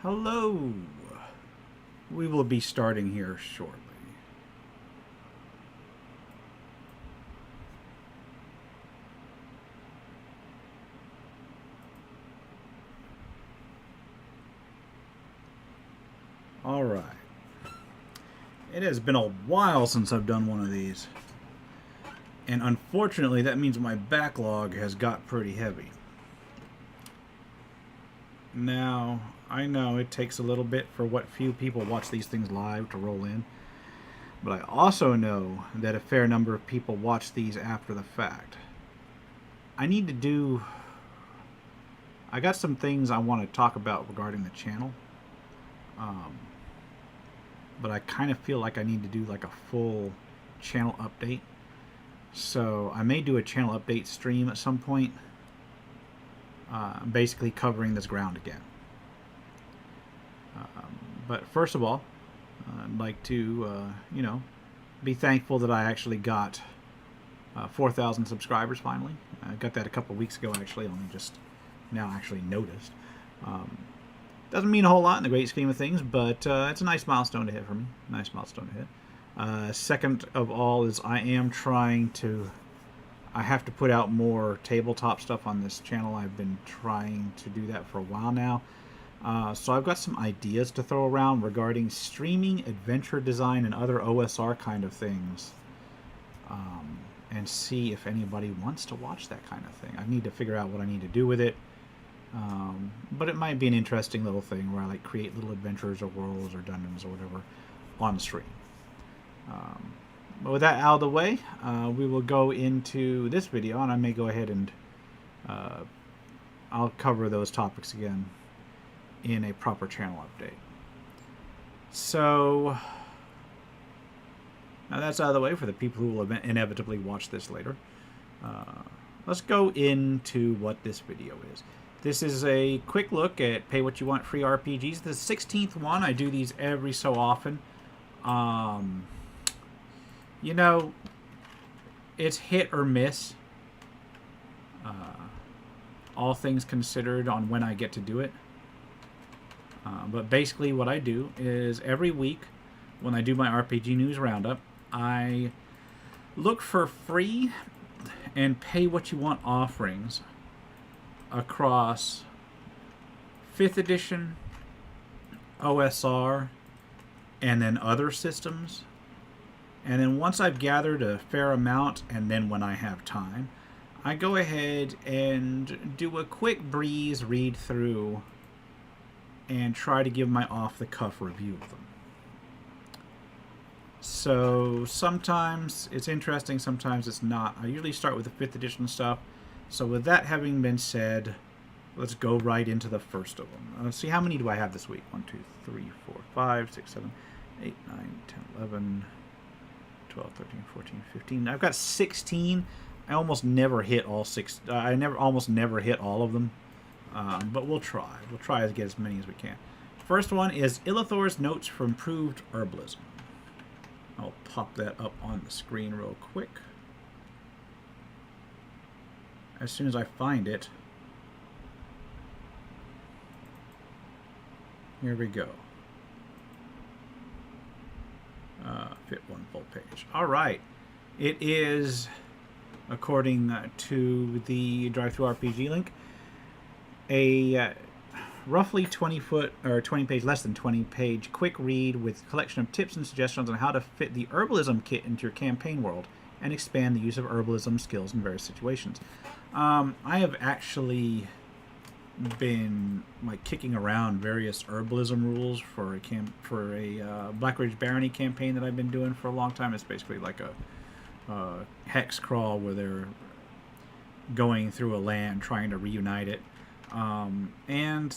Hello. We will be starting here shortly. All right. It has been a while since I've done one of these. And unfortunately, that means my backlog has got pretty heavy. Now, I know it takes a little bit for what few people watch these things live to roll in. But I also know that a fair number of people watch these after the fact. I got some things I want to talk about regarding the channel. But I kind of feel like I need to do like a full channel update. So I may do a channel update stream at some point. Basically covering this ground again. But first of all, I'd like to, be thankful that I actually got 4,000 subscribers finally. I got that a couple weeks ago, actually. Only just now actually noticed. Doesn't mean a whole lot in the great scheme of things, but it's a nice milestone to hit for me. Nice milestone to hit. Second of all is I have to put out more tabletop stuff on this channel. I've been trying to do that for a while now. So I've got some ideas to throw around regarding streaming, adventure design, and other OSR kind of things. And see if anybody wants to watch that kind of thing. I need to figure out what I need to do with it. But it might be an interesting little thing where I like create little adventures or worlds or dungeons or whatever on stream. But with that out of the way, we will go into this video, and I may go ahead and I'll cover those topics again in a proper channel update. So now that's out of the way for the people who will inevitably watch this later. Let's go into what this video is. This is a quick look at Pay What You Want free RPGs. The 16th one. I do these every so often. You know, it's hit or miss, all things considered, on when I get to do it. But basically what I do is every week when I do my RPG News Roundup, I look for free and Pay What You Want offerings across 5th edition, OSR, and then other systems. And then once I've gathered a fair amount, and then when I have time, I go ahead and do a quick breeze read through and try to give my off-the-cuff review of them. So sometimes it's interesting, sometimes it's not. I usually start with the 5th edition stuff. So with that having been said, let's go right into the first of them. Let's see, how many do I have this week? 1, 2, 3, 4, 5, 6, 7, 8, 9, 10, 11... 12, 13, 14, 15. I've got 16. I almost never hit all six. Almost never hit all of them. But we'll try. We'll try to get as many as we can. First one is Illithor's Notes for Improved Herbalism. I'll pop that up on the screen real quick. As soon as I find it. Here we go. Fit one full page. All right. It is, according to the Drive-Thru RPG link, a roughly 20-foot or 20-page, less than 20-page quick read with a collection of tips and suggestions on how to fit the herbalism kit into your campaign world and expand the use of herbalism skills in various situations. I have actually been like kicking around various herbalism rules for a Black Ridge Barony campaign that I've been doing for a long time. It's basically like a hex crawl where they're going through a land trying to reunite it, and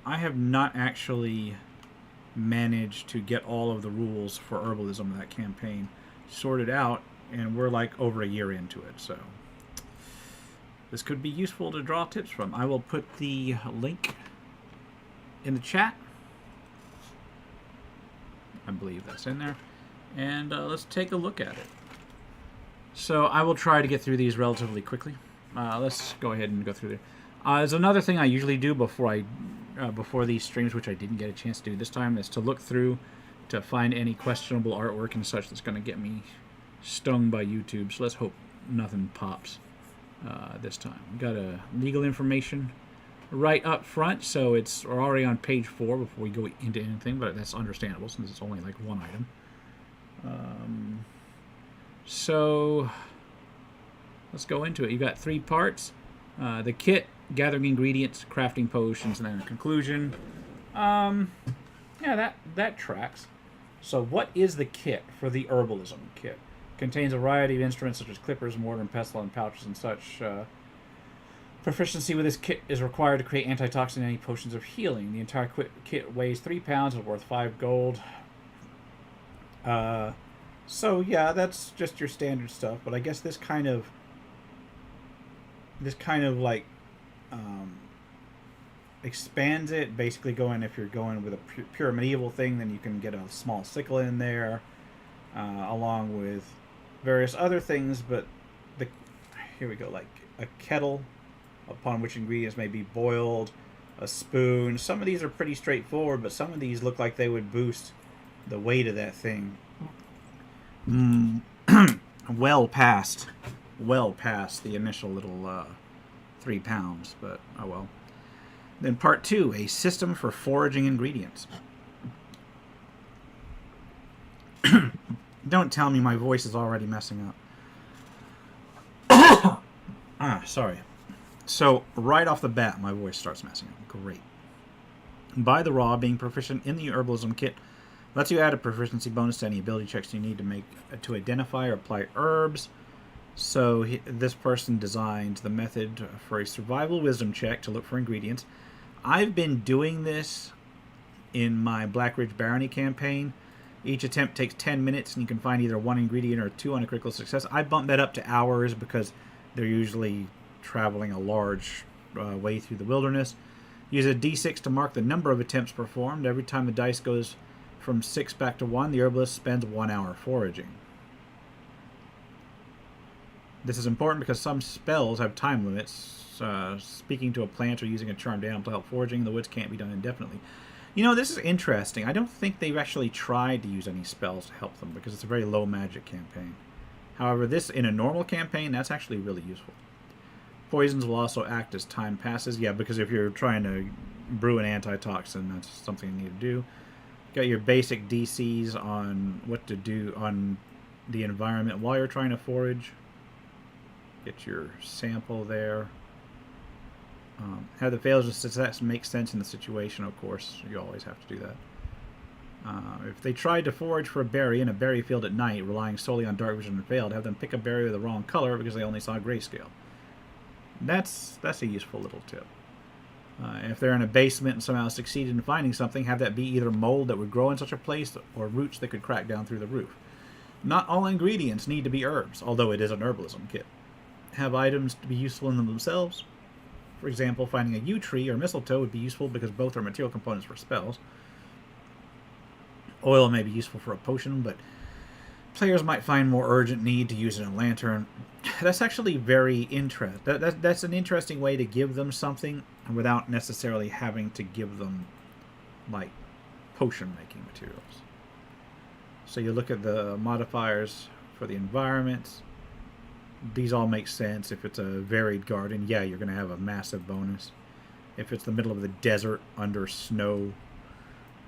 I have not actually managed to get all of the rules for herbalism in that campaign sorted out, and we're like over a year into it, so this could be useful to draw tips from. I will put the link in the chat. I believe that's in there. And let's take a look at it. So I will try to get through these relatively quickly. Let's go ahead and go through there. There's another thing I usually do before I before these streams, which I didn't get a chance to do this time, is to look through to find any questionable artwork and such that's going to get me stung by YouTube. So let's hope nothing pops this time. We've got legal information right up front, so we're already on page 4 before we go into anything, but that's understandable since it's only like one item. So let's go into it. You've got 3 parts. The kit, gathering ingredients, crafting potions, and then a conclusion. Yeah, that tracks. So what is the kit for the herbalism kit? Contains a variety of instruments such as clippers, mortar and pestle, and pouches and such. Proficiency with this kit is required to create antitoxin and any potions of healing. The entire kit weighs 3 pounds and is worth 5 gold. So yeah, that's just your standard stuff. But I guess this kind of like expands it. Basically, if you're going with a pure medieval thing, then you can get a small sickle in there, along with various other things. But here we go, like a kettle upon which ingredients may be boiled, a spoon. Some of these are pretty straightforward, but some of these look like they would boost the weight of that thing well past the initial little 3 pounds, but oh well. Then part 2, a system for foraging ingredients. Don't tell me my voice is already messing up. Sorry. So, right off the bat, my voice starts messing up. Great. Buy the raw, being proficient in the herbalism kit lets you add a proficiency bonus to any ability checks you need to identify or apply herbs. So, this person designed the method for a survival wisdom check to look for ingredients. I've been doing this in my Black Ridge Barony campaign. Each attempt takes 10 minutes, and you can find either 1 ingredient or 2 on a critical success. I bumped that up to hours because they're usually traveling a large way through the wilderness. Use a d6 to mark the number of attempts performed. Every time the dice goes from 6 back to 1, the herbalist spends 1 hour foraging. This is important because some spells have time limits. Speaking to a plant or using a charmed animal to help foraging in the woods can't be done indefinitely. You know, this is interesting. I don't think they've actually tried to use any spells to help them because it's a very low magic campaign. However, this, in a normal campaign, that's actually really useful. Poisons will also act as time passes. Yeah, because if you're trying to brew an antitoxin, that's something you need to do. Got your basic DCs on what to do on the environment while you're trying to forage. Get your sample there. Have the failures and success make sense in the situation, of course. You always have to do that. If they tried to forage for a berry in a berry field at night, relying solely on dark vision and failed, have them pick a berry with the wrong color because they only saw grayscale. That's a useful little tip. If they're in a basement and somehow succeeded in finding something, have that be either mold that would grow in such a place or roots that could crack down through the roof. Not all ingredients need to be herbs, although it is an herbalism kit. Have items to be useful in themselves. For example, finding a yew tree or mistletoe would be useful because both are material components for spells. Oil may be useful for a potion, players might find more urgent need to use it in a lantern. That's actually very interesting. That's an interesting way to give them something without necessarily having to give them, like, potion-making materials. So you look at the modifiers for the environments. These all make sense. If it's a varied garden, yeah, you're going to have a massive bonus. If it's the middle of the desert, under snow,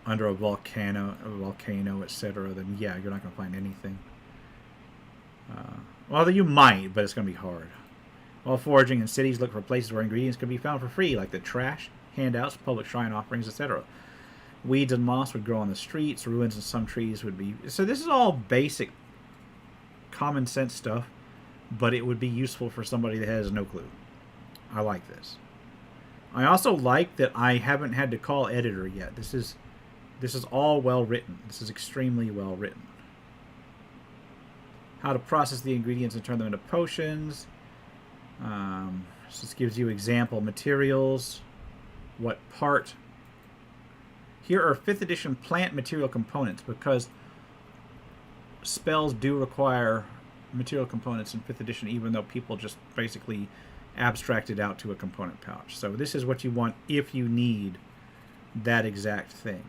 under a volcano, etc., then yeah, you're not going to find anything. Well, you might, but it's going to be hard. While foraging in cities, look for places where ingredients can be found for free, like the trash, handouts, public shrine offerings, etc. Weeds and moss would grow on the streets. Ruins and some trees would be... So this is all basic, common sense stuff, but it would be useful for somebody that has no clue. I like this. I also like that I haven't had to call editor yet. This is all well written. This is extremely well written. How to process the ingredients and turn them into potions. This gives you example materials. What part. Here are 5th edition plant material components because spells do require material components in 5th edition, even though people just basically abstracted out to a component pouch. So this is what you want if you need that exact thing.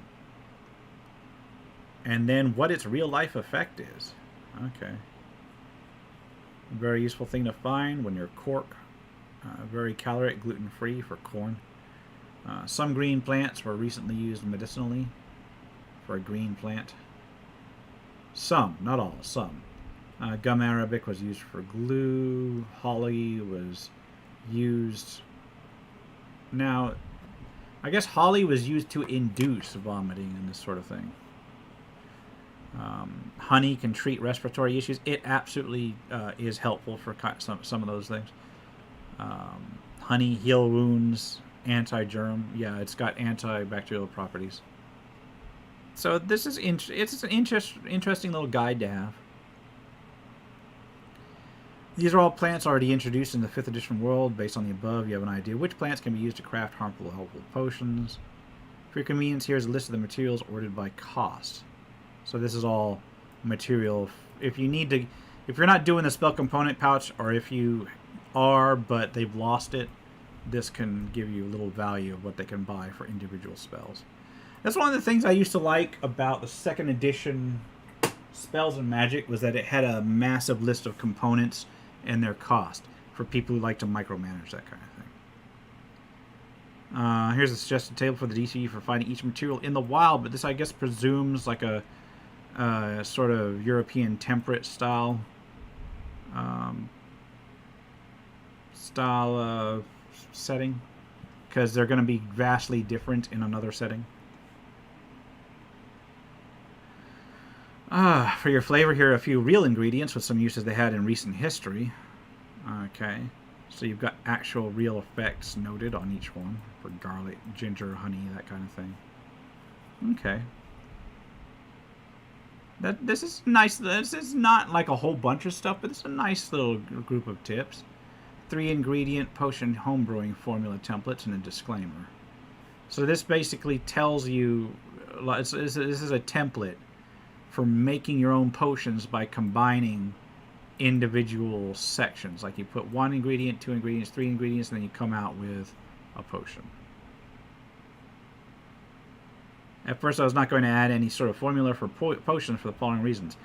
And then what its real life effect is. Okay. Very useful thing to find when you're cork. Very caloric, gluten-free for corn. Some green plants were recently used medicinally for a green plant. Some, not all, some. Gum arabic was used for glue. Holly was used... Now, I guess holly was used to induce vomiting and this sort of thing. Honey can treat respiratory issues. It absolutely is helpful for some of those things. Honey heal wounds, anti-germ. Yeah, it's got antibacterial properties. So this is it's an interesting little guide to have. These are all plants already introduced in the 5th edition world. Based on the above, you have an idea which plants can be used to craft harmful or helpful potions. For your convenience, here's a list of the materials ordered by cost. So this is all material. If you need to, if you're not doing the spell component pouch, or if you are but they've lost it, this can give you a little value of what they can buy for individual spells. That's one of the things I used to like about the 2nd edition Spells and Magic, was that it had a massive list of components and their cost for people who like to micromanage that kind of thing. Here's a suggested table for the DC for finding each material in the wild, but this, I guess, presumes like a sort of European temperate style setting, because they're going to be vastly different in another setting. For your flavor, here are a few real ingredients with some uses they had in recent history. Okay, so you've got actual real effects noted on each one for garlic, ginger, honey, that kind of thing. Okay. This is nice. This is not like a whole bunch of stuff, but it's a nice little group of tips. 3 ingredient potion homebrewing formula templates and a disclaimer. So this basically tells you, this is a template for making your own potions by combining individual sections. Like you put 1 ingredient, 2 ingredients, 3 ingredients, and then you come out with a potion. At first, I was not going to add any sort of formula for potions for the following reasons.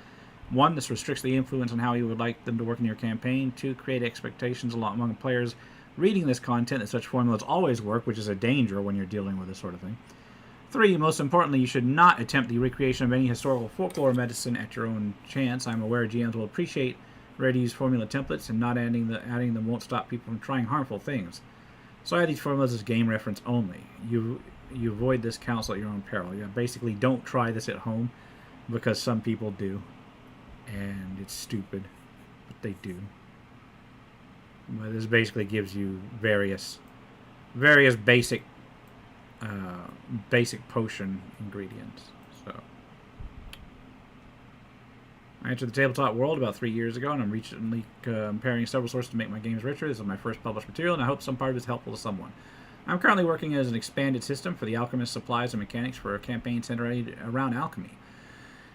1, this restricts the influence on how you would like them to work in your campaign. 2, create expectations among players reading this content that such formulas always work, which is a danger when you're dealing with this sort of thing. 3, most importantly, you should not attempt the recreation of any historical folklore medicine at your own chance. I'm aware GMs will appreciate ready-to-use formula templates, and not adding them won't stop people from trying harmful things. So I add these formulas as game reference only. You avoid this counsel at your own peril. Yeah, basically, don't try this at home, because some people do, and it's stupid, but they do. But this basically gives you various basic potion ingredients. So I entered the tabletop world about 3 years ago, and I'm recently comparing several sources to make my games richer. This is my first published material, and I hope some part of it is helpful to someone. I'm currently working as an expanded system for the alchemist supplies and mechanics for a campaign centered around alchemy.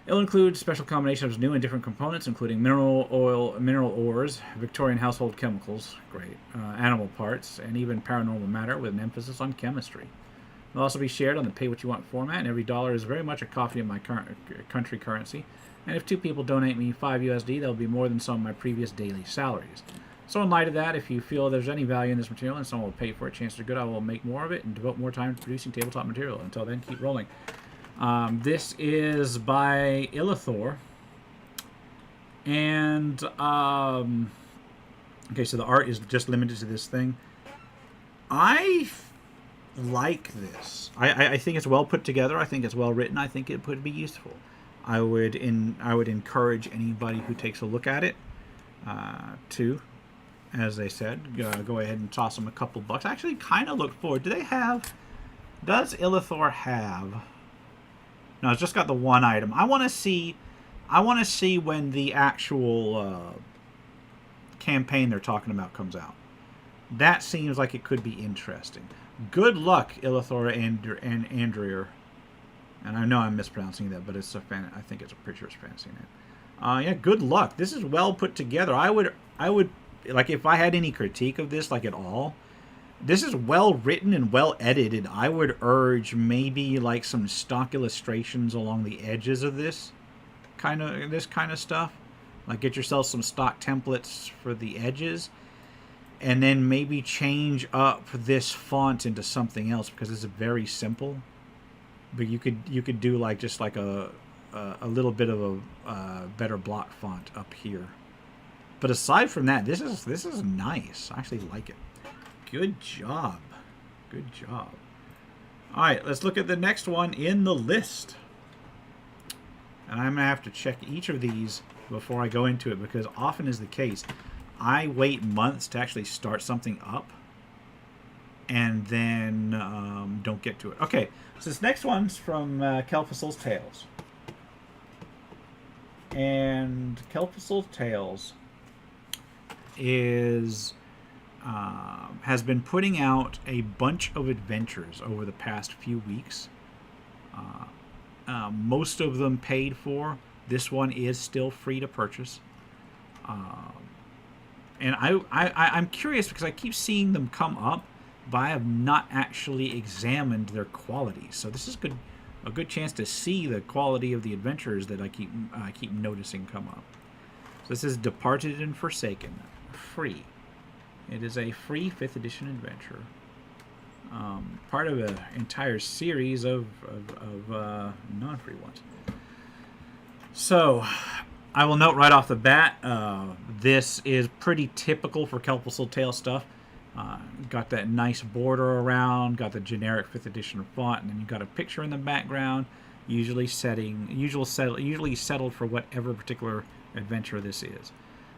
It'll include special combinations of new and different components, including mineral ores, Victorian household chemicals, great, animal parts, and even paranormal matter with an emphasis on chemistry. It'll also be shared on the pay-what-you-want format, and every dollar is very much a copy of my country currency. And if 2 people donate me $5 USD, that'll be more than some of my previous daily salaries. So in light of that, if you feel there's any value in this material and someone will pay for a chance to do good, I will make more of it and devote more time to producing tabletop material. Until then, keep rolling. This is by Illithor. And, okay, so the art is just limited to this thing. I like this. I think it's well put together. I think it's well written. I think it would be useful. I would encourage anybody who takes a look at it to, as they said, go ahead and toss them a couple bucks. I actually kind of look forward. Does Illithor have? No, it's just got the 1 item. I want to see when the actual campaign they're talking about comes out. That seems like it could be interesting. Good luck, Illithor and Andreer. And I know I'm mispronouncing that, but it's I think it's a pretty sure it's fancy name. Yeah, good luck. This is well put together. I would like, if I had any critique of this, like at all, This is well written and well edited. I would urge maybe like some stock illustrations along the edges of this kind of stuff. Like get yourself some stock templates for the edges, and then maybe change up this font into something else because it's very simple. But you could do like just like a little bit of a better block font up here. But aside from that, this is nice. I actually like it. Good job. Good job. All right, let's look at the next one in the list. And I'm going to have to check each of these before I go into it because often is the case, I wait months to actually start something up and then don't get to it. Okay, so this next one's from Kelphusel's Tales. And Kelphusel's Tales is has been putting out a bunch of adventures over the past few weeks. Most of them paid for. This one is still free to purchase. And I'm curious because I keep seeing them come up, but I have not actually examined their quality. So this is a good chance to see the quality of the adventures that I keep noticing come up. So this is Departed and Forsaken, free. It is a free 5th edition adventure. Part of an entire series of non-free ones. So, I will note right off the bat, this is pretty typical for Kelphusel's Tales stuff. Got that nice border around, got the generic 5th edition font, and then you got a picture in the background, usually settled for whatever particular adventure this is.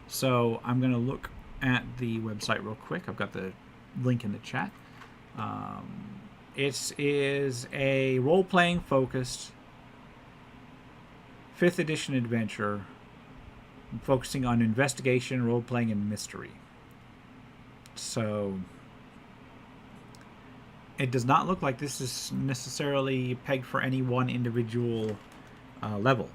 So, I'm going to look at the website real quick. I've got the link in the chat. It is a role-playing focused 5th edition adventure focusing on investigation, role-playing, and mystery. So it does not look like this is necessarily pegged for any one individual level.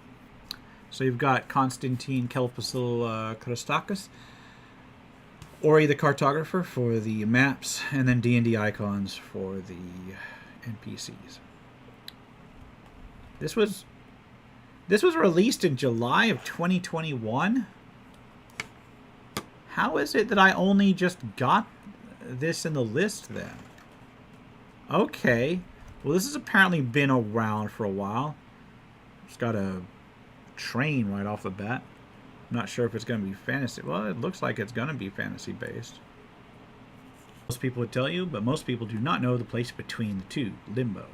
So you've got Constantine Kelphusel Christakis, Ori the Cartographer for the maps, and then D&D icons for the NPCs. This was released in July of 2021. How is it that I only just got this in the list then? Okay. Well, this has apparently been around for a while. It's got a train right off the bat. Not sure if it's going to be fantasy. Well, it looks like it's going to be fantasy based. Most people would tell you, but most people do not know the place between the two, limbo.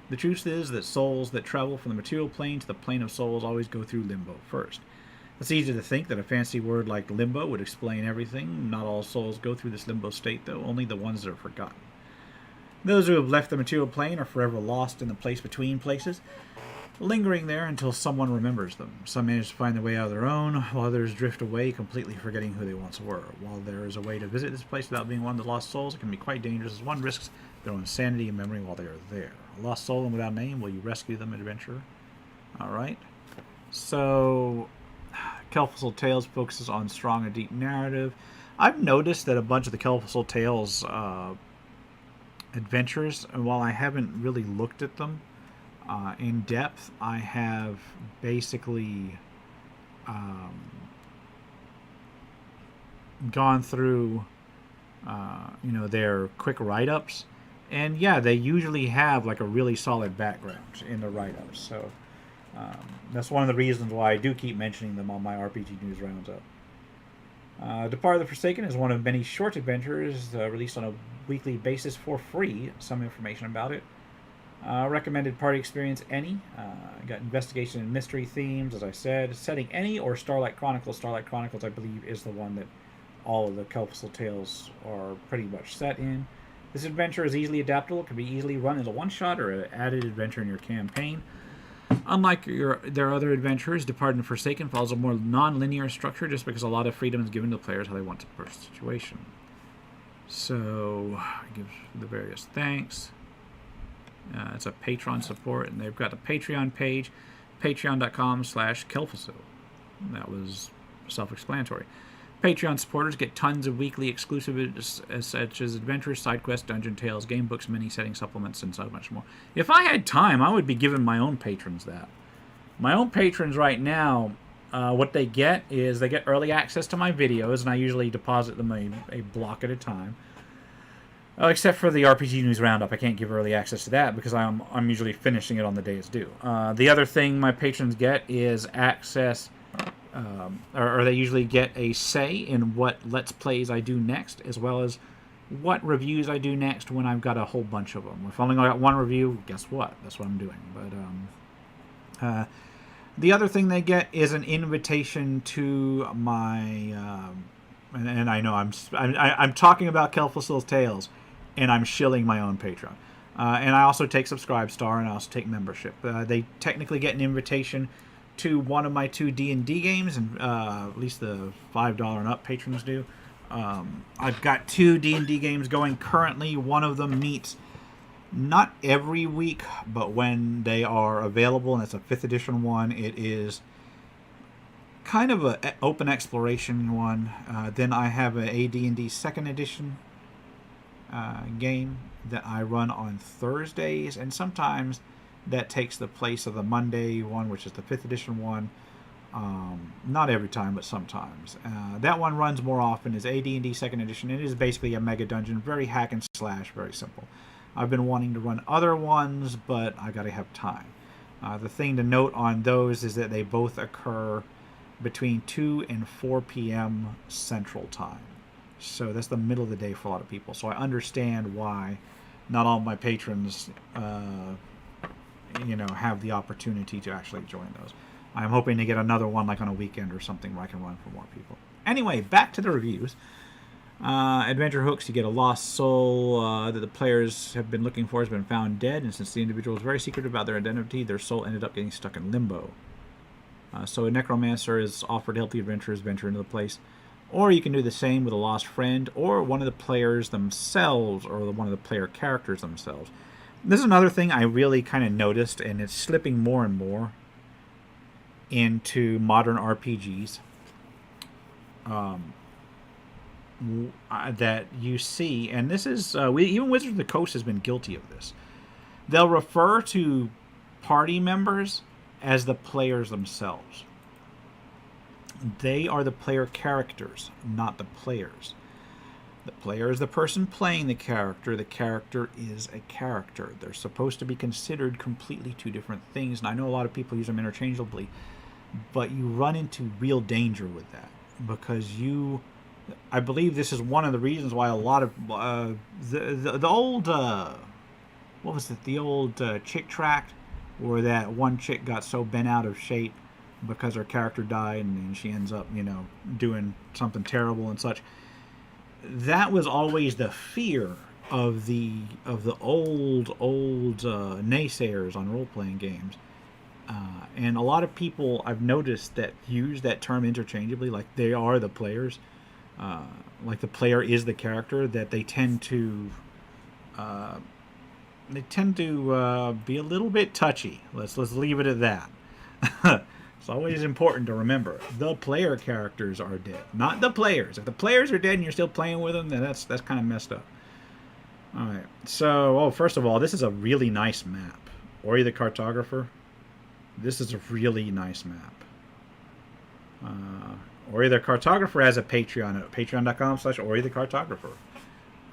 The truth is that souls that travel from the material plane to the plane of souls always go through limbo first. It's easy to think that a fancy word like limbo would explain everything. Not all souls go through this limbo state, though, only the ones that are forgotten. Those who have left the material plane are forever lost in the place between places, lingering there until someone remembers them. Some manage to find their way out of their own, while others drift away, completely forgetting who they once were. While there is a way to visit this place without being one of the lost souls, it can be quite dangerous as one risks their own sanity and memory while they are there. A lost soul and without name, will you rescue them, adventurer? Alright. So, Kelphusel's Tales focuses on strong and deep narrative. I've noticed that a bunch of the Kelphusel's Tales adventures, and while I haven't really looked at them in depth, I have basically gone through their quick write-ups, and yeah, they usually have like a really solid background in the write-ups. So that's one of the reasons why I do keep mentioning them on my RPG News Roundup. Departed the Forsaken is one of many short adventures released on a weekly basis for free. Some information about it. Recommended party experience, any. Got investigation and mystery themes, as I said. Setting, any, or Starlight Chronicles. Starlight Chronicles, I believe, is the one that all of the Kelphusel's Tales are pretty much set in. This adventure is easily adaptable. It can be easily run as a one-shot or an added adventure in your campaign. Unlike their other adventures, Departed and Forsaken follows a more non-linear structure just because a lot of freedom is given to players how they want to approach the situation. So, give the various thanks. It's a Patreon support, and they've got a Patreon page, patreon.com/Kelphusel. That was self-explanatory. Patreon supporters get tons of weekly exclusives such as adventures, side quests, dungeon tales, game books, mini setting supplements, and so much more. If I had time, I would be giving my own patrons that. My own patrons right now, what they get is they get early access to my videos, and I usually deposit them a block at a time. Except for the RPG News Roundup, I can't give early access to that because I'm usually finishing it on the day it's due. The other thing my patrons get is access, or they usually get a say in what Let's Plays I do next, as well as what reviews I do next when I've got a whole bunch of them. If I only got one review, guess what? That's what I'm doing. But the other thing they get is an invitation to my, and I know I'm talking about Kelfossil's Tales, and I'm shilling my own Patreon. And I also take Subscribe Star, and I also take membership. They technically get an invitation to one of my 2 D&D games, and at least the $5 and up patrons do. I've got 2 D&D games going currently. One of them meets not every week, but when they are available, and it's a 5th edition one. It is kind of an open exploration one. Then I have a AD&D 2nd edition game that I run on Thursdays, and sometimes that takes the place of the Monday one, which is the 5th edition one. Not every time, but sometimes. That one runs more often as AD&D 2nd edition. It is basically a mega dungeon, very hack and slash, very simple. I've been wanting to run other ones, but I gotta have time. The thing to note on those is that they both occur between 2 and 4 p.m. Central Time. So that's the middle of the day for a lot of people. So I understand why not all my patrons, have the opportunity to actually join those. I'm hoping to get another one like on a weekend or something where I can run for more people. Anyway, back to the reviews. Adventure Hooks, you get a lost soul that the players have been looking for has been found dead, and since the individual was very secretive about their identity, their soul ended up getting stuck in limbo. So a necromancer is offered to help the adventurers venture into the place. Or you can do the same with a lost friend, or one of the players themselves, or one of the player characters themselves. This is another thing I really kind of noticed, and it's slipping more and more into modern RPGs. That you see, and this is even Wizards of the Coast has been guilty of this. They'll refer to party members as the players themselves. They are the player characters, not the players. The player is the person playing the character. The character is a character. They're supposed to be considered completely 2 different things, and I know a lot of people use them interchangeably, but you run into real danger with that because I believe this is one of the reasons why a lot of the old what was it? The old chick tract, where that one chick got so bent out of shape because her character died, and she ends up, doing something terrible and such. That was always the fear of the old naysayers on role-playing games. And a lot of people I've noticed that use that term interchangeably, like they are the players. Like the player is the character, that they tend to be a little bit touchy. Let's leave it at that. It's always important to remember the player characters are dead, not the players. If the players are dead and you're still playing with them, then that's kind of messed up. All right. So, first of all, this is a really nice map. Ori the Cartographer. This is a really nice map. Ori the Cartographer has a Patreon at patreon.com/Ori the Cartographer.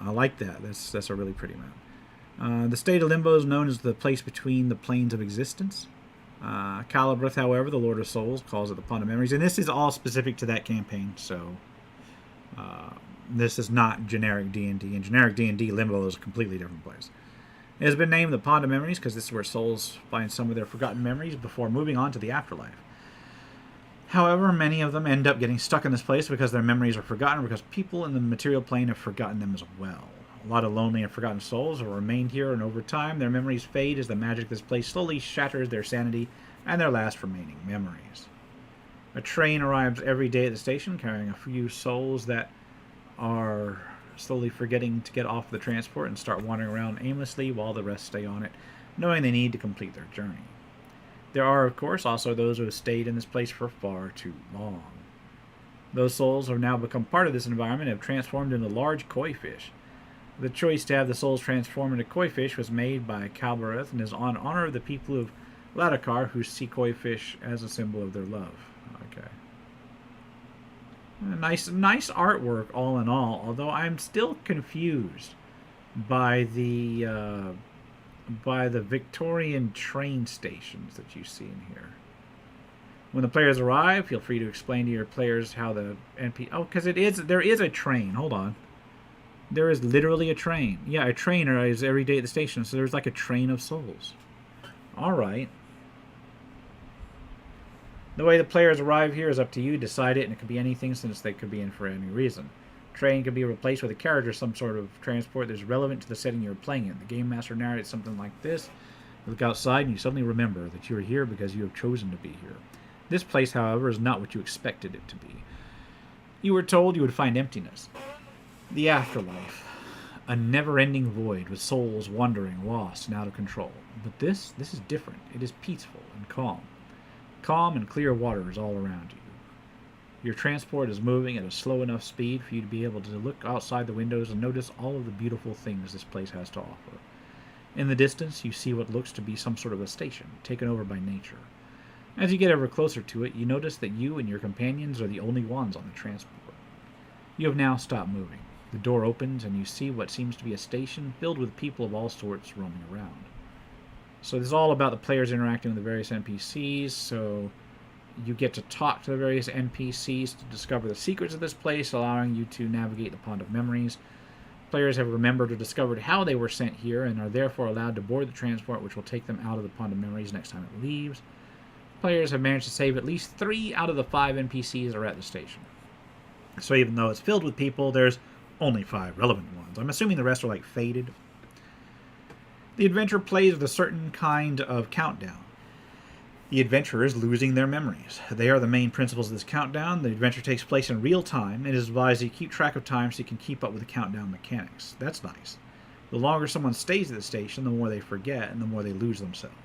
I like that. That's a really pretty map. The state of Limbo is known as the place between the planes of existence. Calibrith, however, the Lord of Souls, calls it the Pond of Memories. And this is all specific to that campaign, so this is not generic D&D. In generic D&D, Limbo is a completely different place. It has been named the Pond of Memories because this is where souls find some of their forgotten memories before moving on to the afterlife. However, many of them end up getting stuck in this place because their memories are forgotten, because people in the material plane have forgotten them as well. A lot of lonely and forgotten souls have remained here, and over time their memories fade as the magic of this place slowly shatters their sanity and their last remaining memories. A train arrives every day at the station carrying a few souls that are slowly forgetting to get off the transport and start wandering around aimlessly while the rest stay on it, knowing they need to complete their journey. There are, of course, also those who have stayed in this place for far too long. Those souls have now become part of this environment and have transformed into large koi fish. The choice to have the souls transform into koi fish was made by Calbareth and is on honor of the people of Ladakar who see koi fish as a symbol of their love. Okay. Nice artwork all in all, although I'm still confused by the Victorian train stations that you see in here. When the players arrive, feel free to explain to your players how the NP... Oh, because there is a train. Hold on. There is literally a train. Yeah, a train arrives every day at the station, so there's like a train of souls. All right. The way the players arrive here is up to you. Decide it, and it could be anything since they could be in for any reason. Train can be replaced with a carriage or some sort of transport that is relevant to the setting you're playing in. The game master narrates something like this. You look outside and you suddenly remember that you are here because you have chosen to be here. This place, however, is not what you expected it to be. You were told you would find emptiness. The afterlife. A never-ending void with souls wandering, lost, and out of control. But this is different. It is peaceful and calm. Calm and clear water is all around you. Your transport is moving at a slow enough speed for you to be able to look outside the windows and notice all of the beautiful things this place has to offer. In the distance, you see what looks to be some sort of a station, taken over by nature. As you get ever closer to it, you notice that you and your companions are the only ones on the transport. You have now stopped moving. The door opens and you see what seems to be a station filled with people of all sorts roaming around. So this is all about the players interacting with the various NPCs, so you get to talk to the various NPCs to discover the secrets of this place, allowing you to navigate the Pond of Memories. Players have remembered or discovered how they were sent here and are therefore allowed to board the transport, which will take them out of the Pond of Memories next time it leaves. Players have managed to save at least 3 out of the 5 NPCs that are at the station. So even though it's filled with people, there's only 5 relevant ones. I'm assuming the rest are like faded. The adventure plays with a certain kind of countdown. The adventurers losing their memories. They are the main principles of this countdown. The adventure takes place in real time. It is advised that you keep track of time so you can keep up with the countdown mechanics. That's nice. The longer someone stays at the station, the more they forget and the more they lose themselves.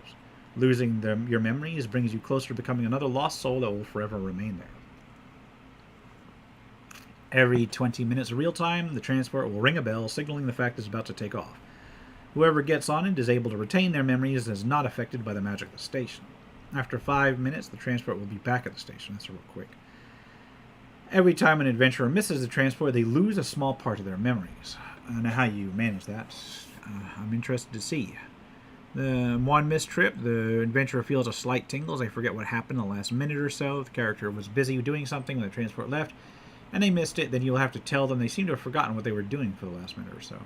Losing your memories brings you closer to becoming another lost soul that will forever remain there. Every 20 minutes of real time, the transport will ring a bell, signaling the fact it's about to take off. Whoever gets on it is able to retain their memories and is not affected by the magic of the station. After 5 minutes, the transport will be back at the station. That's real quick. Every time an adventurer misses the transport, they lose a small part of their memories. And how you manage that, I'm interested to see. The one missed trip, the adventurer feels a slight tingle. They forget what happened in the last minute or so. The character was busy doing something when the transport left, and they missed it. Then you'll have to tell them they seem to have forgotten what they were doing for the last minute or so.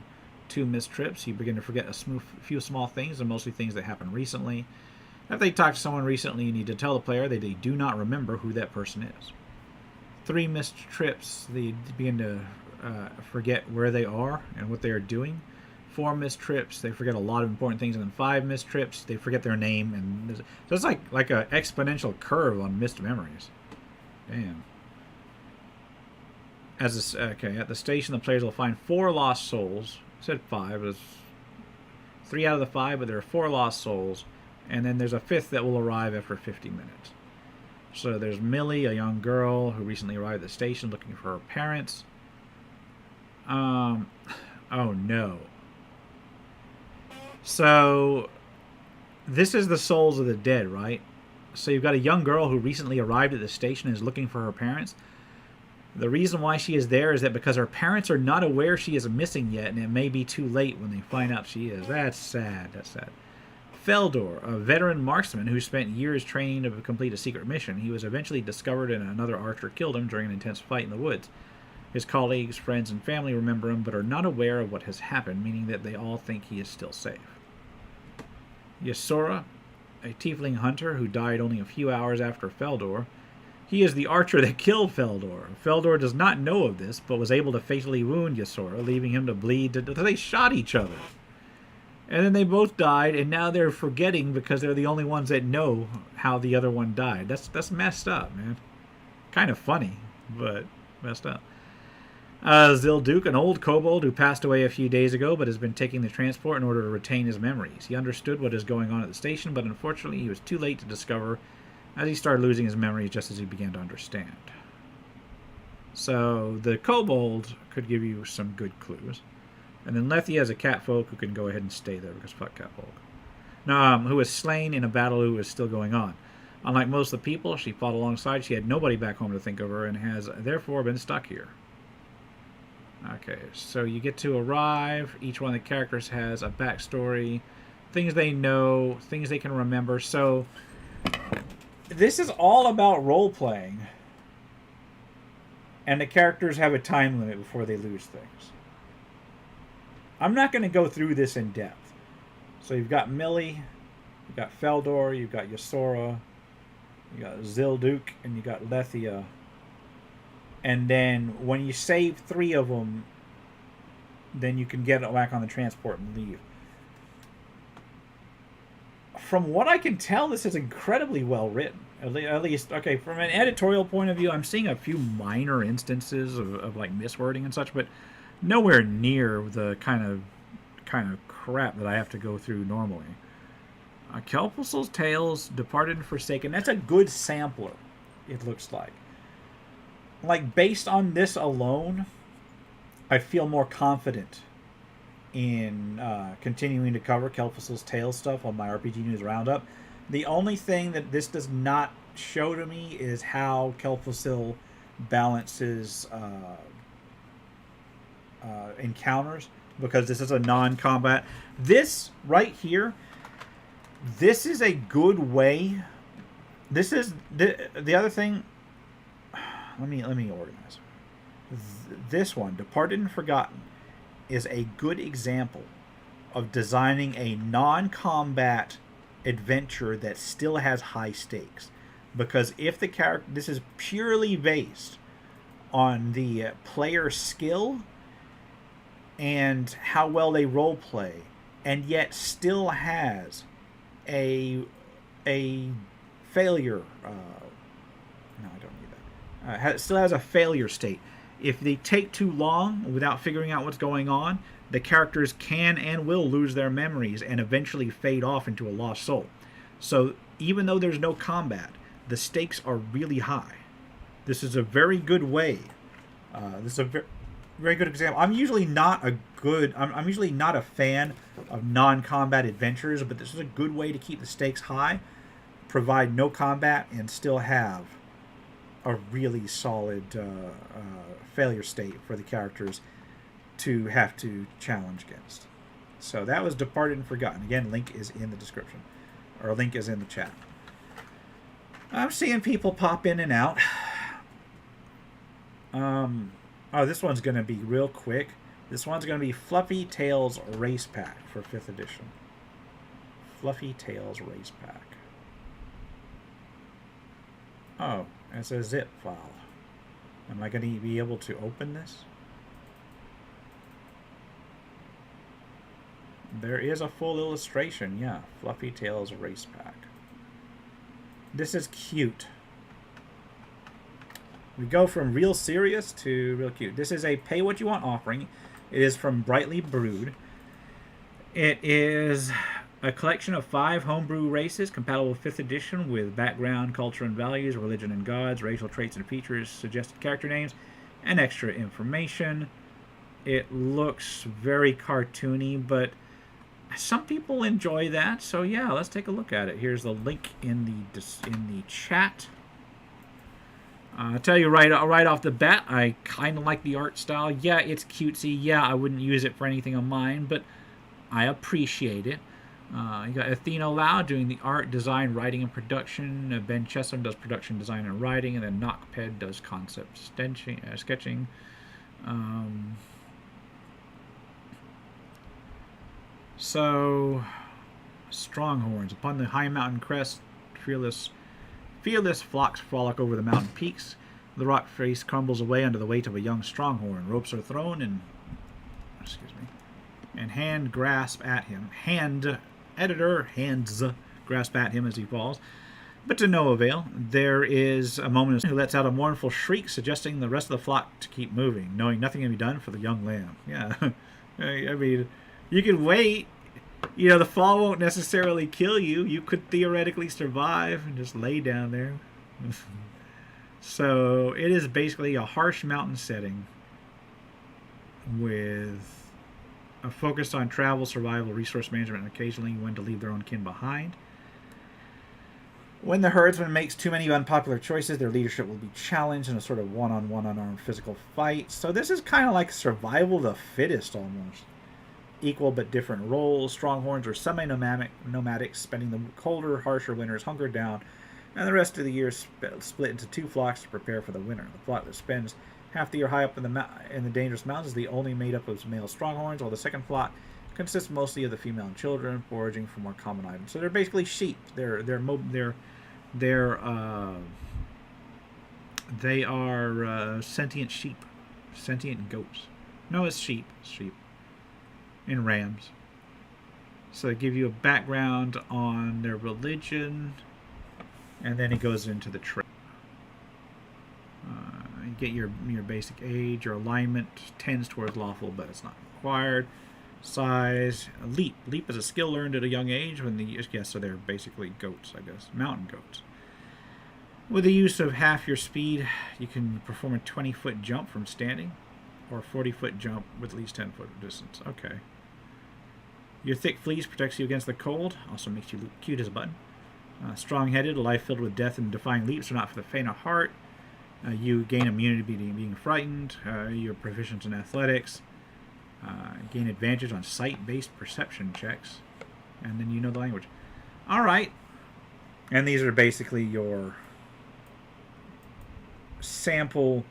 2 missed trips, you begin to forget a few small things, and mostly things that happened recently. If they talk to someone recently, you need to tell the player that they do not remember who that person is. 3 missed trips, they begin to forget where they are and what they are doing. 4 missed trips, they forget a lot of important things, and then 5 missed trips, they forget their name, and so it's like an exponential curve on missed memories. Damn. At the station, the players will find 4 lost souls. I said 5, it was 3 out of the 5, but there are 4 lost souls, and then there's a 5th that will arrive after 50 minutes. So there's Millie, a young girl who recently arrived at the station looking for her parents. Oh no. So, this is the souls of the dead, right? So you've got a young girl who recently arrived at the station and is looking for her parents. The reason why she is there is that because her parents are not aware she is missing yet, and it may be too late when they find out she is. That's sad. That's sad. Feldor, a veteran marksman who spent years training to complete a secret mission. He was eventually discovered and another archer killed him during an intense fight in the woods. His colleagues, friends, and family remember him, but are not aware of what has happened, meaning that they all think he is still safe. Yasora, a tiefling hunter who died only a few hours after Feldor. He is the archer that killed Feldor. Feldor does not know of this, but was able to fatally wound Yasora, leaving him to bleed until they shot each other. And then they both died, and now they're forgetting because they're the only ones that know how the other one died. That's messed up, man. Kind of funny, but messed up. Zilduk, an old kobold who passed away a few days ago but has been taking the transport in order to retain his memories. He understood what is going on at the station, but unfortunately he was too late to discover as he started losing his memories just as he began to understand. So the kobold could give you some good clues. And then Lethia is a catfolk who can go ahead and stay there because fuck catfolk. Now, who was slain in a battle who is still going on. Unlike most of the people she fought alongside, she had nobody back home to think of her and has therefore been stuck here. Okay, so you get to arrive. Each one of the characters has a backstory, things they know, things they can remember. So this is all about role-playing. And the characters have a time limit before they lose things. I'm not going to go through this in depth. So you've got Millie, you've got Feldor, you've got Ysora, you got Zilduk, and you got Lethia. And then when you save 3 of them, then you can get it back on the transport and leave. From what I can tell, this is incredibly well written. At least, okay, from an editorial point of view, I'm seeing a few minor instances of like miswording and such, but nowhere near the kind of crap that I have to go through normally. Kelpussel's Tales, Departed and Forsaken. That's a good sampler, it looks like. Like, based on this alone, I feel more confident in continuing to cover Kelpussel's Tales stuff on my RPG News Roundup. The only thing that this does not show to me is how Kelpussel balances encounters, because this is a non-combat. This right here, this is a good way. This is the other thing. Let me organize. This one, Departed and Forgotten, is a good example of designing a non-combat adventure that still has high stakes. Because if the character, this is purely based on the player skill and how well they role play, and yet still has a failure. No, I don't need that. Still has a failure state. If they take too long without figuring out what's going on, the characters can and will lose their memories and eventually fade off into a lost soul. So even though there's no combat, the stakes are really high. This is a very good way. This is a very good example. I'm usually not a fan of non-combat adventures, but this is a good way to keep the stakes high, provide no combat, and still have a really solid failure state for the characters to have to challenge against. So that was Departed and Forgotten. Again, link is in the description, or link is in the chat. I'm seeing people pop in and out. Oh, this one's going to be real quick. This one's going to be Fluffy Tales Race Pack for 5th edition. Fluffy Tales Race Pack. Oh, it's a zip file. Am I going to be able to open this? There is a full illustration, yeah. Fluffy Tales Race Pack. This is cute. We go from real serious to real cute. This is a pay what you want offering. It is from Brightly Brewed. It is a collection of 5 homebrew races compatible with 5th edition with background, culture and values, religion and gods, racial traits and features, suggested character names, and extra information. It looks very cartoony, but some people enjoy that. So yeah, let's take a look at it. Here's the link in the chat. I'll tell you right off the bat, I kind of like the art style. Yeah, it's cutesy. Yeah, I wouldn't use it for anything of mine, but I appreciate it. You got Athena Lau doing the art, design, writing, and production. Ben Chesson does production, design, and writing. And then Knockped does concept sketching. So, Stronghorns. Upon the high mountain crest, fearless flocks frolic over the mountain peaks. The rock face crumbles away under the weight of a young Stronghorn. Ropes are thrown and hands grasp at him as he falls. But to no avail. There is a moment who lets out a mournful shriek, suggesting the rest of the flock to keep moving, knowing nothing can be done for the young lamb. Yeah, I mean, you can wait. You know, the fall won't necessarily kill you. You could theoretically survive and just lay down there. So it is basically a harsh mountain setting with a focus on travel, survival, resource management, and occasionally when to leave their own kin behind. When the herdsman makes too many unpopular choices, their leadership will be challenged in a sort of one-on-one unarmed physical fight. So this is kind of like survival of the fittest almost. Equal but different roles. Stronghorns are semi-nomadic, spending the colder, harsher winters hunkered down, and the rest of the year split into two flocks to prepare for the winter. The flock that spends half the year high up in the dangerous mountains is the only made up of male stronghorns, while the second flock consists mostly of the female and children, foraging for more common items. So they're basically sheep. They are sentient sheep, sentient goats. No, it's sheep. Sheep. And rams. So they give you a background on their religion, and then it goes into the trade. You get your basic age. Your alignment tends towards lawful, but it's not required. Size. Leap. Leap is a skill learned at a young age. So they're basically goats, I guess. Mountain goats. With the use of half your speed, you can perform a 20-foot jump from standing, or a 40-foot jump with at least 10-foot distance. Okay. Your thick fleece protects you against the cold. Also makes you look cute as a button. Strong-headed, a life filled with death and defying leaps are not for the faint of heart. You gain immunity to being frightened. You're proficient in athletics. Gain advantage on sight-based perception checks. And then you know the language. All right. And these are basically your sample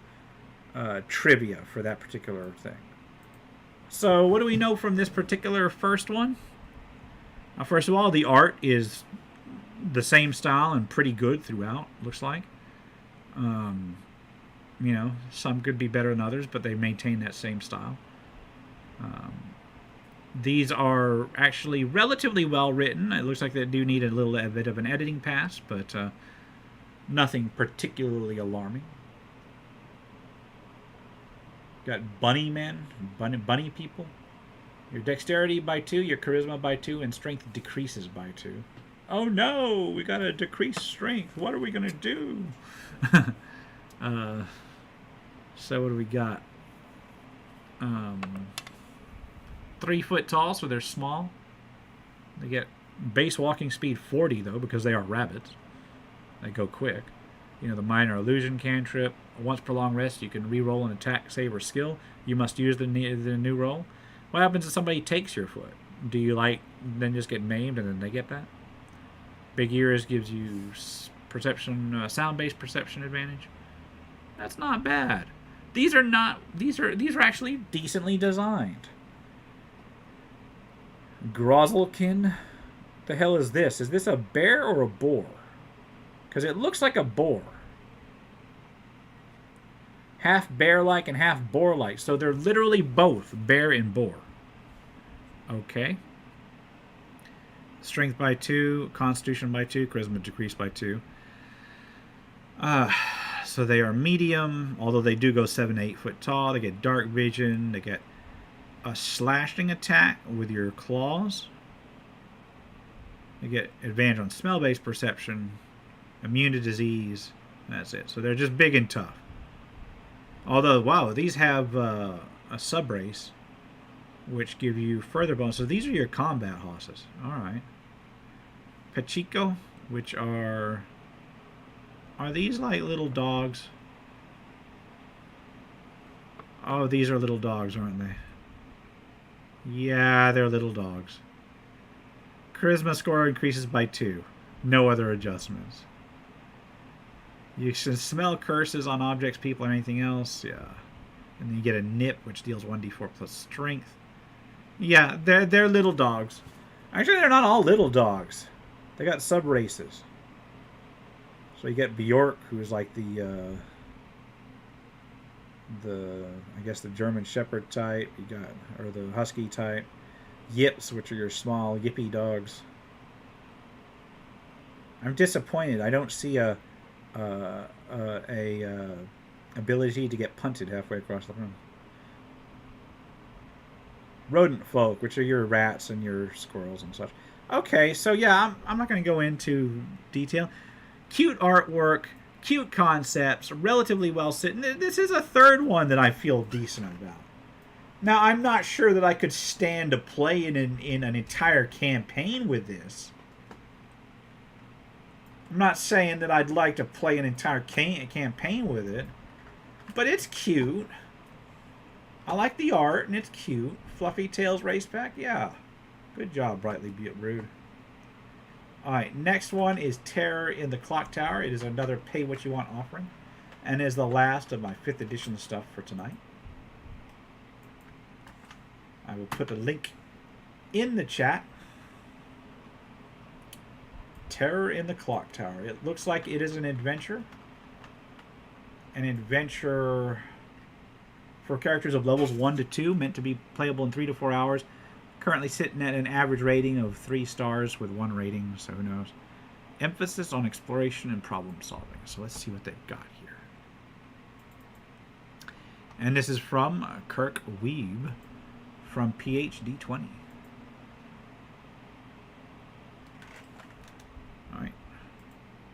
trivia for that particular thing. So what do we know from this particular first one? First of all, the art is the same style and pretty good throughout, looks like. Some could be better than others, but they maintain that same style. These are actually relatively well written. It looks like they do need a little bit of an editing pass, but nothing particularly alarming. Got bunny men, bunny people. Your dexterity by 2, your charisma by 2, and strength decreases by 2. Oh no, we got to decrease strength. What are we going to do? So what do we got? 3 foot tall, so they're small. They get base walking speed 40, though, because they are rabbits. They go quick. The minor illusion cantrip. Once per long rest, you can re-roll an attack, save, or skill. You must use the new roll. What happens if somebody takes your foot? Do you then just get maimed and then they get that? Big ears gives you perception, sound-based perception advantage. That's not bad. These are actually decently designed. Grozelkin, the hell is this? Is this a bear or a boar? Because it looks like a boar. Half bear-like and half boar-like. So they're literally both bear and boar. Okay. Strength by 2, Constitution by 2, Charisma decreased by 2. So they are medium, although they do go 7 to 8 foot tall. They get dark vision. They get a slashing attack with your claws. They get advantage on smell-based perception, immune to disease. That's it. So they're just big and tough. Although, wow, these have a sub-race, which give you further bonuses. So these are your combat horses. All right. Pachico, which are these like little dogs? Oh, these are little dogs, aren't they? Yeah, they're little dogs. Charisma score increases by 2. No other adjustments. You can smell curses on objects, people, or anything else. Yeah. And then you get a nip, which deals 1d4 plus strength. Yeah, they're little dogs. Actually, they're not all little dogs. They got sub-races. So you get Bjork, who's like the I guess the German Shepherd type. You got, or the Husky type. Yips, which are your small yippy dogs. I'm disappointed. I don't see a ability to get punted halfway across the room. Rodent folk, which are your rats and your squirrels and such. Okay, so yeah, I'm not going to go into detail. Cute artwork, cute concepts, relatively well sitting. This is a third one that I feel decent about. Now, I'm not sure that I could stand to play in an entire campaign with this. I'm not saying that I'd like to play an entire campaign with it, but it's cute. I like the art, and it's cute. Fluffy Tails race pack, yeah. Good job, Brightly Brood. Alright, next one is Terror in the Clock Tower. It is another pay what you want offering, and is the last of my 5th edition stuff for tonight. I will put a link in the chat. Terror in the Clock Tower. It looks like it is an adventure. An adventure for characters of levels 1 to 2, meant to be playable in 3 to 4 hours. Currently sitting at an average rating of 3 stars with 1 rating, so who knows. Emphasis on exploration and problem solving. So let's see what they've got here. And this is from Kirk Weeb from PWYW.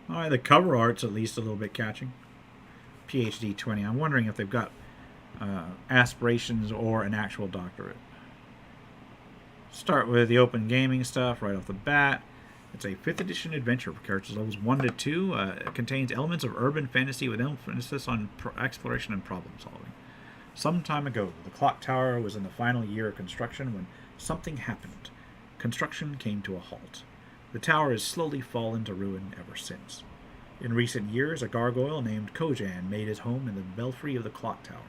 Alright, the cover art's at least a little bit catching. PWYW. I'm wondering if they've got aspirations or an actual doctorate. Start with the open gaming stuff right off the bat. It's a 5th edition adventure for characters levels 1 to 2. It contains elements of urban fantasy with emphasis on exploration and problem solving. Some time ago, the clock tower was in the final year of construction when something happened. Construction came to a halt. The tower has slowly fallen to ruin ever since. In recent years, a gargoyle named Kojan made his home in the belfry of the clock tower.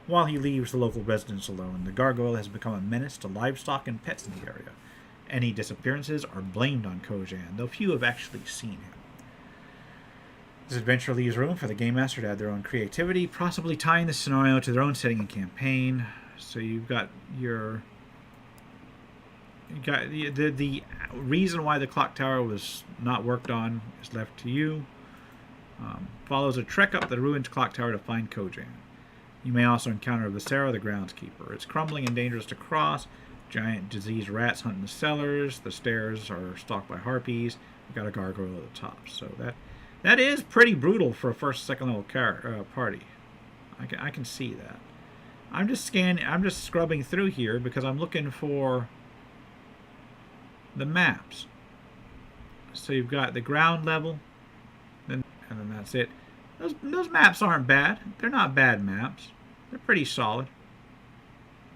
While he leaves the local residents alone, the gargoyle has become a menace to livestock and pets in the area. Any disappearances are blamed on Kojan, though few have actually seen him. This adventure leaves room for the Game Master to add their own creativity, possibly tying the scenario to their own setting and campaign. So you've got your... The reason why the clock tower was not worked on is left to you. Follows a trek up the ruined clock tower to find Kojan. You may also encounter Viscera, the groundskeeper. It's crumbling and dangerous to cross. Giant diseased rats hunt in the cellars. The stairs are stalked by harpies. You've got a gargoyle at the top. So that is pretty brutal for a first, second level party. I can see that. I'm just scrubbing through here because I'm looking for the maps. So you've got the ground level, and then that's it. Those maps aren't bad. They're not bad maps. They're pretty solid.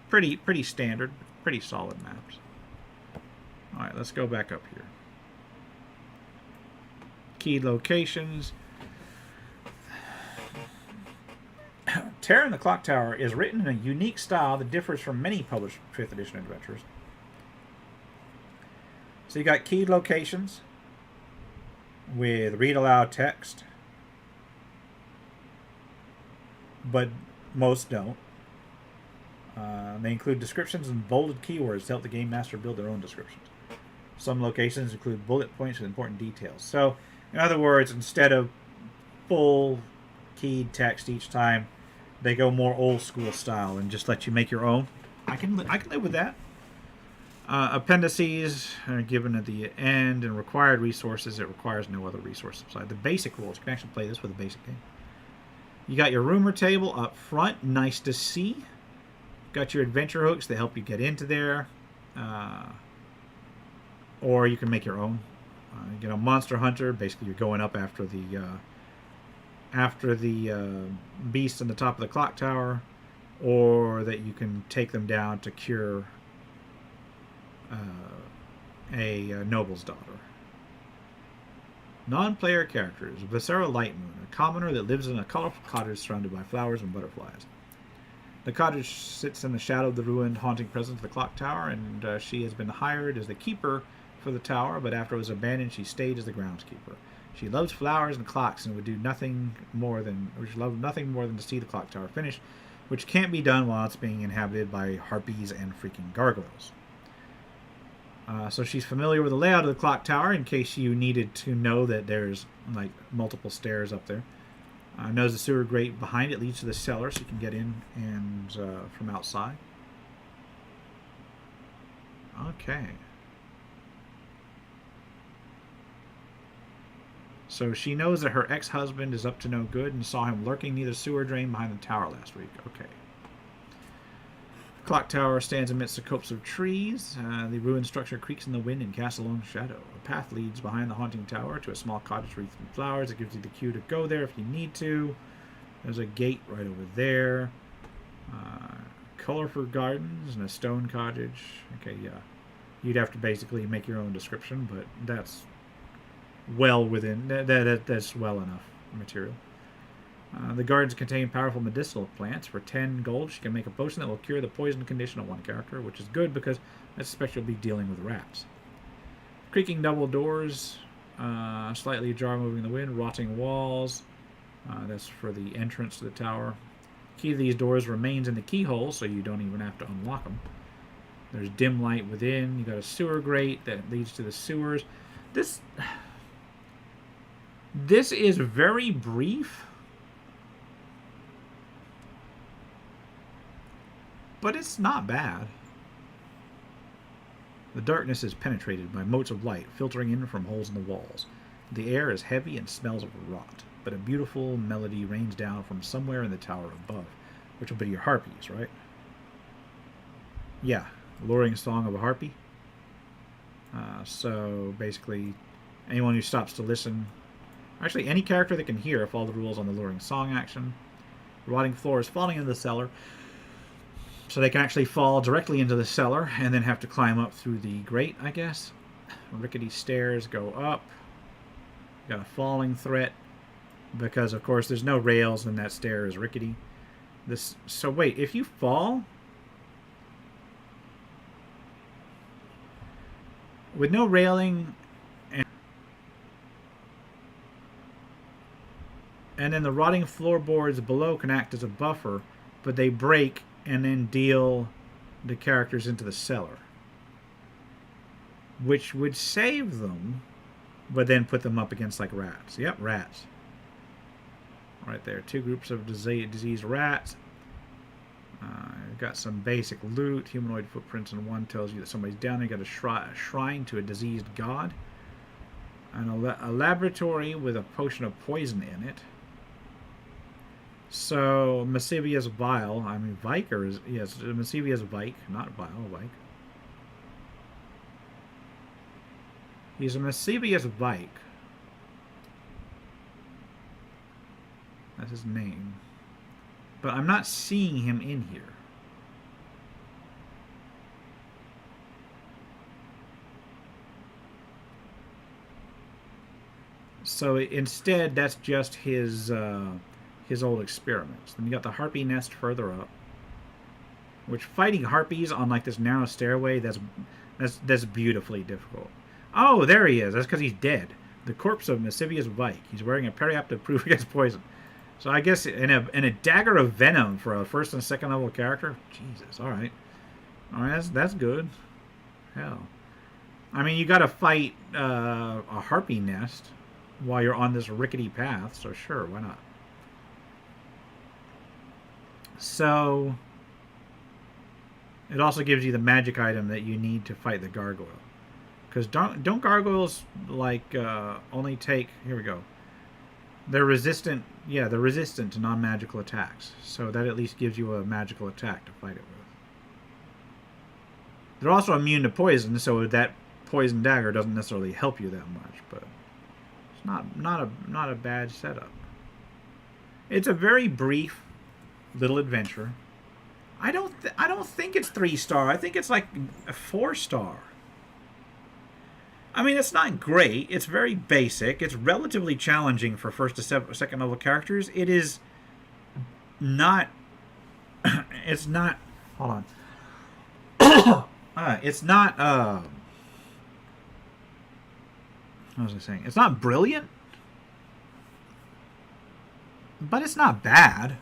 Pretty standard. Pretty solid maps. Alright, let's go back up here. Key locations. Terror in the Clock Tower is written in a unique style that differs from many published 5th edition adventures. So you got keyed locations with read aloud text, but most don't. They include descriptions and bolded keywords to help the Game Master build their own descriptions. Some locations include bullet points with important details. So, in other words, instead of full keyed text each time, they go more old school style and just let you make your own. I can live with that. Appendices are given at the end, and required resources. It requires no other resource beside the basic rules. You can actually play this with a basic game. You got your rumor table up front. Nice to see. Got your adventure hooks that help you get into there. Or you can make your own. You know, Monster Hunter. Basically, you're going up after the beast on the top of the clock tower, or that you can take them down to cure a noble's daughter. Non-player characters. Viscera Lightmoon, a commoner that lives in a colorful cottage surrounded by flowers and butterflies. The cottage sits in the shadow of the ruined, haunting presence of the clock tower, and she has been hired as the keeper for the tower, but after it was abandoned, she stayed as the groundskeeper. She loves flowers and clocks and would love nothing more than to see the clock tower finished, which can't be done while it's being inhabited by harpies and freaking gargoyles. So she's familiar with the layout of the clock tower in case you needed to know that there's like multiple stairs up there. Knows the sewer grate behind it leads to the cellar, so you can get in and from outside. Okay. So she knows that her ex-husband is up to no good and saw him lurking near the sewer drain behind the tower last week. Okay. Clock tower stands amidst a copse of trees. The ruined structure creaks in the wind and casts a lone shadow. A path leads behind the haunting tower to a small cottage wreathed in flowers. It gives you the cue to go there if you need to. There's a gate right over there. Colorful gardens and a stone cottage. Okay, yeah. You'd have to basically make your own description, but that's well within... That's well enough material. The gardens contain powerful medicinal plants. For 10 gold, she can make a potion that will cure the poison condition of one character, which is good because I suspect you'll be dealing with rats. Creaking double doors, slightly ajar moving in the wind, rotting walls. That's for the entrance to the tower. Key to these doors remains in the keyhole, so you don't even have to unlock them. There's dim light within. You got a sewer grate that leads to the sewers. This is very brief. But it's not bad. The darkness is penetrated by motes of light filtering in from holes in the walls. The air is heavy and smells of rot, but a beautiful melody rains down from somewhere in the tower above, which will be your harpies, right? Yeah, luring song of a harpy. So basically, anyone who stops to listen, actually any character that can hear, follow the rules on the luring song action. The rotting floor is falling into the cellar. So they can actually fall directly into the cellar and then have to climb up through the grate, I guess. Rickety stairs go up. Got a falling threat because, of course, there's no rails and that stair is rickety. So wait, if you fall with no railing and then the rotting floorboards below can act as a buffer, but they break and then deal the characters into the cellar, which would save them, but then put them up against like rats. Yep, rats. Right there, 2 groups of diseased rats. Got some basic loot. Humanoid footprints in one tells you that somebody's down there. Got a shrine to a diseased god. And a laboratory with a potion of poison in it. So, Masivius Vile, I mean, Viker is, yes, Masivius Vike, not Vile, Vike. He's a Masivius Vike. That's his name. But I'm not seeing him in here. So, instead, that's just his old experiments. Then you got the harpy nest further up, which fighting harpies on like this narrow stairway, that's beautifully difficult. Oh, there he is. That's because he's dead. The corpse of Masivius Vike. He's wearing a periaptive proof against poison. So I guess in a dagger of venom for a first and second level character. Jesus. All right. That's good. Hell. I mean, you got to fight a harpy nest while you're on this rickety path. So sure, why not? So, it also gives you the magic item that you need to fight the gargoyle. Because don't gargoyles, like, only take... Here we go. They're resistant... Yeah, they're resistant to non-magical attacks. So that at least gives you a magical attack to fight it with. They're also immune to poison, so that poison dagger doesn't necessarily help you that much. But it's not a bad setup. It's a very brief little adventure. I don't think it's 3-star. I think it's like a 4-star. I mean, it's not great. It's very basic. It's relatively challenging for first to second level characters. It is not. It's not. Hold on. It's not. What was I saying? It's not brilliant, but it's not bad.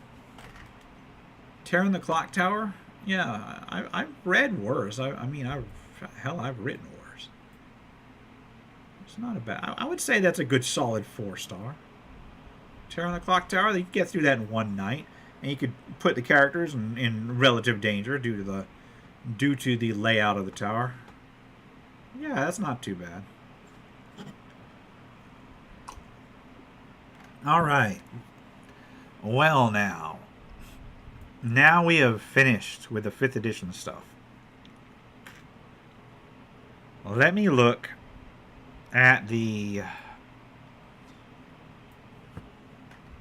Tearing the Clock Tower? Yeah, I've read worse. I've written worse. It's not a bad... I would say that's a good solid 4-star. Tearing the Clock Tower, you could get through that in one night, and you could put the characters in relative danger due to the layout of the tower. Yeah, that's not too bad. All right. Well, now we have finished with the 5th edition stuff. Let me look at the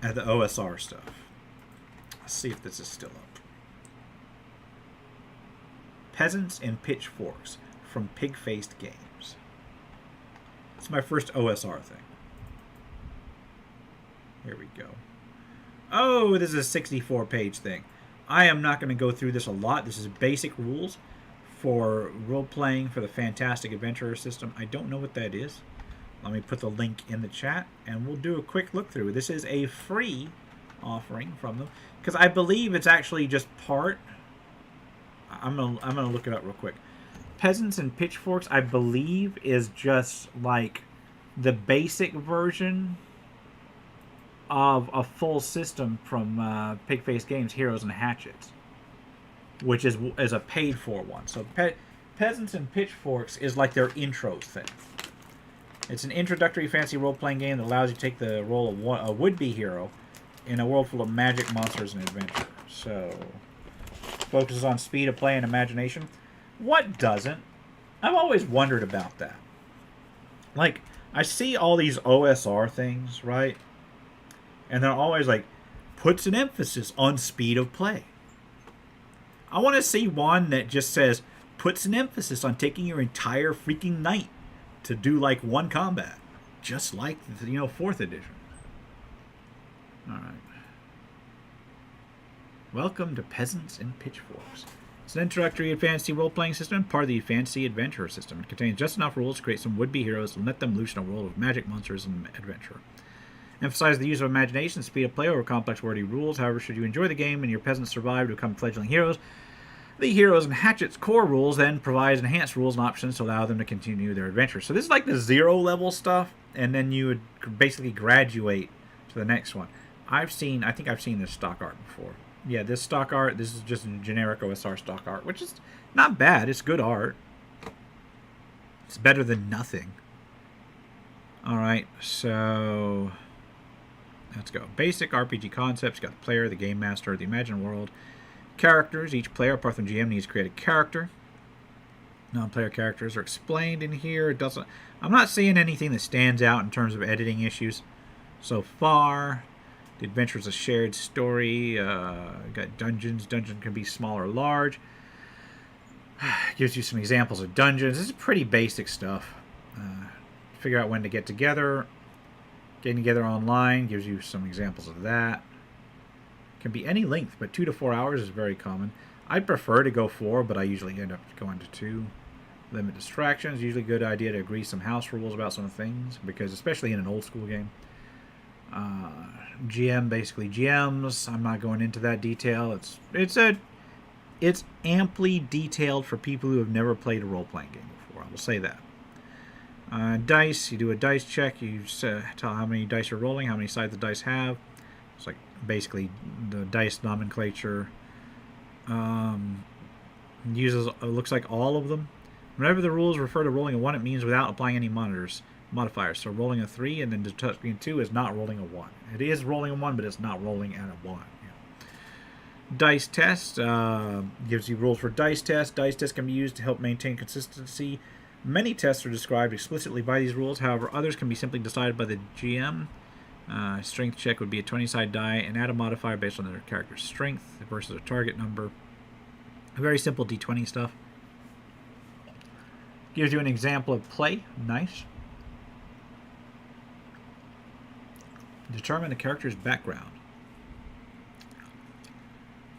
OSR stuff. Let's see if this is still up. Peasants and Pitchforks from Pig-Faced Games. It's my first OSR thing. Here we go. Oh, this is a 64-page thing. I am not going to go through this a lot. This is basic rules for role-playing for the Fantastic Adventurer system. I don't know what that is. Let me put the link in the chat, and we'll do a quick look-through. This is a free offering from them, because I believe it's actually just part... I'm gonna look it up real quick. Peasants and Pitchforks, I believe, is just like the basic version of a full system from Pig-Faced Games, Heroes and Hatchets, which is a paid-for one. So Peasants and Pitchforks is like their intro thing. It's an introductory fantasy role-playing game that allows you to take the role of a would-be hero in a world full of magic, monsters, and adventure. So, focuses on speed of play and imagination. What doesn't? I've always wondered about that. Like, I see all these OSR things, right? And they're always like, puts an emphasis on speed of play. I want to see one that just says, puts an emphasis on taking your entire freaking night to do like one combat. Just like, 4th edition. Alright. Welcome to Peasants and Pitchforks. It's an introductory fantasy role-playing system, part of the Fantasy Adventurer system. It contains just enough rules to create some would-be heroes and let them loose in a world of magic, monsters, and adventure. Emphasize the use of imagination and speed of play over complex wordy rules. However, should you enjoy the game and your peasants survive to become fledgling heroes, the Heroes and Hatchets core rules then provides enhanced rules and options to allow them to continue their adventure. So this is like the 0 level stuff, and then you would basically graduate to the next one. I think I've seen this stock art before. Yeah, this stock art, this is just a generic OSR stock art, which is not bad. It's good art. It's better than nothing. Alright, so let's go. Basic RPG concepts. Got the player, the game master, the imagined world. Characters. Each player, apart from GM, needs to create a character. Non-player characters are explained in here. I'm not seeing anything that stands out in terms of editing issues so far. The adventure is a shared story. Got dungeons. Dungeons can be small or large. Gives you some examples of dungeons. This is pretty basic stuff. Figure out when to get together. Getting together online gives you some examples of that. Can be any length, but 2 to 4 hours is very common. I'd prefer to go 4, but I usually end up going to 2. Limit distractions. Usually a good idea to agree some house rules about some things, because especially in an old school game. GM basically GMs. I'm not going into that detail. It's amply detailed for people who have never played a role-playing game before. I will say that. Dice. You do a dice check. You tell how many dice you're rolling, how many sides the dice have. It's like basically the dice nomenclature. Uses looks like all of them. Whenever the rules refer to rolling a 1, it means without applying any modifiers. So rolling a 3 and then deducting 2 is not rolling a 1. It is rolling a 1, but it's not rolling at a 1. Yeah. Dice test gives you rules for dice test. Dice test can be used to help maintain consistency. Many tests are described explicitly by these rules. However, others can be simply decided by the GM. Strength check would be a 20-sided die and add a modifier based on their character's strength versus a target number. Very simple D20 stuff. Gives you an example of play. Nice. Determine the character's background.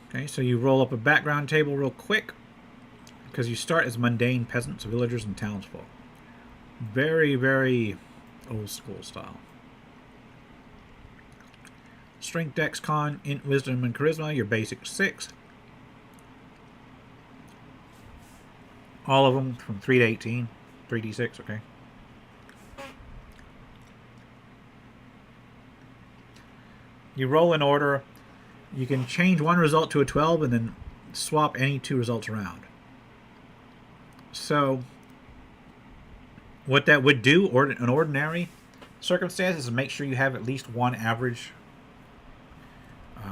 Okay, so you roll up a background table real quick, because you start as mundane peasants, villagers, and townsfolk. Very, very old school style. Strength, Dex, Con, Int, Wisdom, and Charisma, your basic 6. All of them from 3 to 18. 3d6, okay. You roll in order. You can change one result to a 12 and then swap any 2 results around. So, what that would do, an ordinary, circumstances is make sure you have at least one average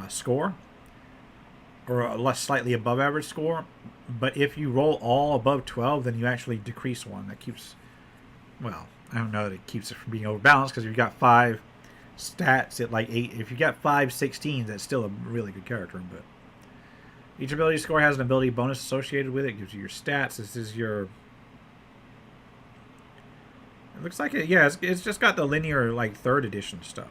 score, or a less slightly above average score. But if you roll all above 12, then you actually decrease one. That keeps, well, I don't know that it keeps it from being overbalanced, because if you've got 5 stats at like 8, if you got 5 16s, that's still a really good character. But each ability score has an ability bonus associated with it. It gives you your stats. This is your, it looks like it, yeah, it's just got the linear, like, 3rd edition stuff.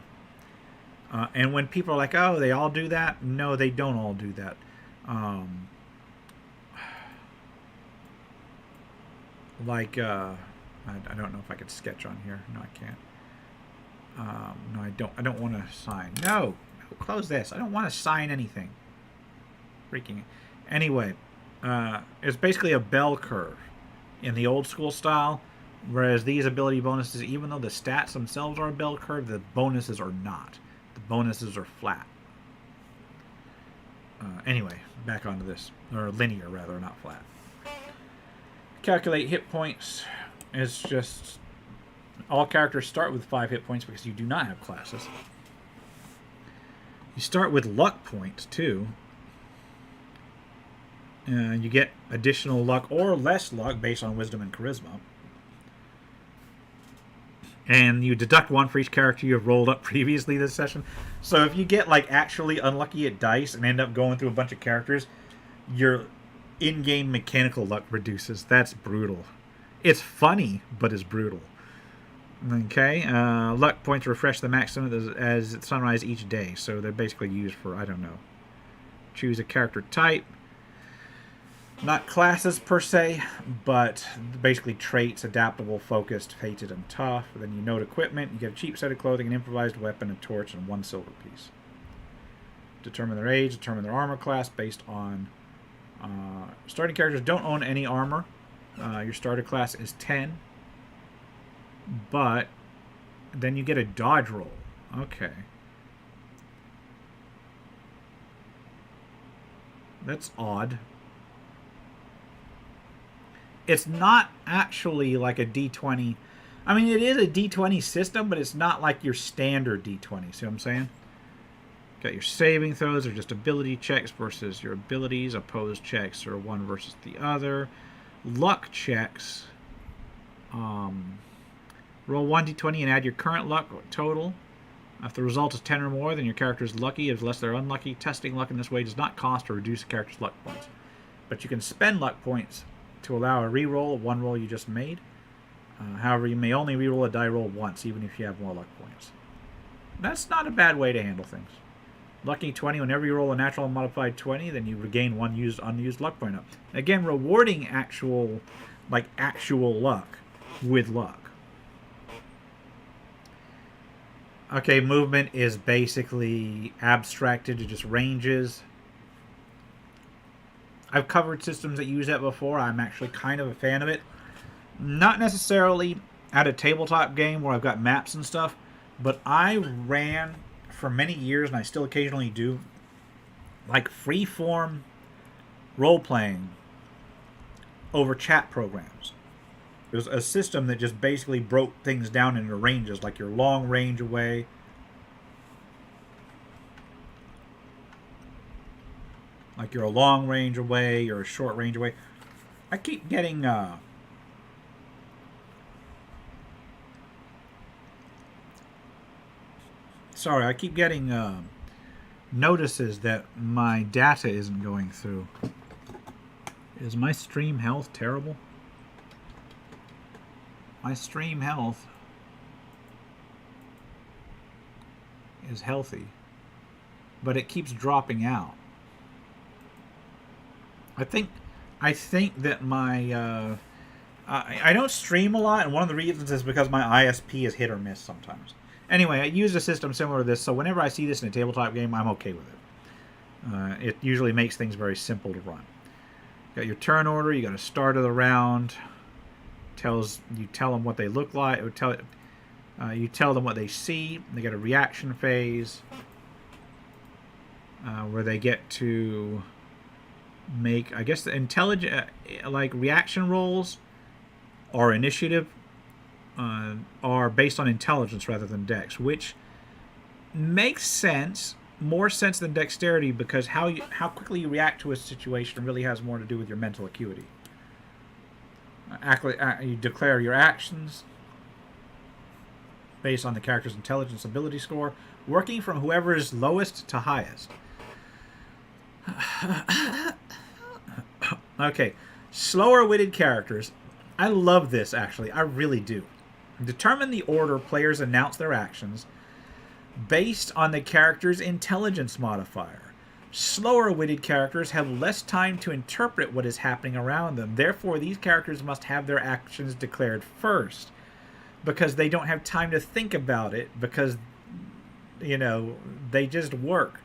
And when people are like, oh, they all do that, no, they don't all do that. I don't know if I could sketch on here. No, I can't. No, I don't want to sign. No, close this. I don't want to sign anything. Freaking. Anyway, it's basically a bell curve in the old school style, whereas these ability bonuses, even though the stats themselves are a bell curve, the bonuses are not. The bonuses are flat. Anyway, back onto this. Or linear, rather, not flat. Calculate hit points. It's just, all characters start with 5 hit points because you do not have classes. You start with luck points, too. You get additional luck or less luck based on wisdom and charisma. And you deduct 1 for each character you have rolled up previously this session. So if you get, like, actually unlucky at dice and end up going through a bunch of characters, your in-game mechanical luck reduces. That's brutal. It's funny, but it's brutal. Okay, luck points refresh the maximum as at sunrise each day. So they're basically used for, I don't know. Choose a character type. Not classes per se, but basically traits: adaptable, focused, fated, and tough. Then you note equipment. You get a cheap set of clothing, an improvised weapon, a torch, and 1 silver piece. Determine their age, determine their armor class based on... starting characters don't own any armor. Your starter class is 10. But then you get a dodge roll. Okay. That's odd. It's not actually like a D20. I mean, it is a D20 system, but it's not like your standard D20. See what I'm saying? Got your saving throws, are just ability checks versus your abilities. Opposed checks are one versus the other. Luck checks. Roll 1 D20 and add your current luck total. If the result is 10 or more, then your character is lucky. Unless they're unlucky, testing luck in this way does not cost or reduce a character's luck points. But you can spend luck points to allow a reroll of 1 roll you just made. However, you may only reroll a die roll once, even if you have more luck points. That's not a bad way to handle things. Lucky 20, whenever you roll a natural and modified 20, then you regain 1 unused luck point up. Again, rewarding actual luck with luck. Okay, movement is basically abstracted to just ranges. I've covered systems that use that before. I'm actually kind of a fan of it. Not necessarily at a tabletop game where I've got maps and stuff, but I ran for many years, and I still occasionally do, like free-form role-playing over chat programs. It was a system that just basically broke things down into ranges, like your long range away, like you're a long range away, you're a short range away. I keep getting I keep getting notices that my data isn't going through. Is my stream health terrible? My stream health is healthy, but it keeps dropping out. I think that my I don't stream a lot, and one of the reasons is because my ISP is hit or miss sometimes. Anyway, I use a system similar to this, so whenever I see this in a tabletop game, I'm okay with it. It usually makes things very simple to run. You got your turn order. You got a start of the round. You tell them what they look like. You tell them what they see. They get a reaction phase where they get to make, I guess, the intelligent like reaction rolls or initiative are based on intelligence rather than dex, which makes sense, more sense than dexterity, because how quickly you react to a situation really has more to do with your mental acuity. You declare your actions based on the character's intelligence ability score, working from whoever is lowest to highest. Okay, slower-witted characters. I love this, actually. I really do. Determine the order players announce their actions based on the character's intelligence modifier. Slower-witted characters have less time to interpret what is happening around them. Therefore, these characters must have their actions declared first, because they don't have time to think about it, because, you know, they just work.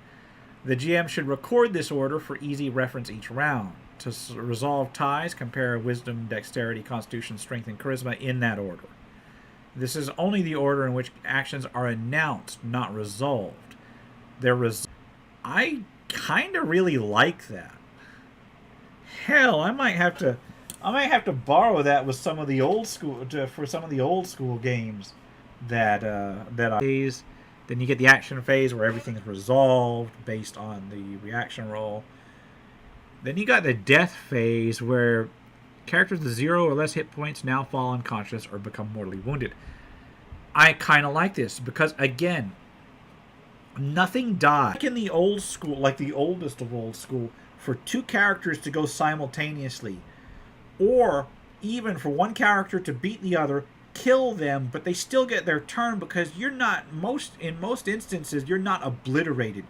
The GM should record this order for easy reference each round. To resolve ties, compare wisdom, dexterity, constitution, strength, and charisma in that order. This is only the order in which actions are announced, not resolved. I kind of really like that. Hell, I might have to borrow that with some of the old school for some of the old school games that then you get the action phase where everything's resolved based on the reaction roll. Then you got the death phase where characters with 0 or less hit points now fall unconscious or become mortally wounded. I kind of like this because, again, nothing dies. Like in the old school, like the oldest of old school, for two characters to go simultaneously, or even for one character to beat the other, kill them, but they still get their turn because you're not, in most instances, you're not obliterated.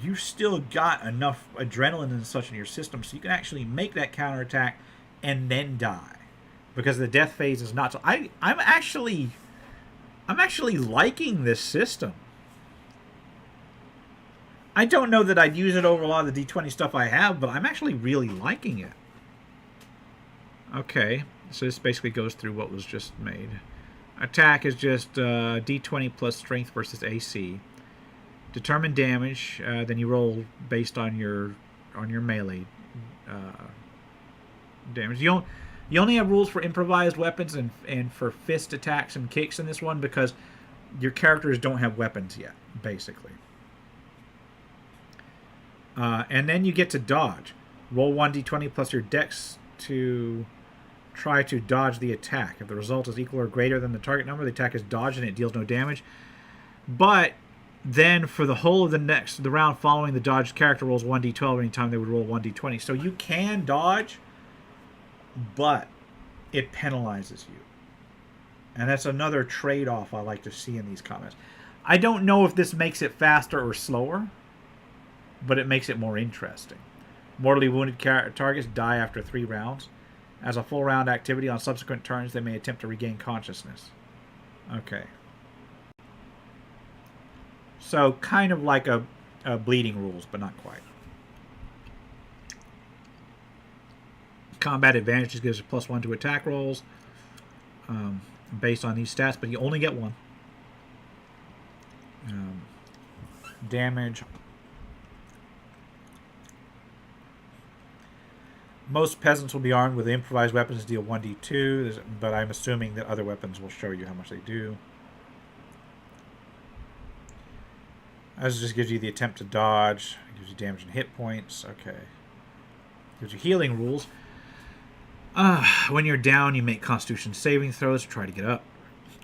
You still got enough adrenaline and such in your system so you can actually make that counterattack and then die. Because the death phase is not so... I'm actually liking this system. I don't know that I'd use it over a lot of the D20 stuff I have, but I'm actually really liking it. Okay, so this basically goes through what was just made. Attack is just D20 plus strength versus AC. Determine damage, then you roll based on your melee damage. You only have rules for improvised weapons and for fist attacks and kicks in this one because your characters don't have weapons yet, basically. And then you get to dodge. Roll 1d20 plus your dex to try to dodge the attack. If the result is equal or greater than the target number, the attack is dodged and it deals no damage. But then for the whole of the round following, the dodged character rolls 1d12 anytime they would roll 1d20. So you can dodge, but it penalizes you. And that's another trade-off I like to see in these comments. I don't know if this makes it faster or slower, but it makes it more interesting. Mortally wounded targets die after 3 rounds. As a full round activity on subsequent turns, they may attempt to regain consciousness. Okay. So kind of like a bleeding rules, but not quite. Combat advantages gives you +1 to attack rolls based on these stats, but you only get 1. Damage. Most peasants will be armed with improvised weapons to deal 1d2, but I'm assuming that other weapons will show you how much they do. This just gives you the attempt to dodge. It gives you damage and hit points. Okay. Gives you healing rules. When you're down, you make Constitution saving throws to try to get up,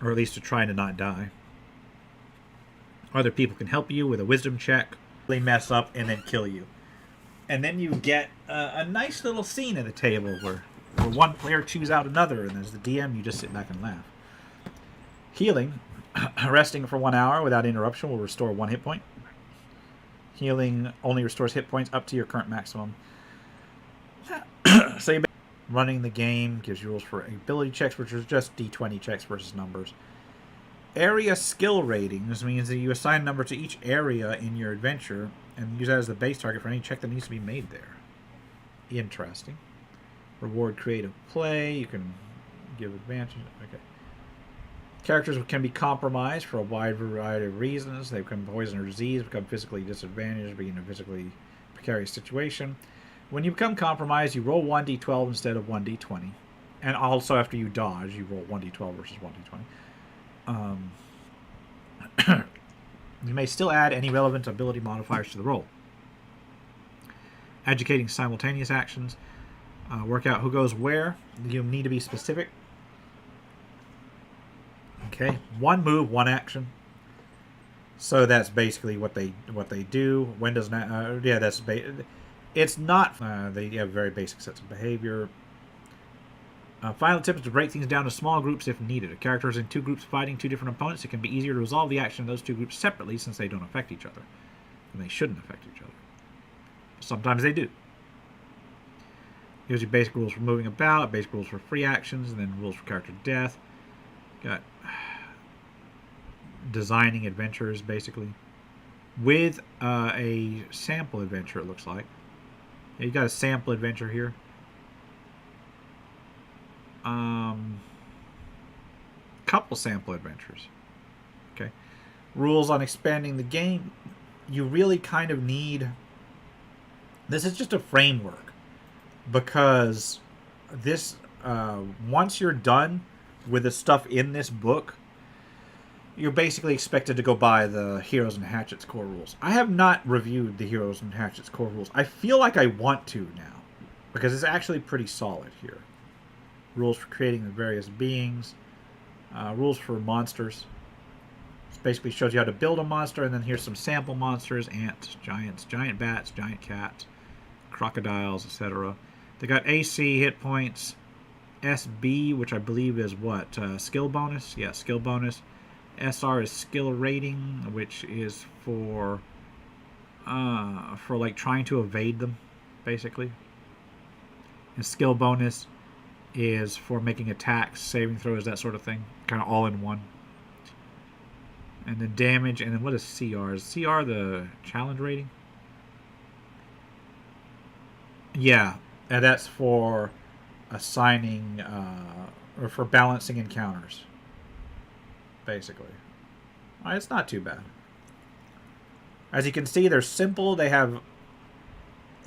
or at least to try to not die. Other people can help you with a wisdom check. They mess up and then kill you. And then you get a nice little scene at the table where one player chews out another, and as the DM, you just sit back and laugh. Healing. Resting for 1 hour without interruption will restore 1 hit point. Healing only restores hit points up to your current maximum. So running the game gives you rules for ability checks, which are just d20 checks versus numbers. Area skill ratings means that you assign a number to each area in your adventure and use that as the base target for any check that needs to be made there. Interesting. Reward creative play. You can give advantage. Okay. Characters can be compromised for a wide variety of reasons. They become poison or disease, become physically disadvantaged, be in a physically precarious situation. When you become compromised, you roll 1d12 instead of 1d20. And also after you dodge, you roll 1d12 versus 1d20. You may still add any relevant ability modifiers to the roll. Educating simultaneous actions. Work out who goes where. You need to be specific. Okay, one move, one action. So that's basically what they do. When does not? Yeah, that's it's not. They have very basic sets of behavior. Final tip is to break things down to small groups if needed. If characters in two groups fighting two different opponents, it can be easier to resolve the action of those two groups separately since they don't affect each other. And they shouldn't affect each other. Sometimes they do. Here's your basic rules for moving about, basic rules for free actions, and then rules for character death. Got designing adventures, basically. With a sample adventure, it looks like. Yeah, you got a sample adventure here. Couple sample adventures. Okay. Rules on expanding the game. You really kind of need... This is just a framework. Because this... once you're done with the stuff in this book, you're basically expected to go by the Heroes and Hatchets core rules. I have not reviewed the Heroes and Hatchets core rules. I feel like I want to now. Because it's actually pretty solid here. Rules for creating the various beings. Rules for monsters. It basically shows you how to build a monster, and then here's some sample monsters: ants, giants, giant bats, giant cats, crocodiles, etc. They got AC, hit points, SB, which I believe is what? Skill bonus? Yeah, skill bonus. SR is skill rating, which is for like trying to evade them, basically. And skill bonus is for making attacks, saving throws, that sort of thing. Kind of all in one. And then damage, and then what is CR? Is CR the challenge rating? Yeah, and that's for assigning, or for balancing encounters. Basically. It's not too bad. As you can see, they're simple. They have,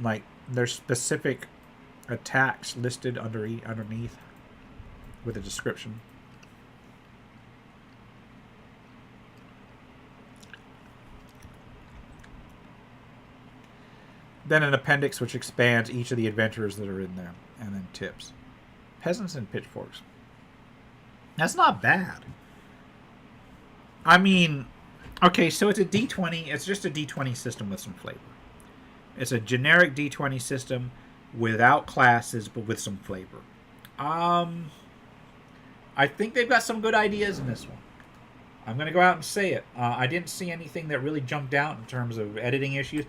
like, their specific attacks listed underneath with a description. Then an appendix which expands each of the adventures that are in there, and then tips. Peasants and pitchforks. That's not bad. I mean, okay, so it's a D20. It's just a D20 system with some flavor. It's a generic D20 system without classes, but with some flavor. I think they've got some good ideas in this one. I'm going to go out and say it. I didn't see anything that really jumped out in terms of editing issues.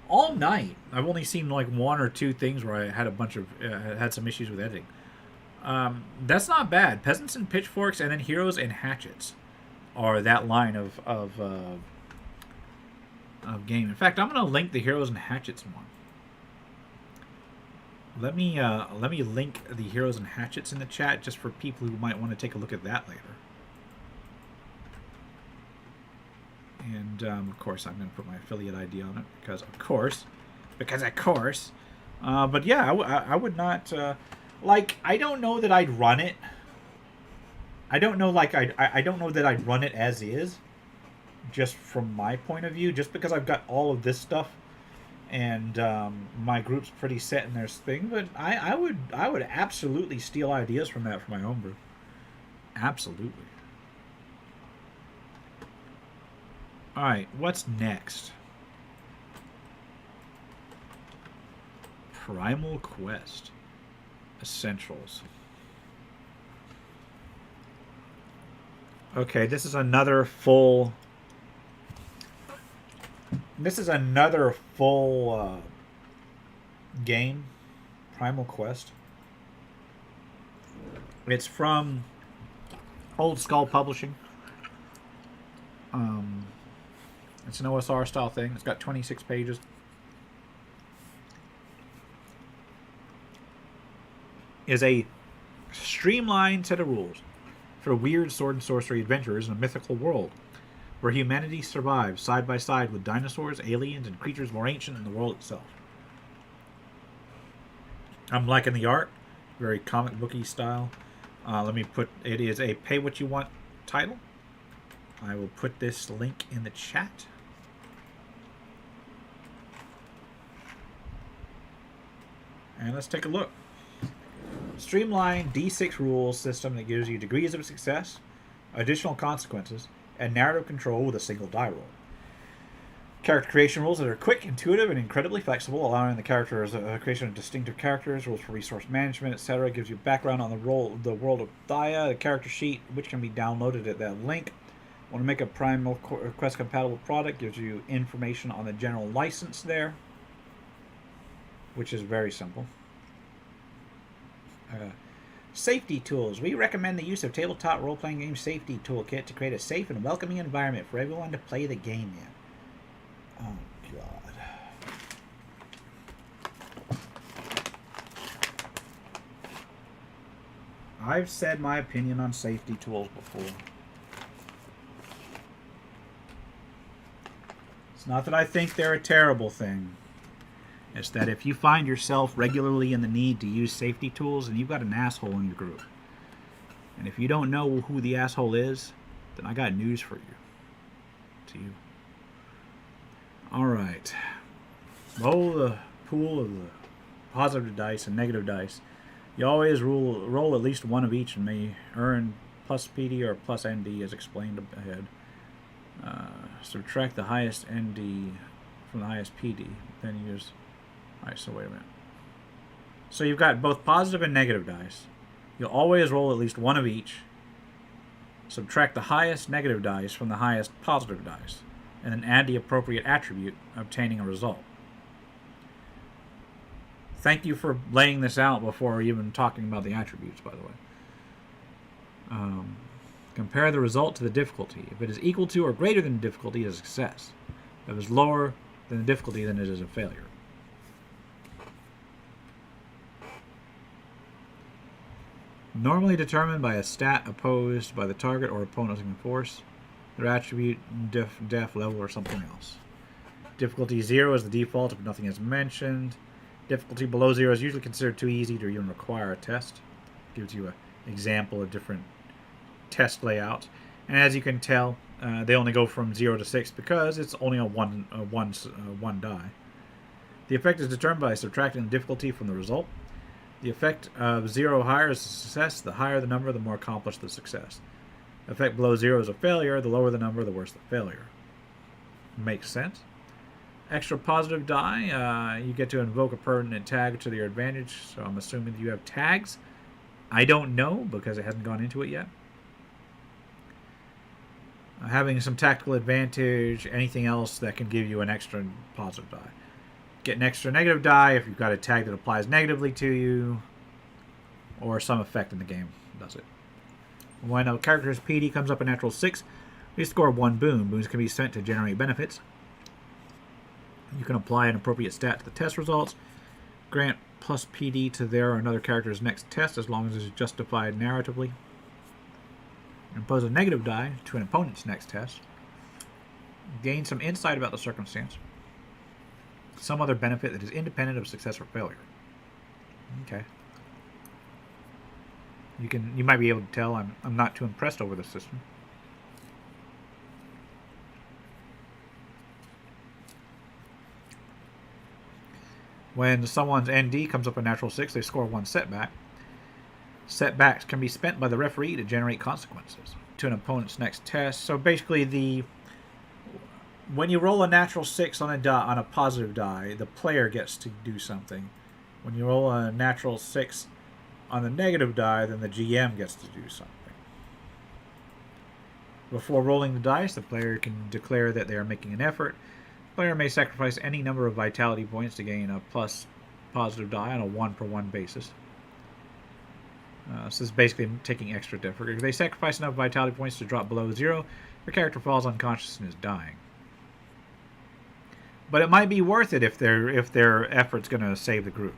All night, I've only seen like one or two things where I had a bunch of had some issues with editing. That's not bad. Peasants and pitchforks, and then Heroes and Hatchets are that line of game. In fact, I'm going to link the Heroes and Hatchets one. Let me link the Heroes and Hatchets in the chat just for people who might want to take a look at that later. And of course, I'm going to put my affiliate ID on it because of course. But yeah, I would not like. I don't know that I'd run it. I don't know that I'd run it as is, just from my point of view. Just because I've got all of this stuff, and my group's pretty set in their thing. But I would absolutely steal ideas from that for my own group. Absolutely. All right, what's next? Primal Quest Essentials. Okay, this is another full game, Primal Quest. It's from Old Skull Publishing. It's an OSR style thing. It's got 26 pages. Is a streamlined set of rules for weird sword and sorcery adventurers in a mythical world where humanity survives side by side with dinosaurs, aliens, and creatures more ancient than the world itself. I'm liking the art. very comic booky style. Let me put, it is a pay what you want title. I will put this link in the chat. And let's take a look. Streamlined D6 rules system that gives you degrees of success, additional consequences, and narrative control with a single die roll. Character creation rules that are quick, intuitive, and incredibly flexible, allowing the characters creation of distinctive characters, rules for resource management, etc. Gives you background on the world of Thaya, the character sheet, which can be downloaded at that link. Want to make a Primal Quest compatible product, gives you information on the general license there, which is very simple. Safety tools. We recommend the use of tabletop role-playing game safety toolkit to create a safe and welcoming environment for everyone to play the game in. Oh, God. I've said my opinion on safety tools before. It's not that I think they're a terrible thing. It's that if you find yourself regularly in the need to use safety tools, and you've got an asshole in your group, and if you don't know who the asshole is, then I got news for you. To you. Alright. Roll the pool of the positive dice and negative dice. You always roll at least one of each and may earn plus PD or plus ND as explained ahead. Subtract the highest ND from the highest PD. Then use... Alright, so wait a minute. So you've got both positive and negative dice. You'll always roll at least one of each. Subtract the highest negative dice from the highest positive dice, and then add the appropriate attribute, obtaining a result. Thank you for laying this out before even talking about the attributes, by the way. Compare the result to the difficulty. If it is equal to or greater than the difficulty, it is a success. If it is lower than the difficulty, then it is a failure. Normally determined by a stat opposed by the target or opponent force, their attribute, def, level, or something else. Difficulty 0 is the default if nothing is mentioned. Difficulty below 0 is usually considered too easy to even require a test. Gives you an example of different test layouts. And as you can tell, they only go from 0 to 6 because it's only a one die. The effect is determined by subtracting the difficulty from the result. The effect of 0 higher is a success. The higher the number, the more accomplished the success. The effect below 0 is a failure. The lower the number, the worse the failure. Makes sense. Extra positive die. You get to invoke a permanent tag to your advantage. So I'm assuming you have tags. I don't know because it hasn't gone into it yet. Having some tactical advantage. Anything else that can give you an extra positive die. Get an extra negative die if you've got a tag that applies negatively to you, or some effect in the game does it. When a character's PD comes up a natural 6, you score 1 boon. Boons can be spent to generate benefits. You can apply an appropriate stat to the test results. Grant plus PD to their or another character's next test as long as it is justified narratively. Impose a negative die to an opponent's next test. Gain some insight about the circumstance. Some other benefit that is independent of success or failure. Okay. You might be able to tell I'm not too impressed over the system. When someone's ND comes up a natural 6, they score 1 setback. Setbacks can be spent by the referee to generate consequences to an opponent's next test. So basically, when you roll a natural 6 on a positive die, the player gets to do something. When you roll a natural 6 on the negative die, then the GM gets to do something. Before rolling the dice, the player can declare that they are making an effort. The player may sacrifice any number of vitality points to gain a plus positive die on a 1-for-1 basis. So this is basically taking extra effort. If they sacrifice enough vitality points to drop below 0, your character falls unconscious and is dying. But it might be worth it if their effort's going to save the group.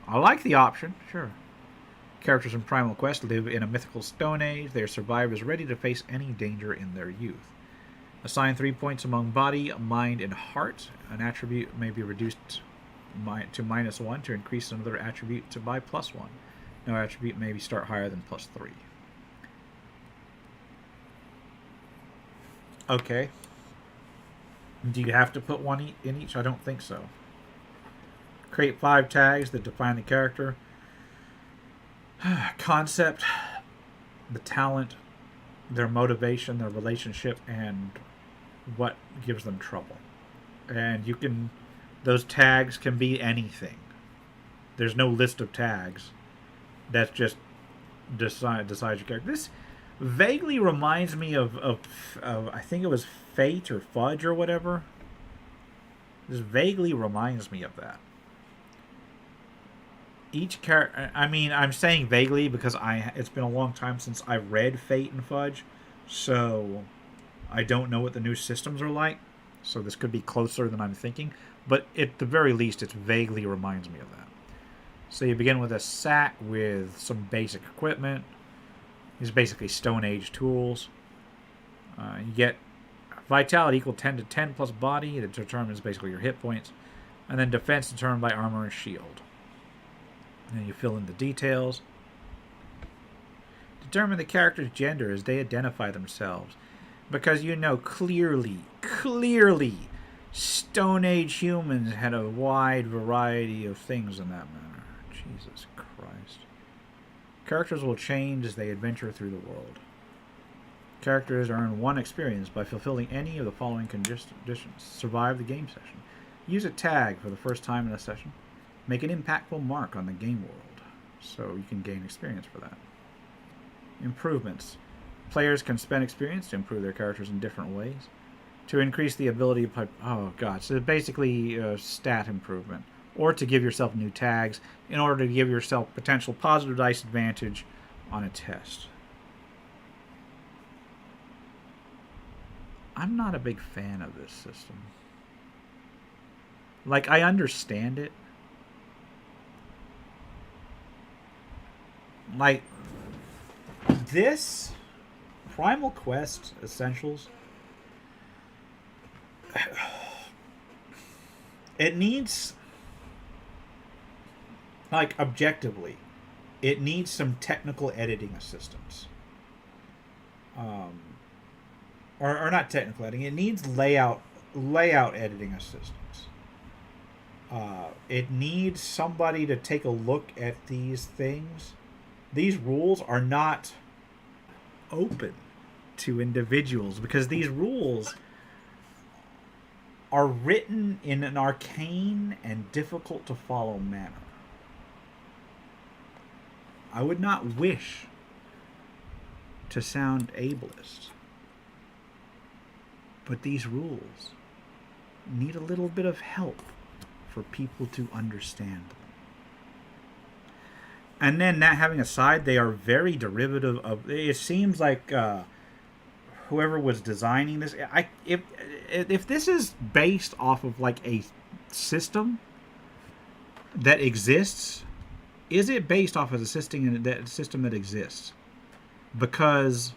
I like the option, sure. Characters in Primal Quest live in a mythical stone age. They are survivors ready to face any danger in their youth. Assign 3 points among body, mind, and heart. An attribute may be reduced to -1 to increase another attribute by +1. No attribute maybe start higher than +3. Okay. Do you have to put one in each? I don't think so. Create 5 tags that define the character. Concept, the talent, their motivation, their relationship, and what gives them trouble. And you can, those tags can be anything. There's no list of tags. That's just decides your character. This vaguely reminds me of I think it was Fate or Fudge or whatever. This vaguely reminds me of that. Each character, I mean, I'm saying vaguely because it's been a long time since I've read Fate and Fudge, so I don't know what the new systems are like. So this could be closer than I'm thinking, but at the very least, it vaguely reminds me of that. So you begin with a sack with some basic equipment. These are basically Stone Age tools. You get vitality equal 10 to 10 plus body. That determines basically your hit points. And then defense determined by armor and shield. And then you fill in the details. Determine the character's gender as they identify themselves. Because you know clearly, Stone Age humans had a wide variety of things in that manner. Jesus Christ. Characters will change as they adventure through the world. Characters earn 1 experience by fulfilling any of the following conditions. Survive the game session. Use a tag for the first time in a session. Make an impactful mark on the game world. So you can gain experience for that. Improvements. Players can spend experience to improve their characters in different ways. To increase the ability of... Oh, God. So basically, stat improvement. Or to give yourself new tags in order to give yourself potential positive dice advantage on a test. I'm not a big fan of this system. Like, I understand it. Like, this Primal Quest Essentials, it needs, like, objectively, it needs some technical editing assistance. Or not technical editing, it needs layout editing assistance. It needs somebody to take a look at these things. These rules are not open to individuals because these rules are written in an arcane and difficult to follow manner. I would not wish to sound ableist, but these rules need a little bit of help for people to understand them. And then, that having aside, they are very derivative of... It seems like whoever was designing this... If this is based off of, like, a system that exists, is it based off of a system that exists? Because...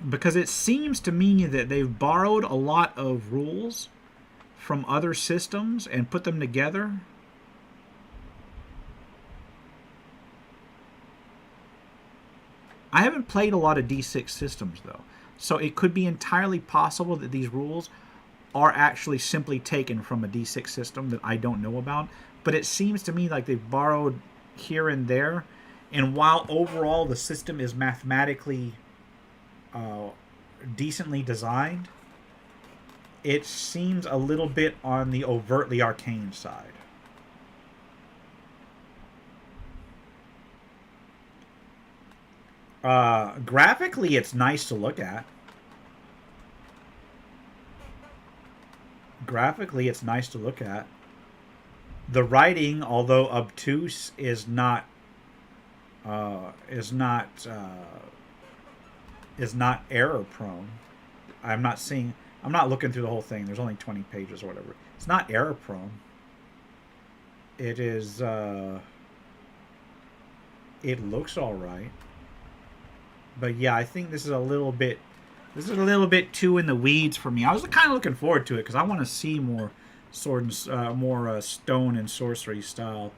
because it seems to me that they've borrowed a lot of rules from other systems and put them together. I haven't played a lot of D6 systems, though, so it could be entirely possible that these rules are actually simply taken from a D6 system that I don't know about, but it seems to me like they've borrowed here and there, and while overall the system is mathematically decently designed, it seems a little bit on the overtly arcane side. Graphically, it's nice to look at. The writing, although obtuse, is not error prone. I'm not looking through the whole thing. There's only 20 pages or whatever. It's not error prone. It is, it looks all right. But yeah, I think this is a little bit too in the weeds for me. I was kind of looking forward to it because I want to see more more stone and sorcery style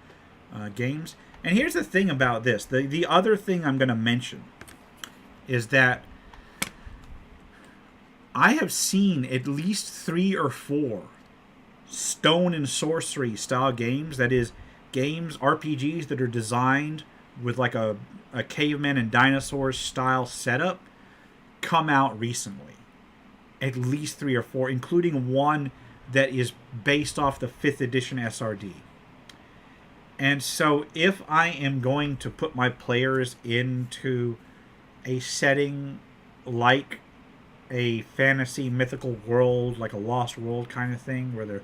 games. And here's the thing about this. The other thing I'm going to mention is that I have seen at least 3 or 4 stone and sorcery style games. That is, games, RPGs that are designed with like a caveman and dinosaurs style setup come out recently. At least 3 or 4, including one that is based off the 5th edition SRD. And so if I am going to put my players into a setting like a fantasy mythical world, like a Lost World kind of thing, where they're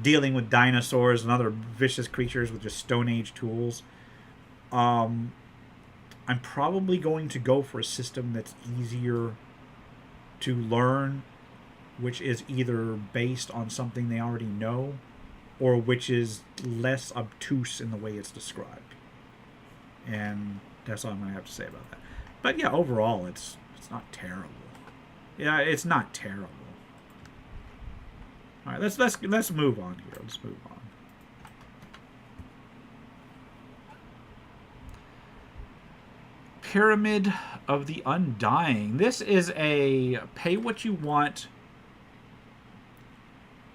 dealing with dinosaurs and other vicious creatures with just Stone Age tools, I'm probably going to go for a system that's easier to learn, which is either based on something they already know, or which is less obtuse in the way it's described. And that's all I'm going to have to say about that. But yeah, overall, it's not terrible. Yeah, it's not terrible. All right, let's move on here. Let's move on. Pyramid of the Undying. This is a pay what you want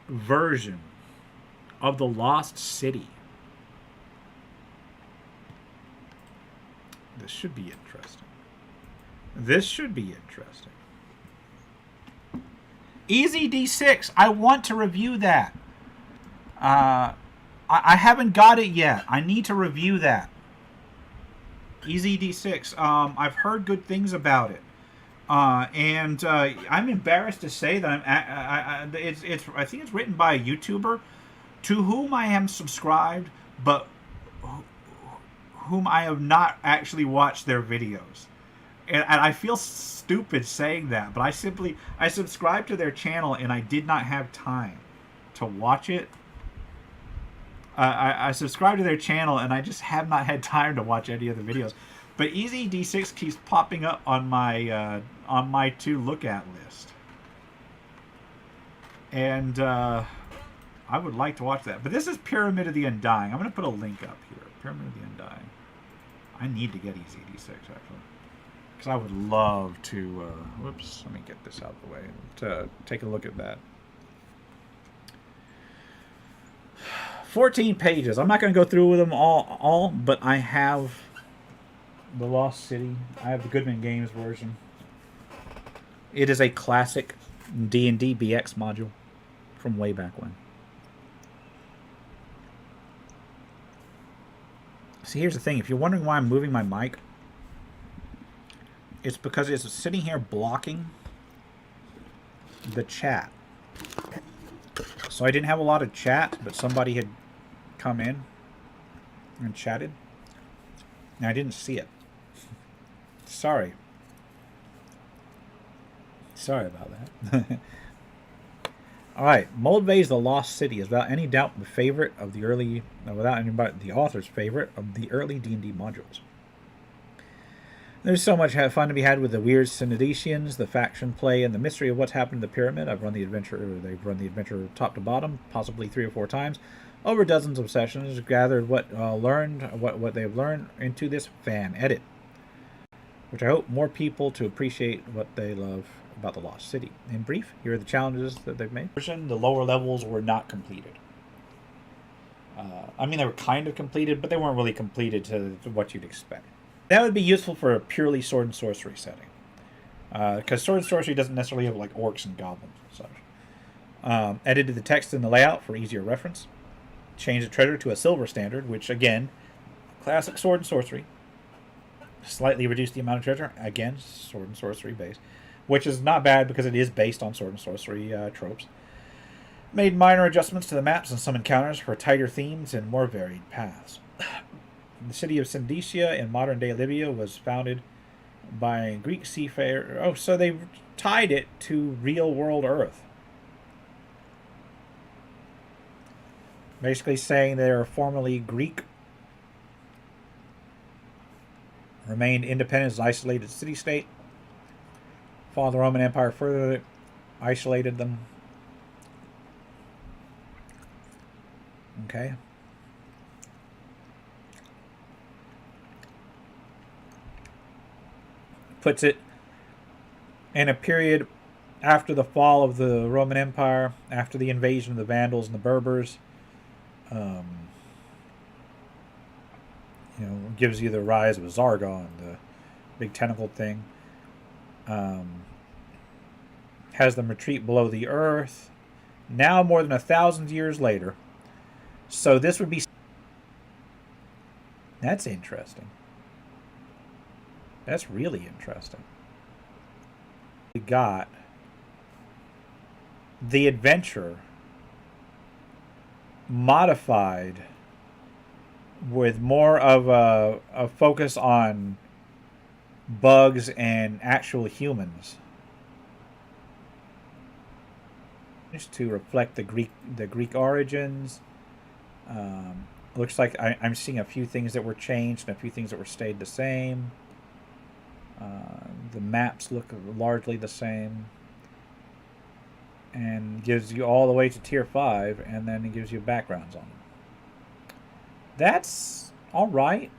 version of the Lost City. This should be interesting. This should be interesting. Easy D6. I want to review that. I haven't got it yet. I need to review that. Easy D6. I've heard good things about it. And I'm embarrassed to say that I think it's written by a YouTuber to whom I am subscribed, but whom I have not actually watched their videos. And I feel stupid saying that, but I subscribed to their channel and I did not have time to watch it. I subscribed to their channel and I just have not had time to watch any of the videos. But Easy D6 keeps popping up on my to look at list, and I would like to watch that. But this is Pyramid of the Undying. I'm going to put a link up here. Pyramid of the Undying. I need to get Easy D6 actually, because I would love to. Whoops, let me get this out of the way to take a look at that. 14 pages. I'm not going to go through with them all, but I have the Lost City. I have the Goodman Games version. It is a classic D&D BX module from way back when. See, here's the thing. If you're wondering why I'm moving my mic, it's because it's sitting here blocking the chat. So I didn't have a lot of chat, but somebody had come in and chatted, and I didn't see it. Sorry about that. All right, Moldvay's The Lost City is without any doubt the favorite of the early, without anybody, the author's favorite of the early D&D modules. There's so much fun to be had with the weird Synodicians, the faction play, and the mystery of what's happened to the pyramid. They've run the adventure top to bottom, possibly 3 or 4 times, over dozens of sessions, gathered what they've learned into this fan edit, which I hope more people to appreciate what they love about the Lost City. In brief, here are the challenges that they've made. The lower levels were not completed. I mean, they were kind of completed, but they weren't really completed to what you'd expect. That would be useful for a purely sword and sorcery setting, because sword and sorcery doesn't necessarily have like orcs and goblins and such. Edited the text and the layout for easier reference. Changed the treasure to a silver standard, which again, classic sword and sorcery. Slightly reduced the amount of treasure, again, sword and sorcery based, which is not bad because it is based on sword and sorcery tropes. Made minor adjustments to the maps and some encounters for tighter themes and more varied paths. The city of Syndicia in modern-day Libya was founded by Greek seafarers. Oh, so they tied it to real-world Earth. Basically saying they are formerly Greek, remained independent as an isolated city-state. While the Roman Empire further isolated them. Okay. Puts it in a period after the fall of the Roman Empire, after the invasion of the Vandals and the Berbers. Um, gives you the rise of Zargon, the big tentacle thing. Has them retreat below the earth. Now more than 1,000 years later. So this would be... That's interesting. That's really interesting. We got the adventure modified with more of a focus on bugs and actual humans, to reflect the Greek origins. Looks like I'm seeing a few things that were changed and a few things that were stayed the same. The maps look largely the same, and gives you all the way to tier 5, and then it gives you backgrounds on them. That's all right.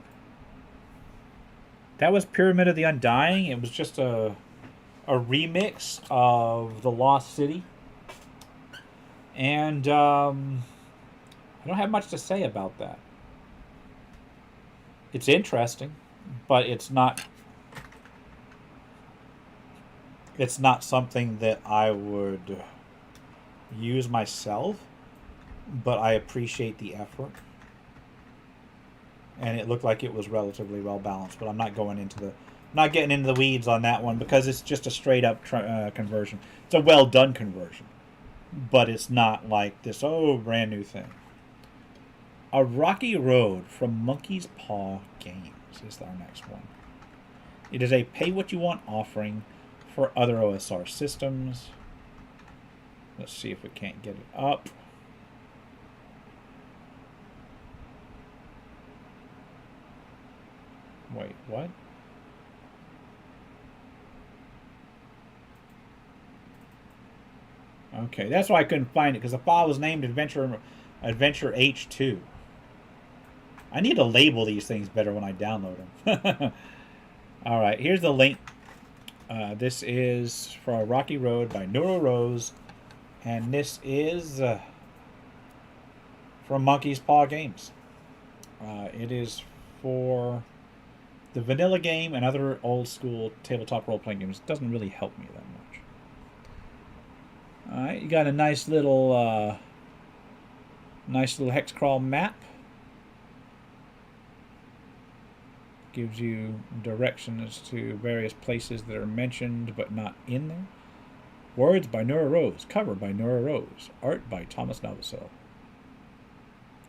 That was Pyramid of the Undying. It was just a remix of the Lost City, and I don't have much to say about that. It's interesting, but it's not something that I would use myself, but I appreciate the effort. And it looked like it was relatively well balanced, but I'm not getting into the weeds on that one because it's just a straight up conversion. It's a well done conversion, but it's not like this brand new thing. A Rocky Road from Monkey's Paw Games is our next one. It is a pay what you want offering for other OSR systems. Let's see if we can't get it up. Wait, what? Okay, that's why I couldn't find it, because the file was named Adventure H2. I need to label these things better when I download them. Alright, here's the link. This is for Rocky Road by Neuro Rose, and this is from Monkey's Paw Games. It is for the vanilla game and other old school tabletop role-playing games. It doesn't really help me that much. Alright, you got a nice little hex crawl map. Gives you directions to various places that are mentioned but not in there. Words by Nora Rose. Cover by Nora Rose. Art by Thomas Novosil.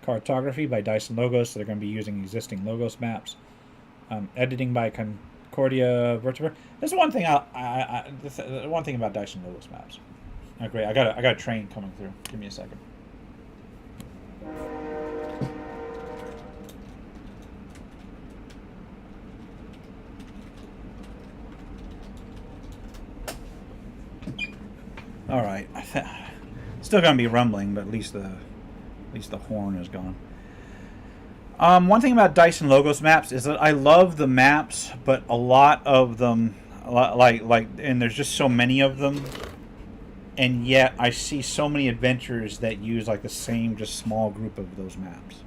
Cartography by Dyson Logos, so they're going to be using existing Logos maps. Editing by Concordia Vertebra. There's one thing one thing about Dyson Logos maps. Oh, great! I got a train coming through. Give me a second. All right. Still gonna be rumbling, but at least the horn is gone. One thing about Dyson Logos maps is that I love the maps, but a lot of them, and there's just so many of them, and yet I see so many adventures that use like the same just small group of those maps,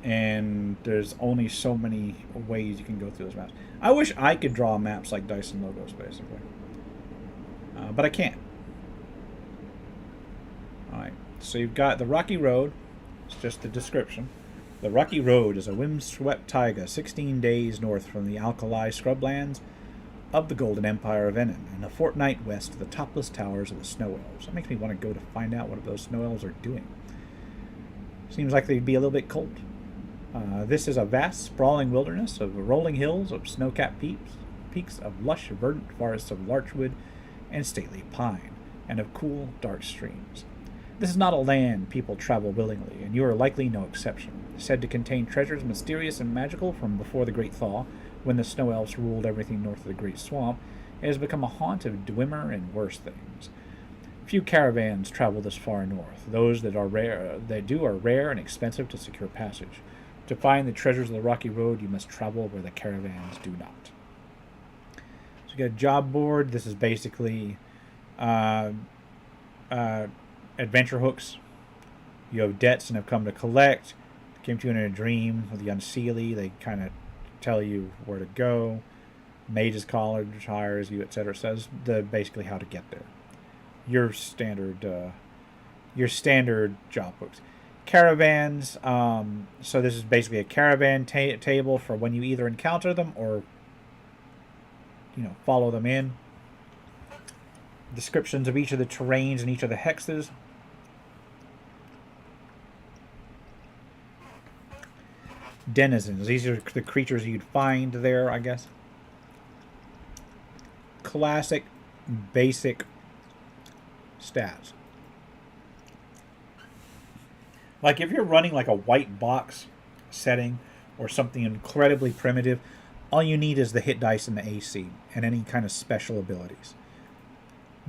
and there's only so many ways you can go through those maps. I wish I could draw maps like Dyson Logos, basically, but I can't. All right, so you've got the Rocky Road. It's just the description. The Rocky Road is a wind-swept taiga 16 days north from the alkali scrublands of the Golden Empire of Enon, and a fortnight west of the topless towers of the Snow Elves. That makes me want to go to find out what those Snow Elves are doing. Seems like they'd be a little bit cold. This is a vast, sprawling wilderness of rolling hills, of snow-capped peaks, of lush, verdant forests of larchwood and stately pine, and of cool, dark streams. This is not a land people travel willingly, and you are likely no exception. Said to contain treasures mysterious and magical from before the Great Thaw, when the Snow Elves ruled everything north of the Great Swamp, it has become a haunt of Dwemer and worse things. Few caravans travel this far north. Those that are rare and expensive to secure passage. To find the treasures of the rocky road, you must travel where the caravans do not. So you get a job board. This is basically adventure hooks. You have debts and have come to collect. Came to you in a dream with the Unseelie. They kind of tell you where to go. Mage's College hires you, etc. Says basically how to get there. Your standard job books. Caravans. So this is basically a caravan table for when you either encounter them or follow them in. Descriptions of each of the terrains and each of the hexes. Denizens. These are the creatures you'd find there, I guess. Classic, basic stats. Like if you're running like a white box setting or something incredibly primitive, all you need is the hit dice and the AC and any kind of special abilities.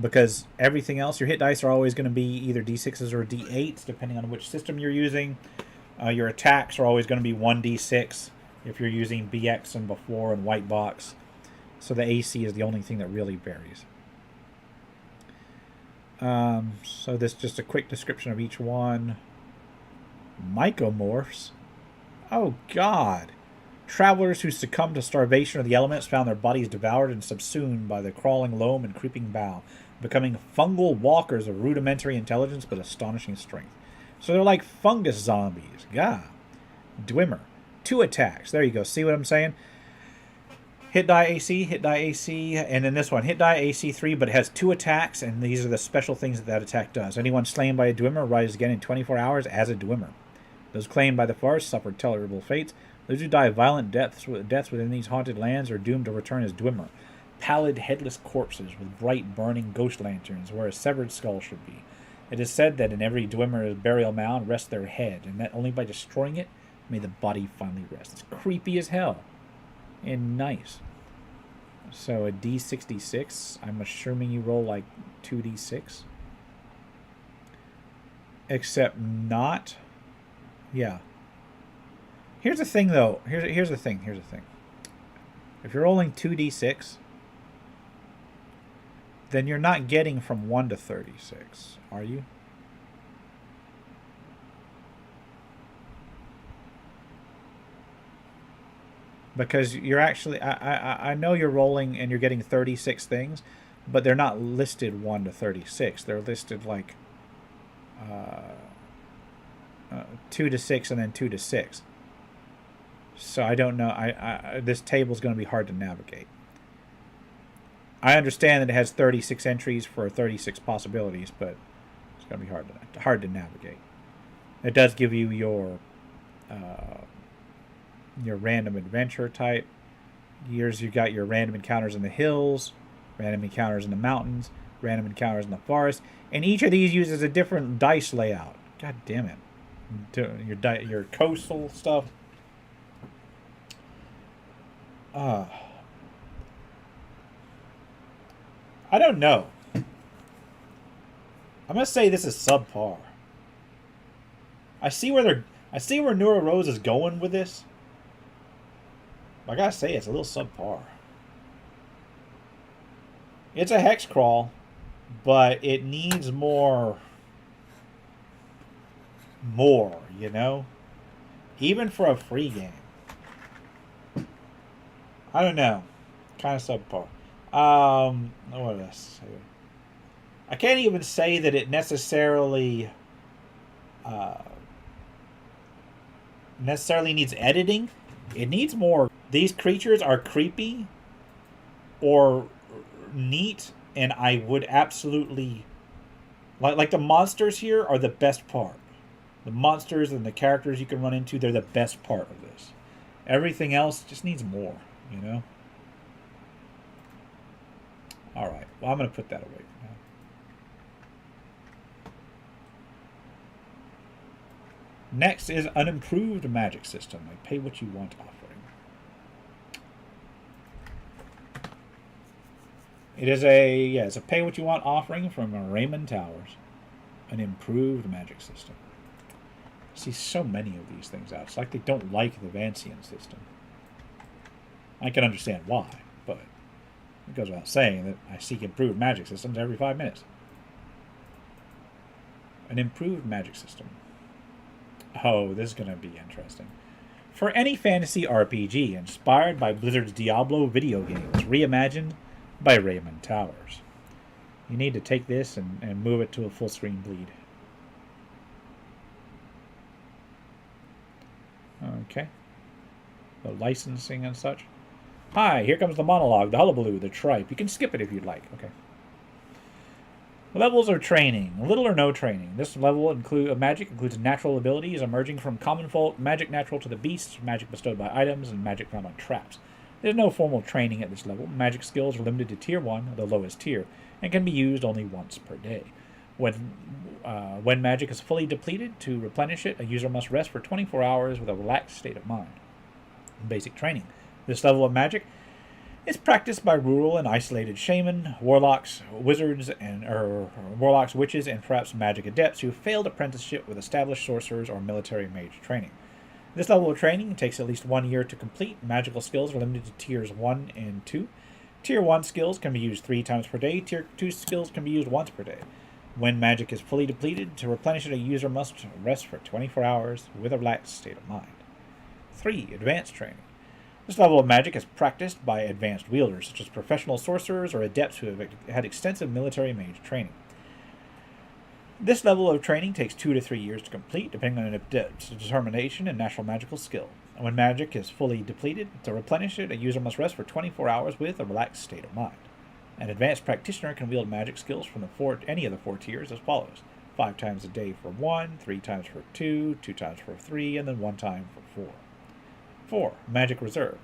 Because everything else, your hit dice are always going to be either D6s or D8s, depending on which system you're using. Your attacks are always going to be 1d6 if you're using BX and before and white box. So the AC is the only thing that really varies. So this is just a quick description of each one. Mycomorphs. Oh, God. Travelers who succumbed to starvation or the elements found their bodies devoured and subsumed by the crawling loam and creeping bough, becoming fungal walkers of rudimentary intelligence but astonishing strength. So they're like fungus zombies. Yeah. Dwemer. 2 attacks. There you go. See what I'm saying? Hit die AC, and then this one, hit die AC 3, but it has 2 attacks, and these are the special things that attack does. Anyone slain by a Dwemer rises again in 24 hours as a Dwemer. Those claimed by the forest suffer terrible fates. Those who die violent deaths within these haunted lands are doomed to return as Dwemer. Pallid, headless corpses with bright, burning ghost lanterns where a severed skull should be. It is said that in every Dwemer's burial mound rests their head, and that only by destroying it may the body finally rest. It's creepy as hell. And nice. So a D66, I'm assuming you roll like 2d6. Except not. Yeah. Here's the thing, though. Here's the thing. If you're rolling 2d6, then you're not getting from 1 to 36, are you? Because you're actually, I know you're rolling and you're getting 36 things, but they're not listed 1 to 36. They're listed like 2 to 6 and then 2 to 6. So I don't know. This table is going to be hard to navigate. I understand that it has 36 entries for 36 possibilities, but it's going to be hard to navigate. It does give you your random adventure type. You got your random encounters in the hills, random encounters in the mountains, random encounters in the forest, and each of these uses a different dice layout. God damn it! Your coastal stuff. I don't know. I'm gonna say this is subpar. I see where Neuro Rose is going with this. I gotta say, it's a little subpar. It's a hex crawl, but it needs more, you know? Even for a free game. I don't know. Kind of subpar. What else? I can't even say that it necessarily needs editing. It needs more. These creatures are creepy or neat, and I would absolutely like the monsters here are the best part. The monsters and the characters you can run into, they're the best part of this. Everything else just needs more, you know? Alright, well, I'm going to put that away for now. Next is an improved magic system, like pay what you want offering. It is it's a pay what you want offering from Raymond Towers. An improved magic system. I see so many of these things out. It's like they don't like the Vancian system. I can understand why, but it goes without saying that I seek improved magic systems every 5 minutes. An improved magic system. Oh, this is going to be interesting. For any fantasy RPG inspired by Blizzard's Diablo video games, reimagined by Raymond Towers. You need to take this and move it to a full screen bleed. Okay. The licensing and such. Hi, here comes the monologue, the hullabaloo, the tripe. You can skip it if you'd like. Okay. Levels of training. Little or no training. This level of magic includes natural abilities emerging from common folk, magic natural to the beasts, magic bestowed by items, and magic found on traps. There's no formal training at this level. Magic skills are limited to Tier 1, the lowest tier, and can be used only once per day. When magic is fully depleted, to replenish it, a user must rest for 24 hours with a relaxed state of mind. Basic training. This level of magic is practiced by rural and isolated shaman, warlocks, wizards, warlocks, witches, and perhaps magic adepts who failed apprenticeship with established sorcerers or military mage training. This level of training takes at least 1 year to complete. Magical skills are limited to Tiers 1 and 2. Tier 1 skills can be used 3 times per day. Tier 2 skills can be used once per day. When magic is fully depleted, to replenish it, a user must rest for 24 hours with a relaxed state of mind. 3. Advanced training. This level of magic is practiced by advanced wielders, such as professional sorcerers or adepts who have had extensive military mage training. This level of training takes 2 to 3 years to complete, depending on an adept's determination and natural magical skill. When magic is fully depleted, to replenish it, a user must rest for 24 hours with a relaxed state of mind. An advanced practitioner can wield magic skills from any of the 4 tiers as follows: 5 times a day for 1, 3 times for 2, 2 times for 3, and then 1 time for 4. 4. Magic Reserve.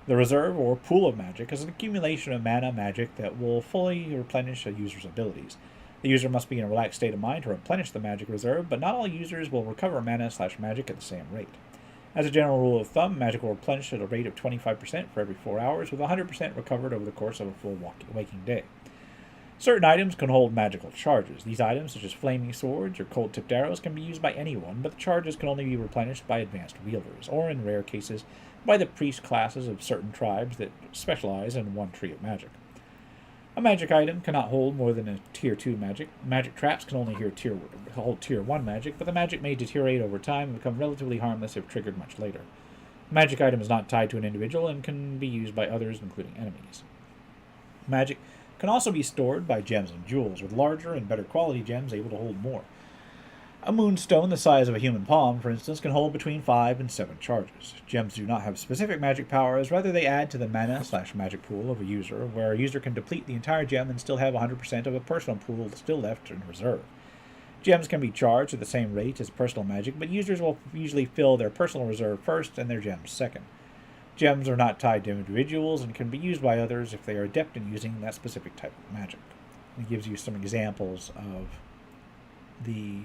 The reserve, or pool of magic, is an accumulation of mana magic that will fully replenish a user's abilities. The user must be in a relaxed state of mind to replenish the magic reserve, but not all users will recover mana/magic at the same rate. As a general rule of thumb, magic will replenish at a rate of 25% for every 4 hours, with 100% recovered over the course of a full waking day. Certain items can hold magical charges. These items, such as flaming swords or cold-tipped arrows, can be used by anyone, but the charges can only be replenished by advanced wielders, or in rare cases, by the priest classes of certain tribes that specialize in one tree of magic. A magic item cannot hold more than a Tier 2 magic. Magic traps can only hold Tier 1 magic, but the magic may deteriorate over time and become relatively harmless if triggered much later. A magic item is not tied to an individual and can be used by others, including enemies. Magic can also be stored by gems and jewels, with larger and better quality gems able to hold more. A moonstone the size of a human palm, for instance, can hold between 5 and 7 charges. Gems do not have specific magic powers, rather they add to the mana/magic pool of a user, where a user can deplete the entire gem and still have 100% of a personal pool still left in reserve. Gems can be charged at the same rate as personal magic, but users will usually fill their personal reserve first and their gems second. Gems are not tied to individuals and can be used by others if they are adept in using that specific type of magic. It gives you some examples of the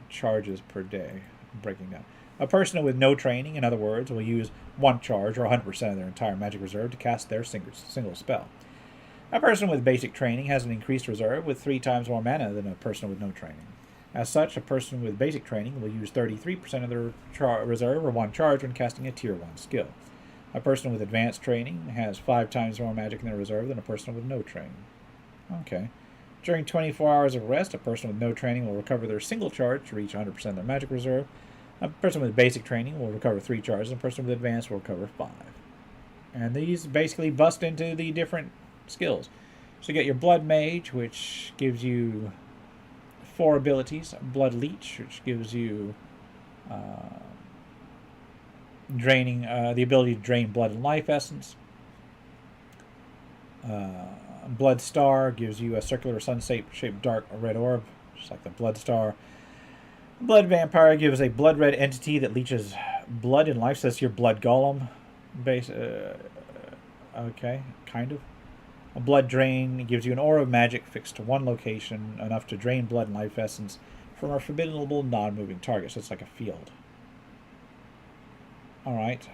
charges per day, breaking down. A person with no training, in other words, will use 1 charge, or 100% of their entire magic reserve, to cast their single spell. A person with basic training has an increased reserve with 3 times more mana than a person with no training. As such, a person with basic training will use 33% of their reserve, or 1 charge, when casting a Tier 1 skill. A person with advanced training has 5 times more magic in their reserve than a person with no training. Okay. During 24 hours of rest, a person with no training will recover their single charge to reach 100% of their magic reserve. A person with basic training will recover 3 charges, and a person with advanced will recover 5. And these basically bust into the different skills. So you get your Blood Mage, which gives you 4 abilities. Blood Leech, which gives you the ability to drain blood and life essence. Blood Star gives you a circular sun-shaped dark red orb, just like the Blood Star. Blood Vampire gives a blood red entity that leeches blood and life. So that's your Blood Golem base. Okay, kind of. A Blood Drain gives you an aura of magic fixed to one location, enough to drain blood and life essence from a forbiddenable non-moving target. So it's like a field. Alright.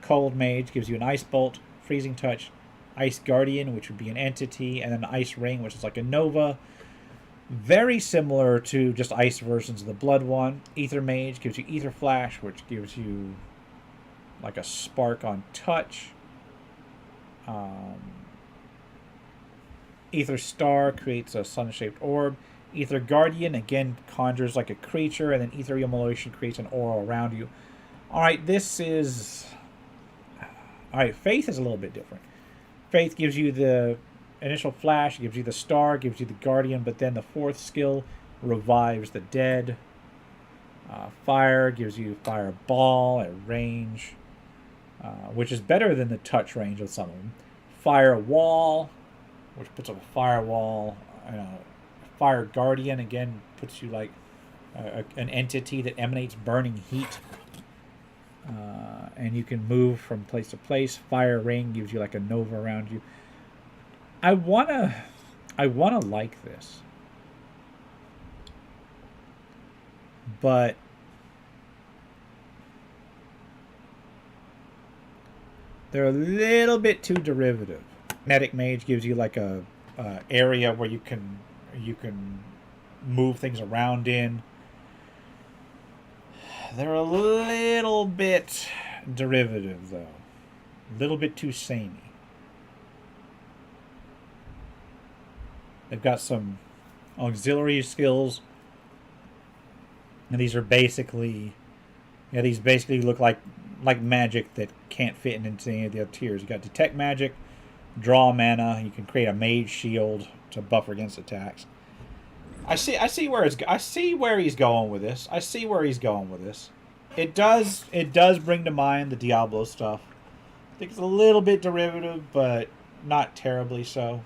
Cold Mage gives you an Ice Bolt, Freezing Touch, Ice Guardian, which would be an entity, and then Ice Ring, which is like a Nova. Very similar to just ice versions of the Blood one. Ether Mage gives you Ether Flash, which gives you like a spark on touch. Ether Star creates a sun-shaped orb. Ether Guardian, again, conjures like a creature, and then Ether Immolation creates an aura around you. Alright, this is... Alright, Faith is a little bit different. Faith gives you the initial flash, gives you the star, gives you the Guardian, but then the fourth skill revives the dead. Fire gives you Fireball at range, which is better than the touch range of some of them. Firewall, which puts up a firewall. Fire Guardian, again, puts you like an entity that emanates burning heat. And you can move from place to place. Fire Ring gives you like a nova around you. I wanna like this, but they're a little bit too derivative. Magnetic Mage gives you like a area where you can move things around in. They're a little bit derivative, though. A little bit too samey. They've got some auxiliary skills. And these are basically... Yeah, these basically look like magic that can't fit into any of the other tiers. You got Detect Magic, Draw Mana. You can create a Mage Shield to buffer against attacks. I see where he's going with this. It does bring to mind the Diablo stuff. I think it's a little bit derivative, but not terribly so.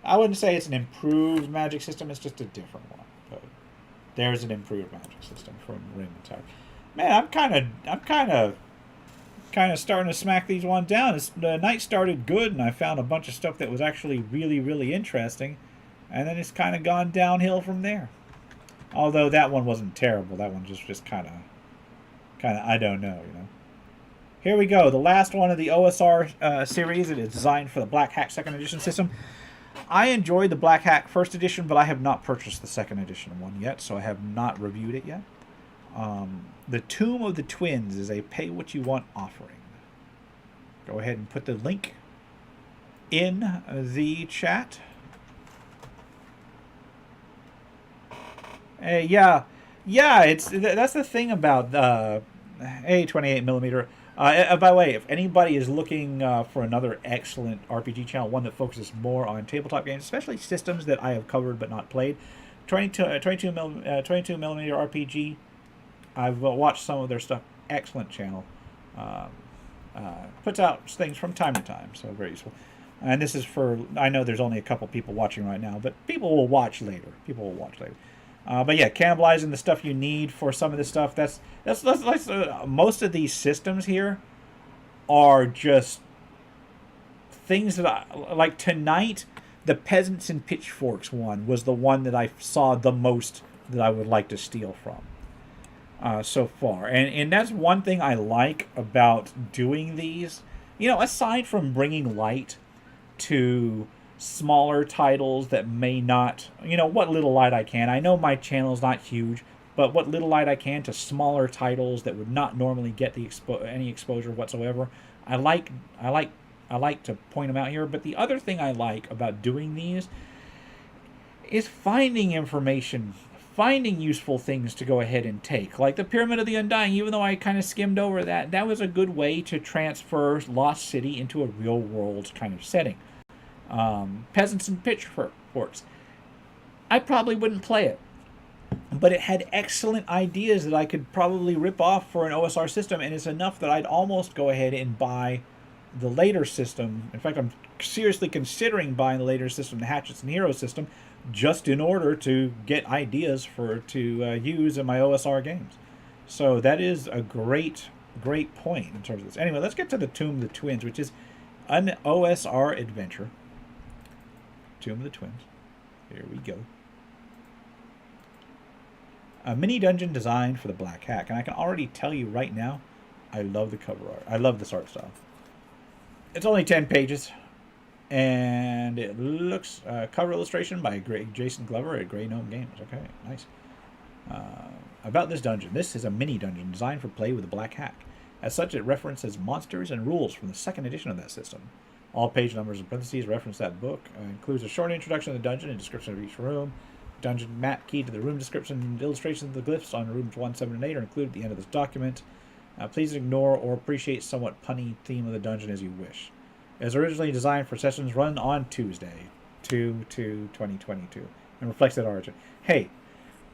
I wouldn't say it's an improved magic system. It's just a different one. But there's an improved magic system from Rim and Tower. Man, I'm kind of starting to smack these one down. The night started good, and I found a bunch of stuff that was actually really, really interesting. And then it's kind of gone downhill from there. Although that one wasn't terrible. That one just kind of, I don't know, you know. Here we go. The last one of the OSR series. It is designed for the Black Hack 2nd Edition system. I enjoyed the Black Hack 1st Edition, but I have not purchased the 2nd Edition one yet, so I have not reviewed it yet. The Tomb of the Twins is a pay-what-you-want offering. Go ahead and put the link in the chat. Yeah, that's the thing about a 28mm. By the way, if anybody is looking for another excellent RPG channel, one that focuses more on tabletop games, especially systems that I have covered but not played, 22mm RPG, I've watched some of their stuff. Excellent channel. Puts out things from time to time, so very useful. And this is for, I know there's only a couple people watching right now, but people will watch later. But yeah, cannibalizing the stuff you need for some of this stuff. That's most of these systems here are just things that like tonight. The Peasants and Pitchforks one was the one that I saw the most that I would like to steal from so far, and that's one thing I like about doing these. You know, aside from bringing light to smaller titles that may not, you know, what little light I can. I know my channel is not huge, but what little light I can to smaller titles that would not normally get the any exposure whatsoever. I like to point them out here. But the other thing I like about doing these is finding information, finding useful things to go ahead and take. Like the Pyramid of the Undying, even though I kind of skimmed over that, that was a good way to transfer Lost City into a real world kind of setting. Peasants and Pitchforks, I probably wouldn't play it, but it had excellent ideas that I could probably rip off for an OSR system, and it's enough that I'd almost go ahead and buy the later system. In fact, I'm seriously considering buying the later system, the Hatchets and Heroes system, just in order to get ideas to use in my OSR games. So that is a great point in terms of this. Anyway, let's get to the Tomb of the Twins, which is an OSR adventure. Tomb of the Twins. Here we go. A mini dungeon designed for the Black Hack. And I can already tell you right now, I love the cover art. I love this art style. It's only 10 pages. And it looks cover illustration by Jason Glover at Grey Gnome Games. Okay, nice. About this dungeon. This is a mini dungeon designed for play with a black hack. As such, it references monsters and rules from the second edition of that system. All page numbers and parentheses reference that book. Includes a short introduction to the dungeon and description of each room. Dungeon map key to the room description and illustrations of the glyphs on rooms 1, 7, and 8 are included at the end of this document. Please ignore or appreciate somewhat punny theme of the dungeon as you wish. It was originally designed for sessions run on Tuesday, 2/2/2022, and reflects that origin. Hey,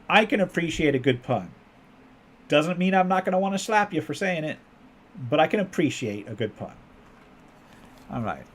I can appreciate a good pun. Doesn't mean I'm not going to want to slap you for saying it, but I can appreciate a good pun. All right.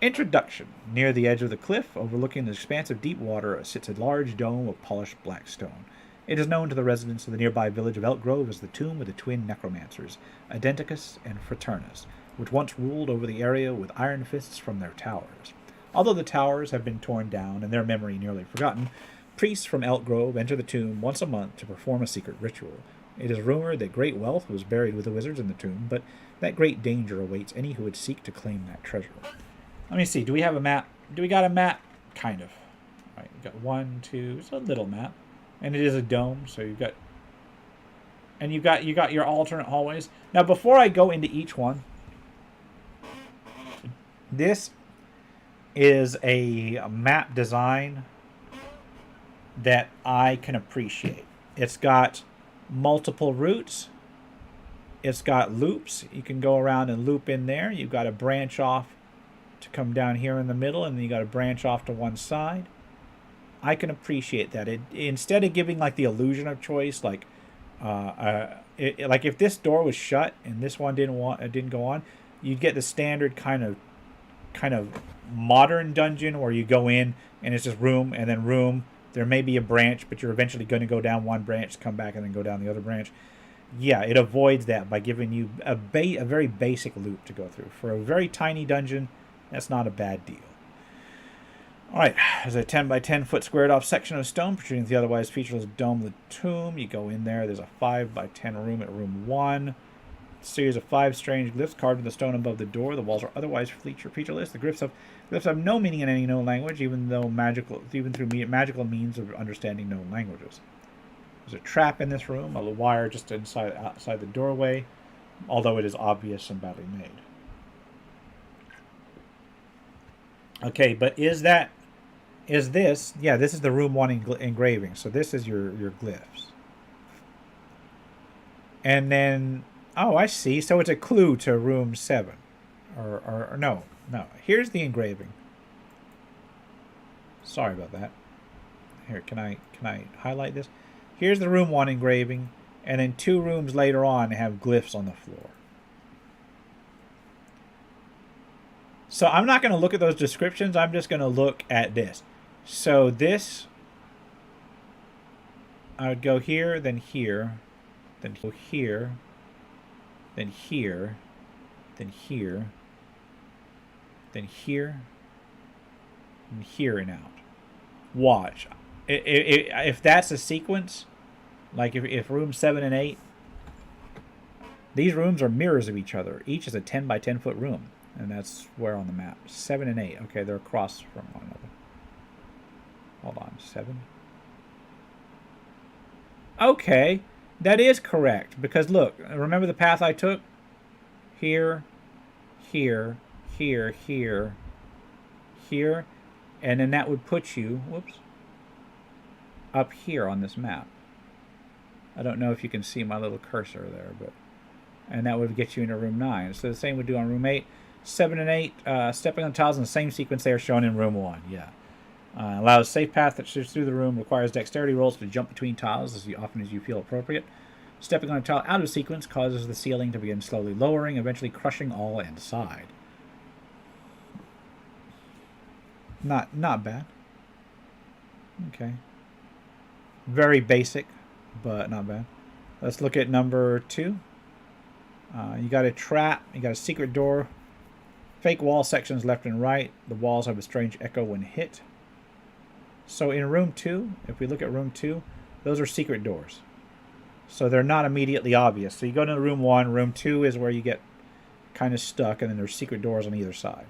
Introduction. Near the edge of the cliff, overlooking the expanse of deep water, sits a large dome of polished black stone. It is known to the residents of the nearby village of Elk Grove as the tomb of the twin necromancers, Identicus and Fraternus, which once ruled over the area with iron fists from their towers. Although the towers have been torn down and their memory nearly forgotten, priests from Elk Grove enter the tomb once a month to perform a secret ritual. It is rumored that great wealth was buried with the wizards in the tomb, but that great danger awaits any who would seek to claim that treasure. Let me see. Do we have a map? Do we got a map? Kind of. All right, you got 1, 2. It's a little map, and it is a dome. So you've got, and you got your alternate hallways. Now, before I go into each one, this is a map design that I can appreciate. It's got multiple routes. It's got loops. You can go around and loop in there. You've got a branch off to come down here in the middle, and then you got to branch off to one side. I can appreciate that. Instead of giving like the illusion of choice, like like if this door was shut and this one didn't go on, you'd get the standard kind of modern dungeon where you go in and it's just room and then room. There may be a branch, but you're eventually going to go down one branch, come back, and then go down the other branch. Yeah, it avoids that by giving you a very basic loop to go through. For a very tiny dungeon, that's not a bad deal. Alright, there's a 10 by 10 foot squared off section of stone protruding the otherwise featureless dome of the tomb. You go in there, there's a 5 by 10 room at room 1. A series of 5 strange glyphs carved in the stone above the door. The walls are otherwise featureless. The glyphs have no meaning in any known language, even through magical means of understanding known languages. There's a trap in this room, a wire just outside the doorway, although it is obvious and badly made. Okay, but is this, yeah, this is the room 1 engraving, so this is your glyphs. And then, oh, I see, so it's a clue to room 7. Or no, here's the engraving. Sorry about that. Here, can I highlight this? Here's the room 1 engraving, and then 2 rooms later on have glyphs on the floor. So I'm not going to look at those descriptions. I'm just going to look at this. So this, I would go here, then here, then go here, then here, then here, then here, and here and out. Watch. If that's a sequence, like if room 7 and 8, these rooms are mirrors of each other. Each is a 10 by 10 foot room. And that's where on the map. 7 and 8. Okay, they're across from one another. Hold on. 7. Okay. That is correct. Because look, remember the path I took? Here, here, here, here, here. And then that would put you, whoops, up here on this map. I don't know if you can see my little cursor there, but, and that would get you into room 9. So the same would do on room 8. 7 and 8, stepping on tiles in the same sequence they are shown in room 1. Yeah. Allows a safe path that shoots through the room. Requires dexterity rolls to jump between tiles as often as you feel appropriate. Stepping on a tile out of sequence causes the ceiling to begin slowly lowering, eventually crushing all inside. Not bad. Okay. Very basic, but not bad. Let's look at number 2. You got a trap. You got a secret door. Fake wall sections left and right. The walls have a strange echo when hit. So in room 2, if we look at room 2, those are secret doors. So they're not immediately obvious. So you go to room 1. Room 2 is where you get kind of stuck, and then there's secret doors on either side.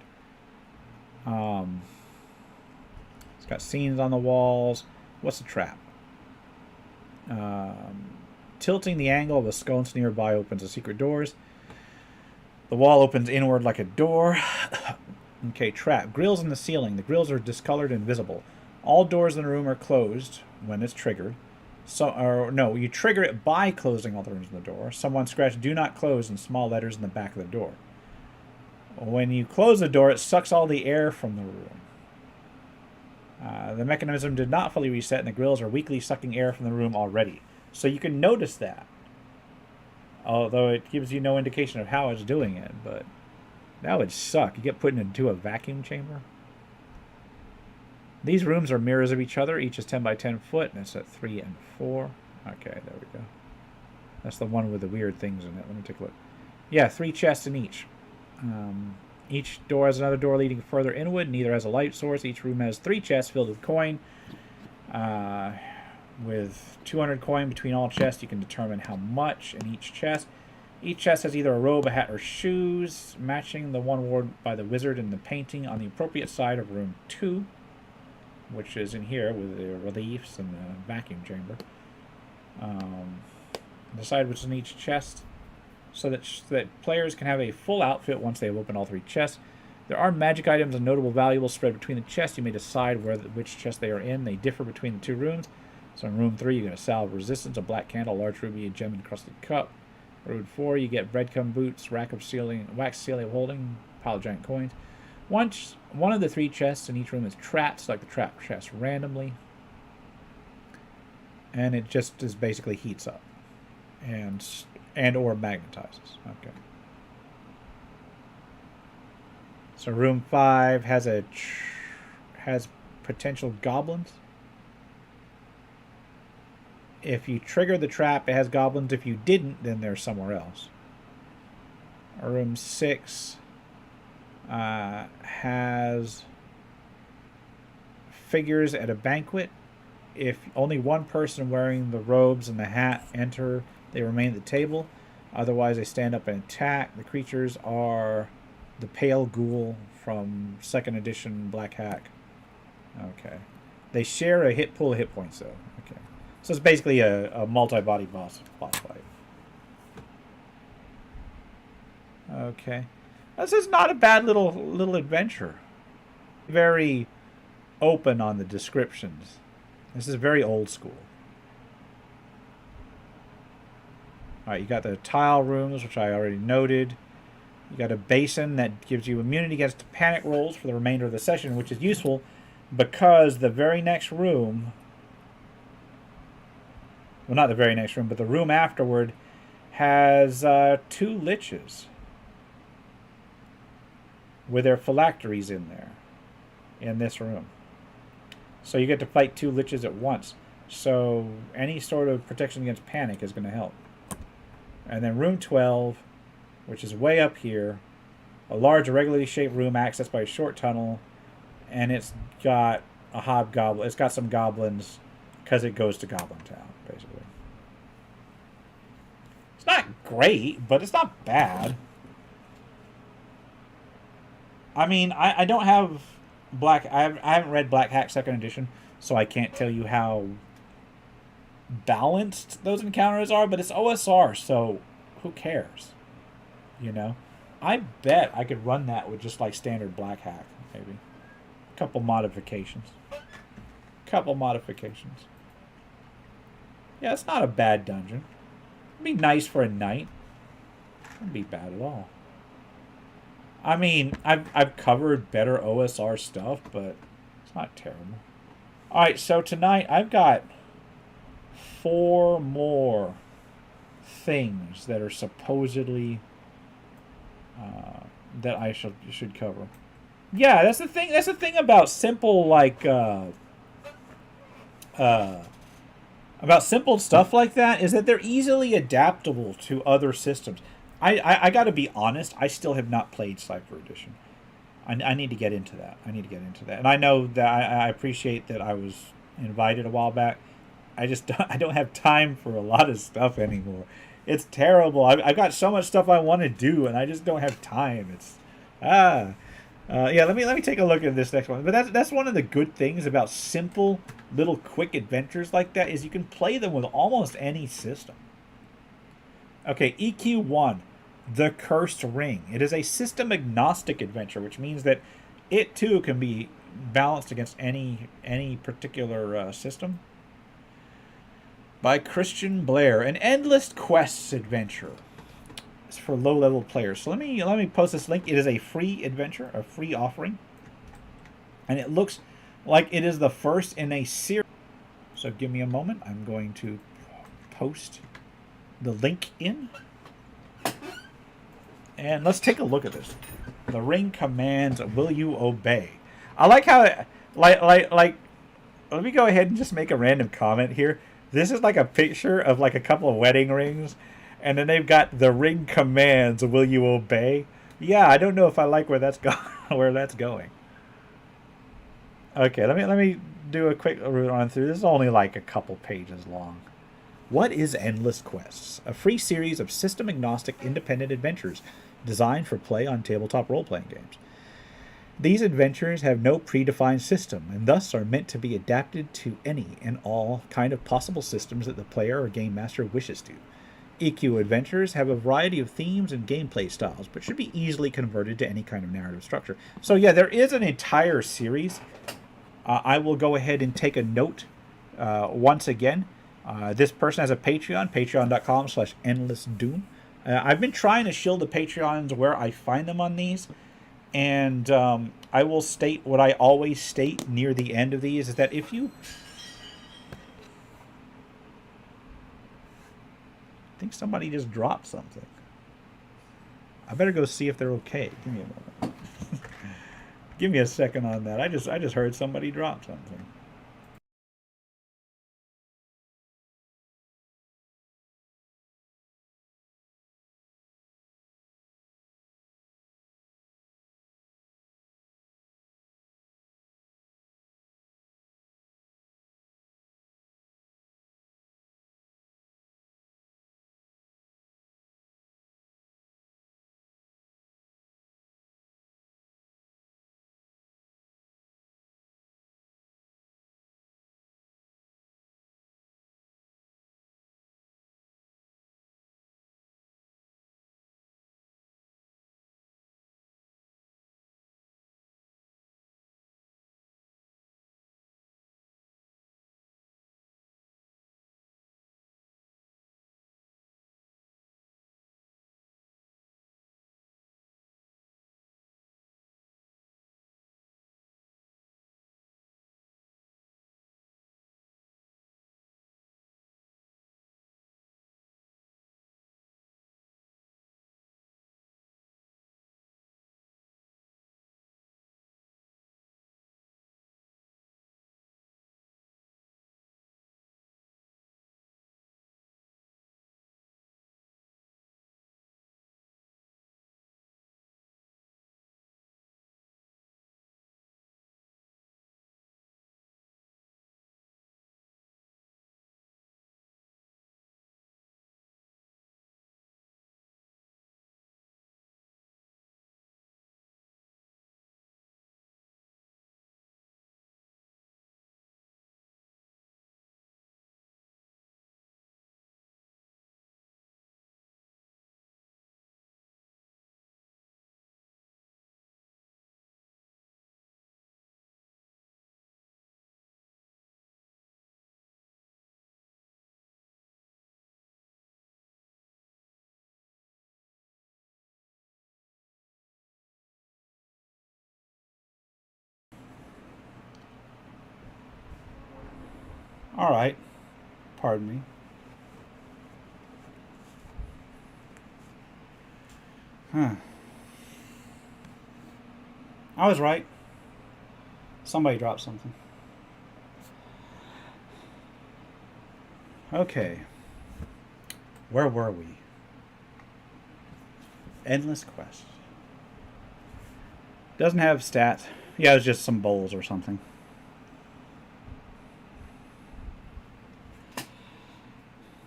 It's got scenes on the walls. What's the trap? Tilting the angle of the sconce nearby opens the secret doors. The wall opens inward like a door. Okay, trap. Grills in the ceiling. The grills are discolored and visible. All doors in the room are closed when it's triggered. No, you trigger it by closing all the rooms in the door. Someone scratched "Do not close" in small letters in the back of the door. When you close the door, it sucks all the air from the room. The mechanism did not fully reset, and the grills are weakly sucking air from the room already. So you can notice that. Although it gives you no indication of how it's doing it, but that would suck. You get put into a vacuum chamber. These rooms are mirrors of each other. Each is 10 by 10 foot, and it's at 3 and 4. Okay, there we go. That's the one with the weird things in it. Let me take a look. Yeah, 3 chests in each. Each door has another door leading further inward. Neither has a light source. Each room has 3 chests filled with coin. With 200 coin between all chests, you can determine how much in each chest. Each chest has either a robe, a hat, or shoes, matching the one worn by the wizard in the painting on the appropriate side of room 2, which is in here with the reliefs and the vacuum chamber. Decide which is in each chest, so that players can have a full outfit once they have opened all 3 chests. There are magic items and notable valuables spread between the chests. You may decide which chest they are in. They differ between the 2 rooms. So in room 3, you get a salve resistance, a black candle, a large ruby, a gem encrusted cup. Room 4, you get breadcrumb boots, rack of sealing, wax sealing of holding, pile of giant coins. One of the 3 chests in each room is trapped, select the trap chest randomly. And it just basically heats up and or magnetizes. Okay. So room 5 has has potential goblins. If you trigger the trap, it has goblins. If you didn't, then they're somewhere else. Room 6 has figures at a banquet. If only one person wearing the robes and the hat enter, they remain at the table. Otherwise, they stand up and attack. The creatures are the Pale Ghoul from 2nd edition Black Hack. Okay. They share a pool of hit points, though. Okay. So it's basically a multi-body boss fight. Okay. This is not a bad little adventure. Very open on the descriptions. This is very old school. Alright, you got the tile rooms, which I already noted. You got a basin that gives you immunity against panic rolls for the remainder of the session, which is useful because the very next room... Well, not the very next room, but the room afterward has 2 liches with their phylacteries in there, in this room. So you get to fight 2 liches at once. So any sort of protection against panic is going to help. And then room 12, which is way up here, a large irregularly shaped room accessed by a short tunnel, and it's got a hobgoblin. It's got some goblins because it goes to Goblin Town, basically. It's not great, but it's not bad. I mean, I don't have I haven't read Black Hack 2nd edition, so I can't tell you how balanced those encounters are, but it's OSR, so who cares? You know? I bet I could run that with just like standard Black Hack, maybe. Couple modifications. Yeah, it's not a bad dungeon. It'd be nice for a night. It wouldn't be bad at all. I mean, I've covered better OSR stuff, but it's not terrible. Alright, so tonight I've got 4 more things that are supposedly that I should cover. Yeah, that's the thing. That's the thing about simple about simple stuff like that, is that they're easily adaptable to other systems. I got to be honest. I still have not played Cypher Edition. I need to get into that. And I know that I appreciate that I was invited a while back. I don't have time for a lot of stuff anymore. It's terrible. I've got so much stuff I want to do, and I just don't have time. It's yeah. Let me take a look at this next one. But that's one of the good things about simple little quick adventures like that is you can play them with almost any system. Okay, EQ1, The Cursed Ring. It is a system agnostic adventure, which means that it too can be balanced against any particular system. By Christian Blair, an endless quests adventure. It's for low-level players. So let me post this link. It is a free adventure, a free offering, and it looks like it is the first in a series. So give me a moment. I'm going to post the link in, and let's take a look at this. The ring commands, will you obey? I like how it, like. Let me go ahead and just make a random comment here. This is like a picture of like a couple of wedding rings, and then they've got the ring commands, will you obey? Yeah, I don't know if I like where that's going. Where that's going. Okay, let me do a quick run through. This is only like a couple pages long. What is Endless Quests? A free series of system-agnostic independent adventures designed for play on tabletop role-playing games. These adventures have no predefined system, and thus are meant to be adapted to any and all kind of possible systems that the player or game master wishes to. EQ adventures have a variety of themes and gameplay styles, but should be easily converted to any kind of narrative structure. So yeah, there is an entire series. I will go ahead and take a note once again. This person has a Patreon, patreon.com/endlessdoom. I've been trying to shield the Patreons where I find them on these. And I will state what I always state near the end of these, is that if you... I think somebody just dropped something. I better go see if they're okay. Give me a moment. Give me a second on that. I just heard somebody drop something. All right. Pardon me. Huh. I was right. Somebody dropped something. Okay. Where were we? Endless Quest. Doesn't have stats. Yeah, it's just some bowls or something.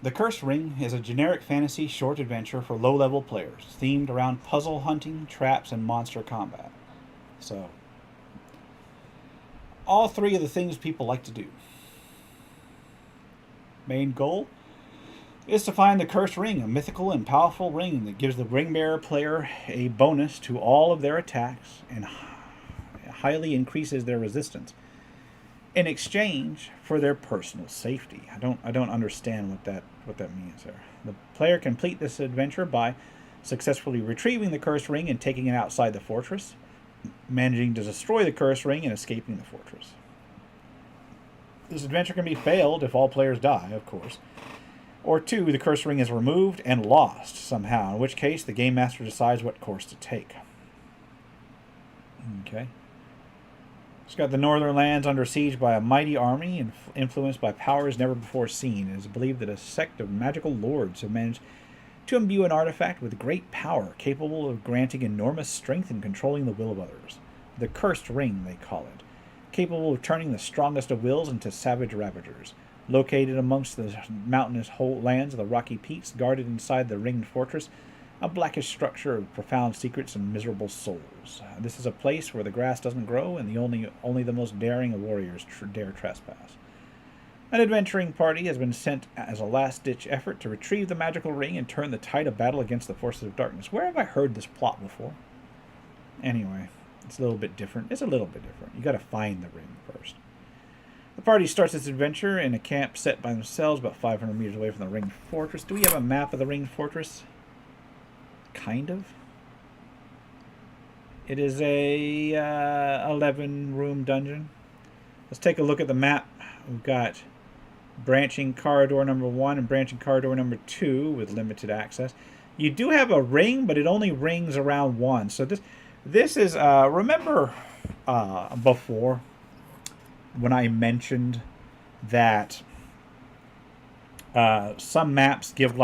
The Cursed Ring is a generic fantasy short adventure for low-level players, themed around puzzle hunting, traps, and monster combat. So, all three of the things people like to do. Main goal is to find the Cursed Ring, a mythical and powerful ring that gives the ring-bearer player a bonus to all of their attacks and highly increases their resistance in exchange for their personal safety. I don't understand what that means there. The player complete this adventure by successfully retrieving the Cursed Ring and taking it outside the fortress, managing to destroy the Cursed Ring and escaping the fortress. This adventure can be failed if all players die, of course. Or 2, the Cursed Ring is removed and lost somehow, in which case the Game Master decides what course to take. Okay. It's got the northern lands under siege by a mighty army and influenced by powers never before seen. It is believed that a sect of magical lords have managed to imbue an artifact with great power, capable of granting enormous strength and controlling the will of others. The Cursed Ring, they call it. Capable of turning the strongest of wills into savage ravagers. Located amongst the mountainous lands of the rocky peaks, guarded inside the ringed fortress, a blackish structure of profound secrets and miserable souls. This is a place where the grass doesn't grow and only the most daring of warriors dare trespass. An adventuring party has been sent as a last-ditch effort to retrieve the magical ring and turn the tide of battle against the forces of darkness. Where have I heard this plot before? Anyway, it's a little bit different. It's a little bit different. You got to find the ring first. The party starts its adventure in a camp set by themselves about 500 meters away from the ringed fortress. Do we have a map of the ringed fortress? Kind of. It is a 11-room dungeon. Let's take a look at the map. We've got branching corridor number 1 and branching corridor number 2 with limited access. You do have a ring, but it only rings around 1. So this is remember before when I mentioned that some maps give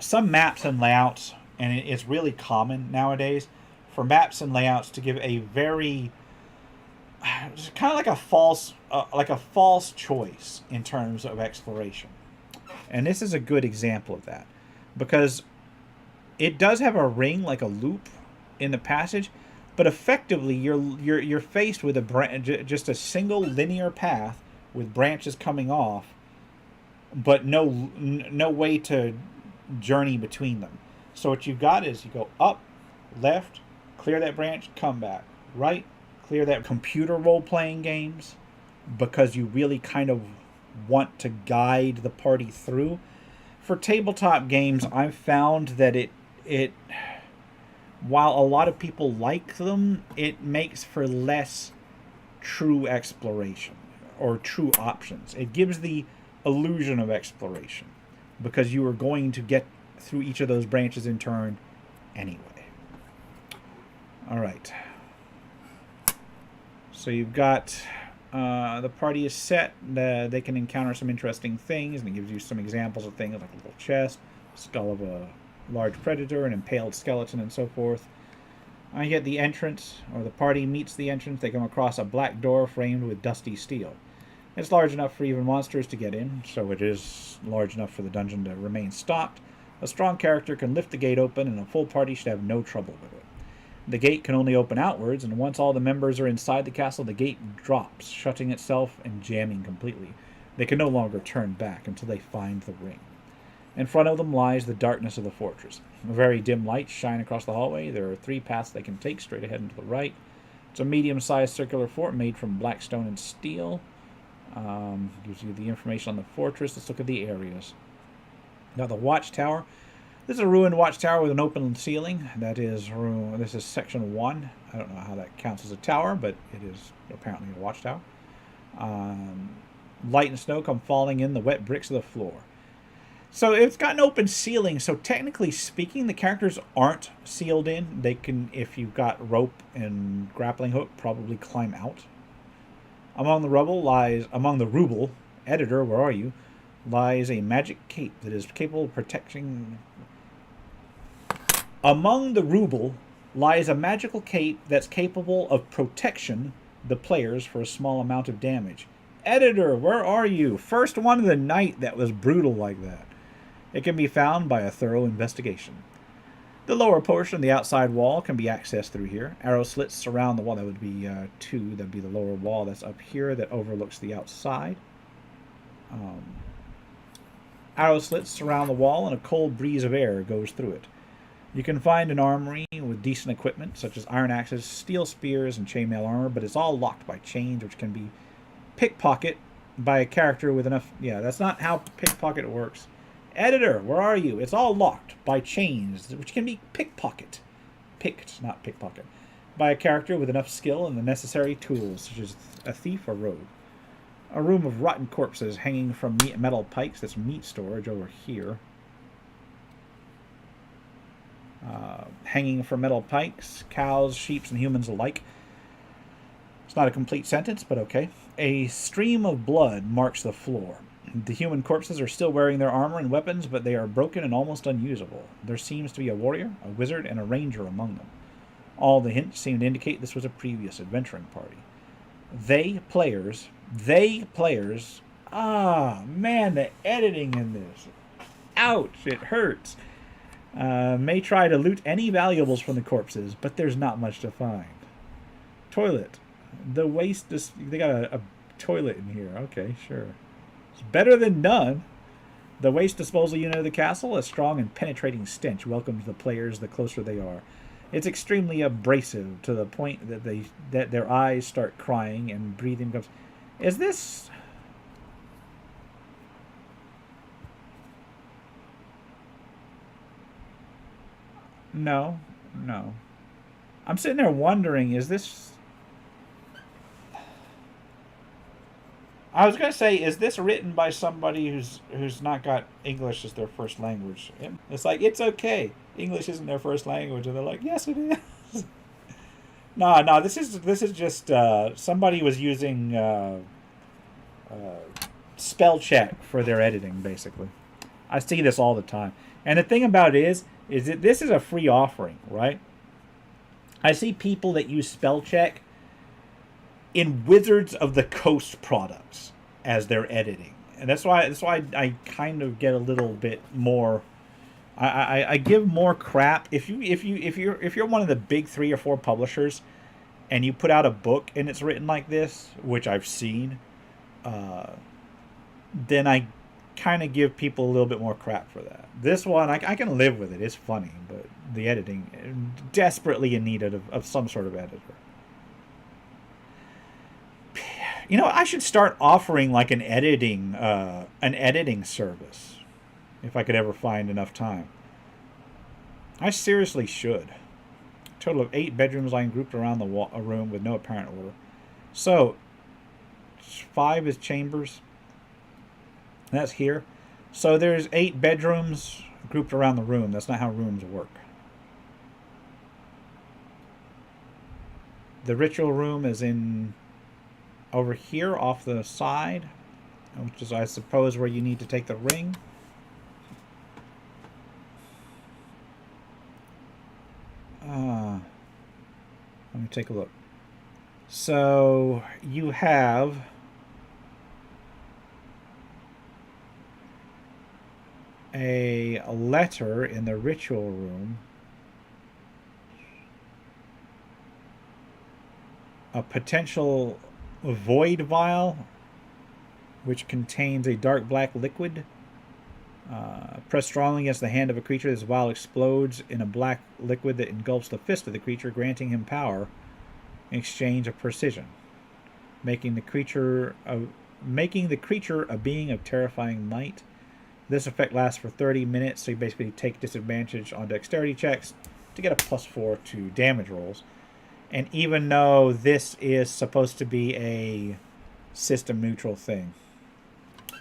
some maps and layouts, and it's really common nowadays for maps and layouts to give a very kind of like a false choice in terms of exploration. And this is a good example of that, because it does have a ring, like a loop in the passage, but effectively you're faced with just a single linear path with branches coming off, but no way to journey between them. So what you've got is you go up, left, clear that branch, come back, right, clear that. Computer role-playing games, because you really kind of want to guide the party through. For tabletop games, I've found that it while a lot of people like them, it makes for less true exploration or true options. It gives the illusion of exploration because you are going to get through each of those branches in turn anyway. All right. So you've got the party is set. They can encounter some interesting things, and it gives you some examples of things like a little chest, skull of a large predator, an impaled skeleton, and so forth. You get the entrance, or the party meets the entrance. They come across a black door framed with dusty steel. It's large enough for even monsters to get in, so it is large enough for the dungeon to remain stocked. A strong character can lift the gate open, and a full party should have no trouble with it. The gate can only open outwards, and once all the members are inside the castle, the gate drops, shutting itself and jamming completely. They can no longer turn back until they find the ring. In front of them lies the darkness of the fortress. Very dim lights shine across the hallway. There are 3 paths they can take, straight ahead and to the right. It's a medium-sized circular fort made from black stone and steel. Gives you the information on the fortress. Let's look at the areas. Now the watchtower. This is a ruined watchtower with an open ceiling. This is section 1. I don't know how that counts as a tower, but it is apparently a watchtower. Light and snow come falling in the wet bricks of the floor. So it's got an open ceiling, so technically speaking, the characters aren't sealed in. They can, if you've got rope and grappling hook, probably climb out. Among the rubble, editor, where are you, lies a magic cape that is capable of protecting. Among the rubble lies a magical cape that's capable of protection the players for a small amount of damage. Editor, where are you? First one of the night that was brutal like that. It can be found by a thorough investigation. The lower portion of the outside wall can be accessed through here. Arrow slits surround the wall. That would be two. That would be the lower wall that's up here that overlooks the outside. Arrow slits surround the wall, and a cold breeze of air goes through it. You can find an armory with decent equipment, such as iron axes, steel spears, and chainmail armor, but it's all locked by chains, which can be pickpocket by a character with enough... Yeah, that's not how pickpocket works. Editor, where are you? It's all locked by chains, which can be pickpocket. Picked, not pickpocket. By a character with enough skill and the necessary tools, such as a thief or rogue. A room of rotten corpses hanging from metal pikes. That's meat storage over here. Hanging from metal pikes. Cows, sheep, and humans alike. It's not a complete sentence, but okay. A stream of blood marks the floor. The human corpses are still wearing their armor and weapons, but they are broken and almost unusable. There seems to be a warrior, a wizard, and a ranger among them. All the hints seem to indicate this was a previous adventuring party. They players... Ah, man, the editing in this. Ouch, it hurts. May try to loot any valuables from the corpses, but there's not much to find. Toilet. The waste... They got a toilet in here. Okay, sure. It's better than none. The waste disposal unit of the castle, a strong and penetrating stench, welcomes the players the closer they are. It's extremely abrasive to the point that their eyes start crying and breathing comes. Is this? No. I'm sitting there wondering, is this? I was gonna say, is this written by somebody who's not got English as their first language? It's like, it's okay. English isn't their first language, and they're like, yes, it is. No. This is just somebody was using spell check for their editing, basically. I see this all the time, and the thing about it is that this is a free offering, right? I see people that use spell check in Wizards of the Coast products as their editing, and that's why I kind of get a little bit more. I give more crap if you're one of the big 3 or 4 publishers, and you put out a book and it's written like this, which I've seen. Then I kind of give people a little bit more crap for that. This one I can live with it. It's funny, but the editing desperately in need of some sort of editor. You know, I should start offering like an editing service if I could ever find enough time. I seriously should. A total of 8 bedrooms lying grouped around a room with no apparent order. So, 5 is chambers. That's here. So there's 8 bedrooms grouped around the room. That's not how rooms work. The ritual room is in over here off the side, which is, I suppose, where you need to take the ring. Let me take a look. So you have a letter in the ritual room, a potential void vial, which contains a dark black liquid. Press strongly against the hand of a creature. This vial explodes in a black liquid that engulfs the fist of the creature, granting him power in exchange of precision, making the creature a being of terrifying might. This effect lasts for 30 minutes, so you basically take disadvantage on dexterity checks to get a +4 to damage rolls. And even though this is supposed to be a system neutral thing.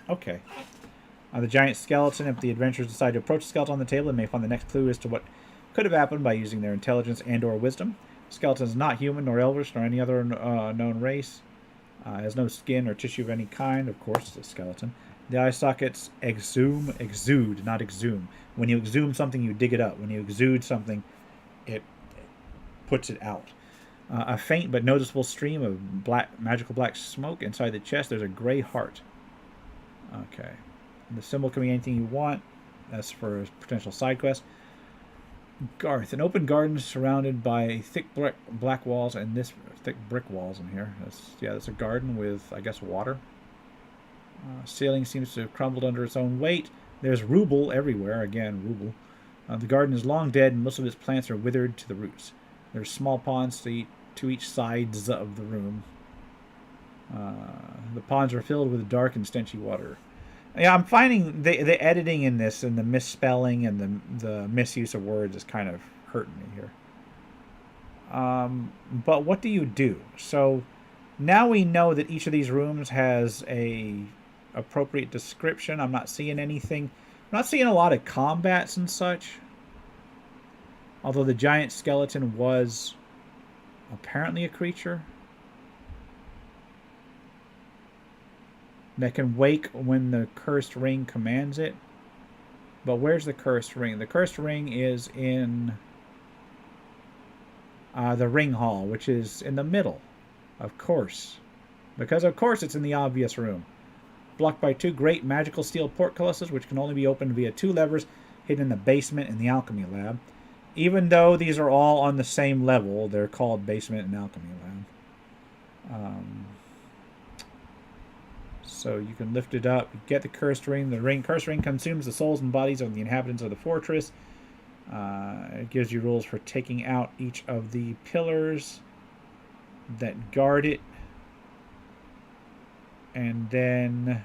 Okay. The giant skeleton, if the adventurers decide to approach the skeleton on the table, they may find the next clue as to what could have happened by using their intelligence and or wisdom. The skeleton is not human, nor elvish, nor any other known race. Has no skin or tissue of any kind, of course, it's a skeleton. The eye sockets exude, not exhume. When you exhume something, you dig it up. When you exude something, it puts it out. A faint but noticeable stream of magical black smoke. Inside the chest, there's a gray heart. Okay. The symbol can be anything you want. That's for a potential side quest. Garth, an open garden surrounded by thick black walls and this thick brick walls in here. That's a garden with, I guess, water. Ceiling seems to have crumbled under its own weight. There's ruble everywhere. Again, ruble. The garden is long dead, and most of its plants are withered to the roots. There's small ponds to each sides of the room. The ponds are filled with dark and stenchy water. Yeah, I'm finding the editing in this and the misspelling and the misuse of words is kind of hurting me here. But what do you do? So now we know that each of these rooms has a appropriate description. I'm not seeing anything. I'm not seeing a lot of combats and such. Although the giant skeleton was apparently a creature that can wake when the cursed ring commands it. But where's the cursed ring? The cursed ring is in the ring hall, which is in the middle, of course. Because, of course, it's in the obvious room. Blocked by 2 great magical steel portcullises, which can only be opened via 2 levers hidden in the basement in the alchemy lab. Even though these are all on the same level, they're called basement and alchemy lab. So you can lift it up, get the cursed ring. The cursed ring consumes the souls and bodies of the inhabitants of the fortress. It gives you rules for taking out each of the pillars that guard it. And then,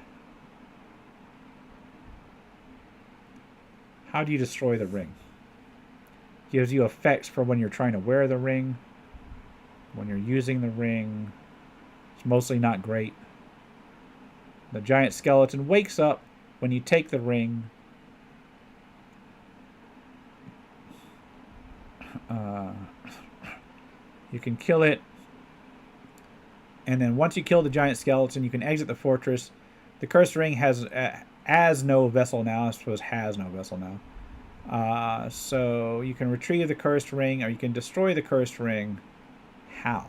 how do you destroy the ring? Gives you effects for when you're trying to wear the ring, when you're using the ring. It's mostly not great. The giant skeleton wakes up when you take the ring. You can kill it. And then once you kill the giant skeleton, you can exit the fortress. The cursed ring has no vessel now. I suppose has no vessel now. So you can retrieve the cursed ring, or you can destroy the cursed ring. How?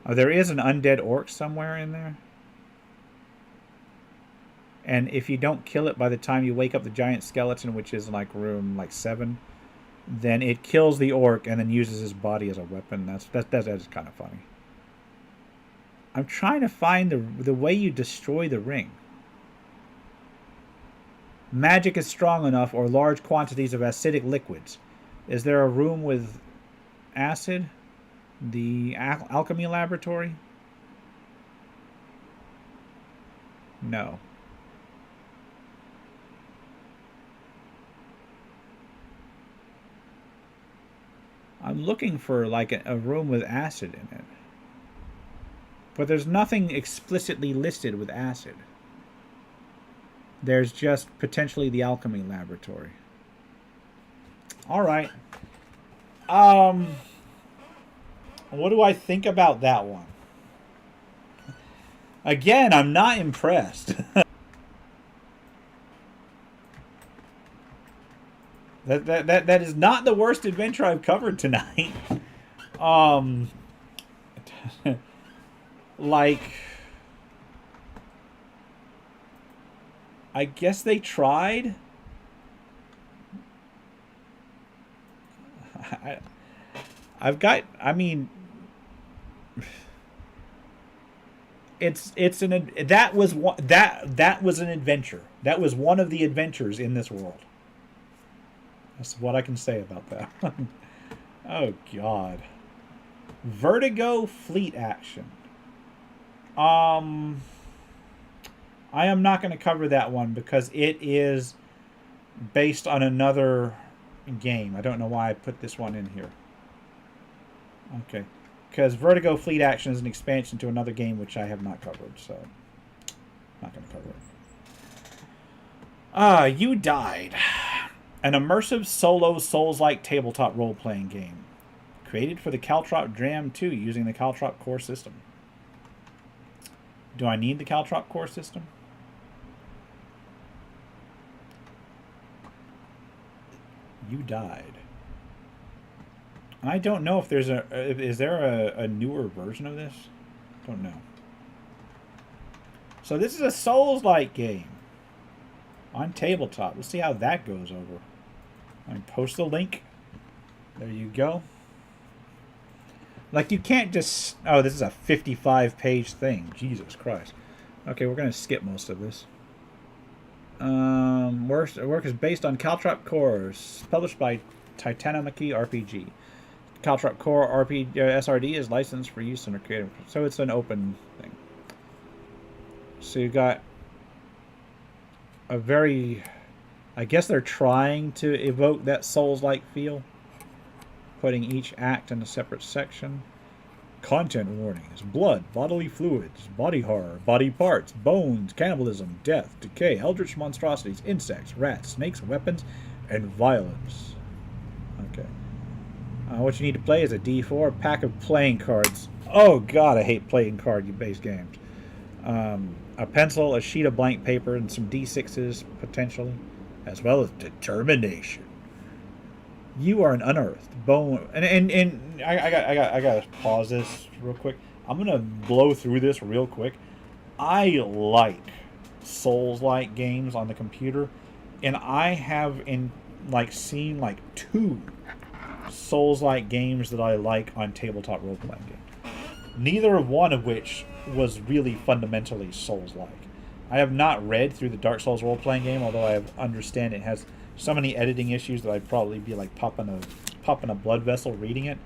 Oh, there is an undead orc somewhere in there. And if you don't kill it by the time you wake up the giant skeleton, which is like room 7, then it kills the orc and then uses his body as a weapon. That's kind of funny. I'm trying to find the way you destroy the ring. Magic is strong enough, or large quantities of acidic liquids. Is there a room with acid? The alchemy laboratory? No. I'm looking for like a room with acid in it. But there's nothing explicitly listed with acid. There's just potentially the alchemy laboratory. Alright. What do I think about that one? Again, I'm not impressed. That is not the worst adventure I've covered tonight. Like, I guess they tried. I mean, that was an adventure. That was one of the adventures in this world. That's what I can say about that. Oh, God. Vertigo fleet action. I am not going to cover that one because it is based on another game. I don't know why I put this one in here. Okay. Because Vertigo fleet action is an expansion to another game which I have not covered, so I'm not going to cover it. You Died. An immersive solo Souls-like tabletop role-playing game. Created for the Caltrop Dram 2 using the Caltrop core system. Do I need the Caltrop core system? You died. I don't know if there's a... Is there a newer version of this? Don't know. So this is a Souls-like game. On tabletop. Let's see how that goes over. I post the link. There you go. Like, you can't just... Oh, this is a 55-page thing. Jesus Christ. Okay, we're going to skip most of this. Work is based on Caltrop cores, published by Titanomachy RPG. Caltrop core SRD is licensed for use in a creative... So it's an open thing. So you got a very... I guess they're trying to evoke that Souls-like feel. Putting each act in a separate section. Content warnings: blood, bodily fluids, body horror, body parts, bones, cannibalism, death, decay, eldritch monstrosities, insects, rats, snakes, weapons, and violence. Okay. What you need to play is a D4 pack of playing cards. Oh god, I hate playing card-based games. A pencil, a sheet of blank paper, and some D6s, potentially, as well as determination. You are an unearthed bone, and I gotta pause this real quick. I'm gonna blow through this real quick. I like Souls-like games on the computer, and I have seen like 2 Souls-like games that I like on tabletop role-playing games. Neither one of which was really fundamentally Souls-like. I have not read through the Dark Souls role-playing game, although I understand it has so many editing issues that I'd probably be like popping a blood vessel reading it.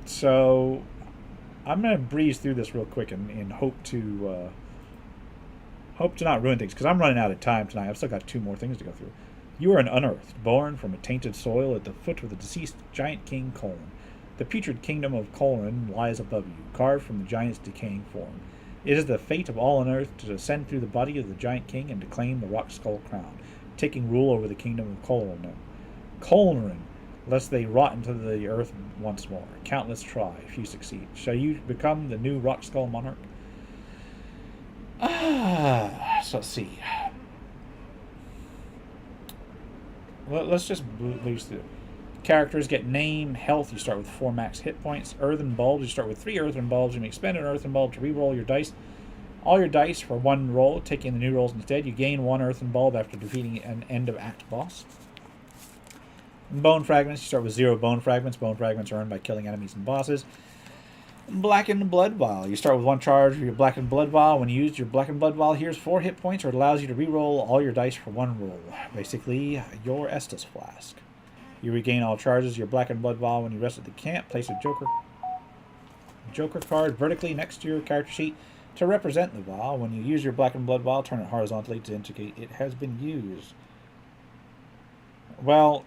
So I'm gonna breeze through this real quick and hope to not ruin things, because I'm running out of time tonight. I've still got 2 more things to go through. You are an unearthed, born from a tainted soil at the foot of the deceased giant king Coln. The putrid kingdom of Coln lies above you, carved from the giant's decaying form. It is the fate of all unearthed to descend through the body of the giant king and to claim the rock skull crown, taking rule over the kingdom of Colnrin, lest they rot into the earth once more. Countless try, few succeed. Shall you become the new rock skull monarch? So let's see. Let's just lose through. Characters get name, health. You start with 4 max hit points. Earthen bulbs. You start with 3 earthen bulbs. You may spend an earthen bulb to re-roll your dice. All your dice for 1 roll, taking the new rolls instead. You gain 1 earthen bulb after defeating an end of act boss. Bone fragments. You start with 0 bone fragments. Bone fragments are earned by killing enemies and bosses. Blackened blood vial. You start with 1 charge of your blackened blood vial. When you use your blackened blood vial, here's 4 hit points, or it allows you to re-roll all your dice for 1 roll. Basically, your Estus flask. You regain all charges of your blackened blood vial when you rest at the camp. Place a Joker card vertically next to your character sheet to represent the vial. When you use your blackened blood vial, turn it horizontally to indicate it has been used. Well,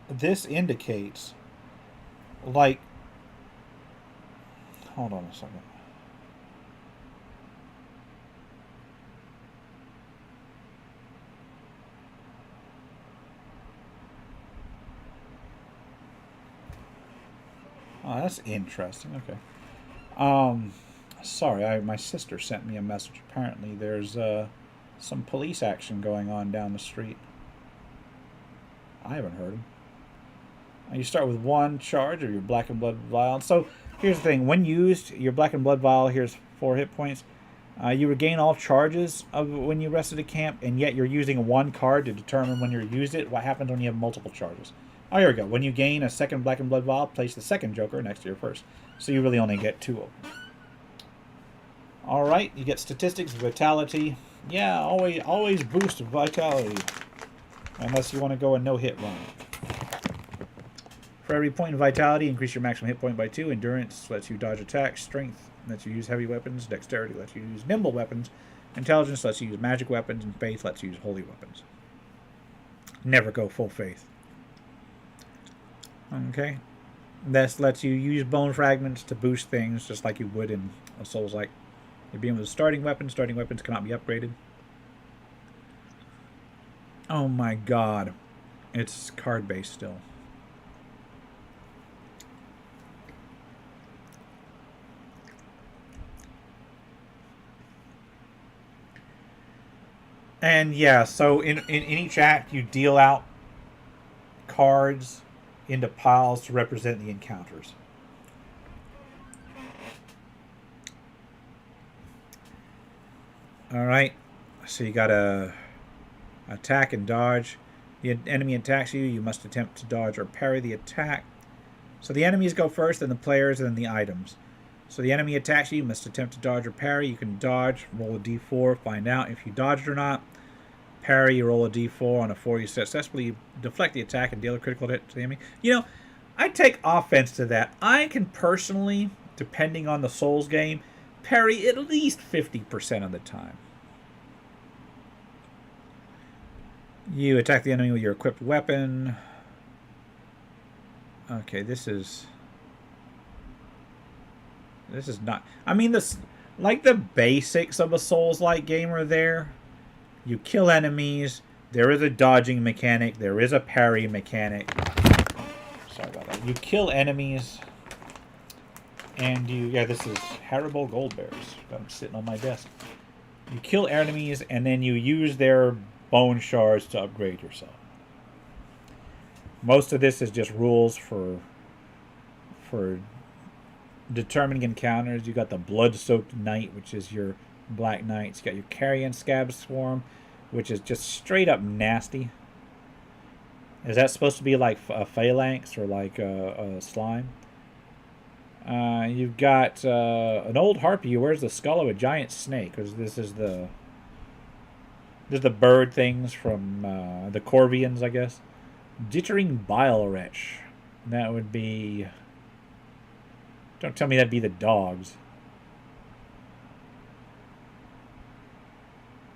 this indicates, like, hold on a second. Oh, that's interesting. Okay. Sorry, my sister sent me a message. Apparently, there's some police action going on down the street. I haven't heard them. You start with 1 charge of your blackened blood vial. So here's the thing: when used, your blackened blood vial, here's 4 hit points. You regain all charges of when you rest at a camp, and yet you're using 1 card to determine when you used it. What happens when you have multiple charges? Oh, here we go. When you gain a second blackened blood vial, place the second Joker next to your first. So you really only get 2 of them. Alright, you get statistics, vitality. Yeah, always boost vitality. Unless you want to go a no-hit run. For every point in vitality, increase your maximum hit point by 2. Endurance lets you dodge attacks. Strength lets you use heavy weapons. Dexterity lets you use nimble weapons. Intelligence lets you use magic weapons. And faith lets you use holy weapons. Never go full faith. Okay. This lets you use bone fragments to boost things, just like you would in a Souls-like. You begin with a starting weapon. Starting weapons cannot be upgraded. Oh my god. It's card-based still. And yeah, so in each act, you deal out cards into piles to represent the encounters. All right, so you gotta attack and dodge. The enemy attacks you, you must attempt to dodge or parry the attack. So the enemies go first, then the players, and then the items. So the enemy attacks you, you must attempt to dodge or parry. You can dodge, roll a d4, find out if you dodged or not. Parry, you roll a d4. On a 4, you successfully deflect the attack and deal a critical hit to the enemy. You know, I take offense to that. I can personally, depending on the Souls game, parry at least 50% of the time. You attack the enemy with your equipped weapon. Okay, this is not... I mean, this, like, the basics of a Souls-like game are there. You kill enemies. There is a dodging mechanic. There is a parry mechanic. Sorry about that. You kill enemies. And you... Yeah, this is Haribo Gold Bears. I'm sitting on my desk. You kill enemies, and then you use their bone shards to upgrade yourself. Most of this is just rules for determining encounters. You got the Blood-Soaked Knight, which is your Black Knights. You got your Carrion Scab Swarm, which is just straight up nasty. Is that supposed to be like a phalanx or like a slime? You've got an old harpy who wears the skull of a giant snake. Because this is the bird things from the Corvians, I guess. Jittering Bile Wretch. That would be... Don't tell me that'd be the dogs.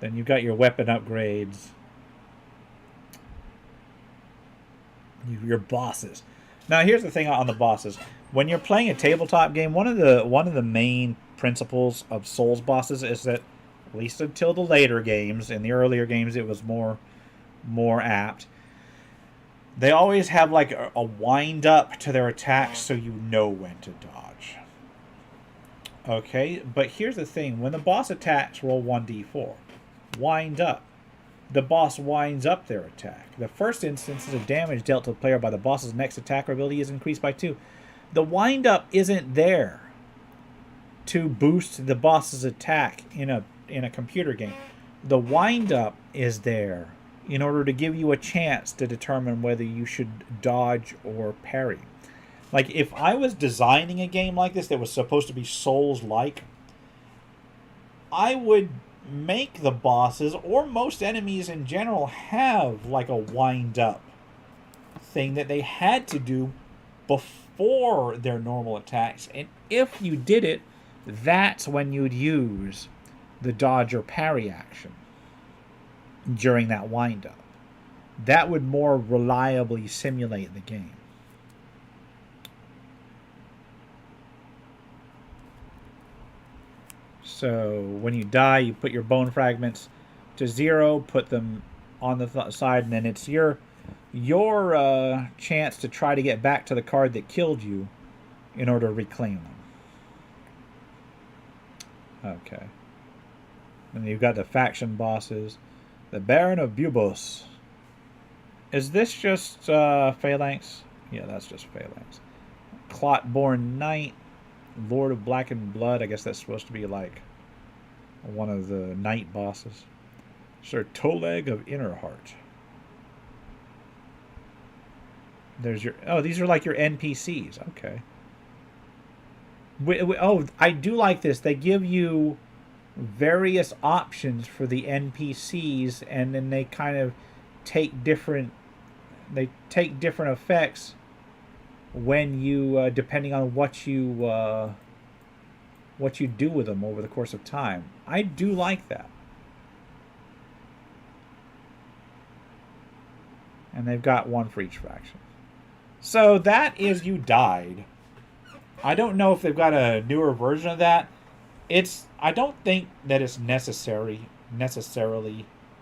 Then you've got your weapon upgrades. Your bosses. Now here's the thing on the bosses. When you're playing a tabletop game, one of the main principles of Souls bosses is that, at least until the later games, in the earlier games it was more apt, they always have like a wind up to their attacks so you know when to dodge. Okay, but here's the thing. When the boss attacks, roll 1d4. Wind up. The boss winds up their attack. The first instance of damage dealt to the player by the boss's next attack or ability is increased by 2. The wind up isn't there to boost the boss's attack in a computer game. The wind up is there in order to give you a chance to determine whether you should dodge or parry. Like, if I was designing a game like this that was supposed to be Souls-like, I would make the bosses, or most enemies in general, have like a wind-up thing that they had to do before their normal attacks. And if you did it, that's when you'd use the dodge or parry action during that wind-up. That would more reliably simulate the game. So when you die, you put your bone fragments to 0, put them on the side, and then it's your chance to try to get back to the card that killed you in order to reclaim them. Okay. And you've got the faction bosses. The Baron of Bubos. Is this just Phalanx? Yeah, that's just Phalanx. Clotborn Knight. Lord of Blackened Blood. I guess that's supposed to be like one of the night bosses. Sir Toleg of Innerheart. There's your... Oh, these are like your NPCs. Okay. Oh, I do like this. They give you various options for the NPCs, and then they kind of take different... They take different effects when you... depending on what you do with them over the course of time. I do like that. And they've got one for each faction. So that is You Died. I don't know if they've got a newer version of that. I don't think that it's necessarily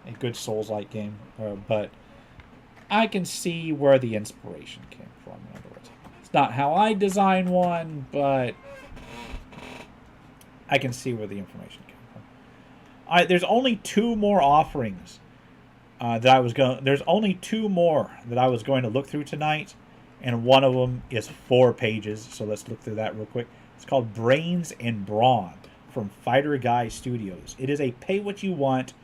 a good Souls-like game, but I can see where the inspiration came from, in other words. It's not how I design one, but I can see where the information came from. There's only 2 more offerings there's only 2 more that I was going to look through tonight, and one of them is 4 pages. So let's look through that real quick. It's called Brains and Brawn from Fighter Guy Studios. It is a pay-what-you-want,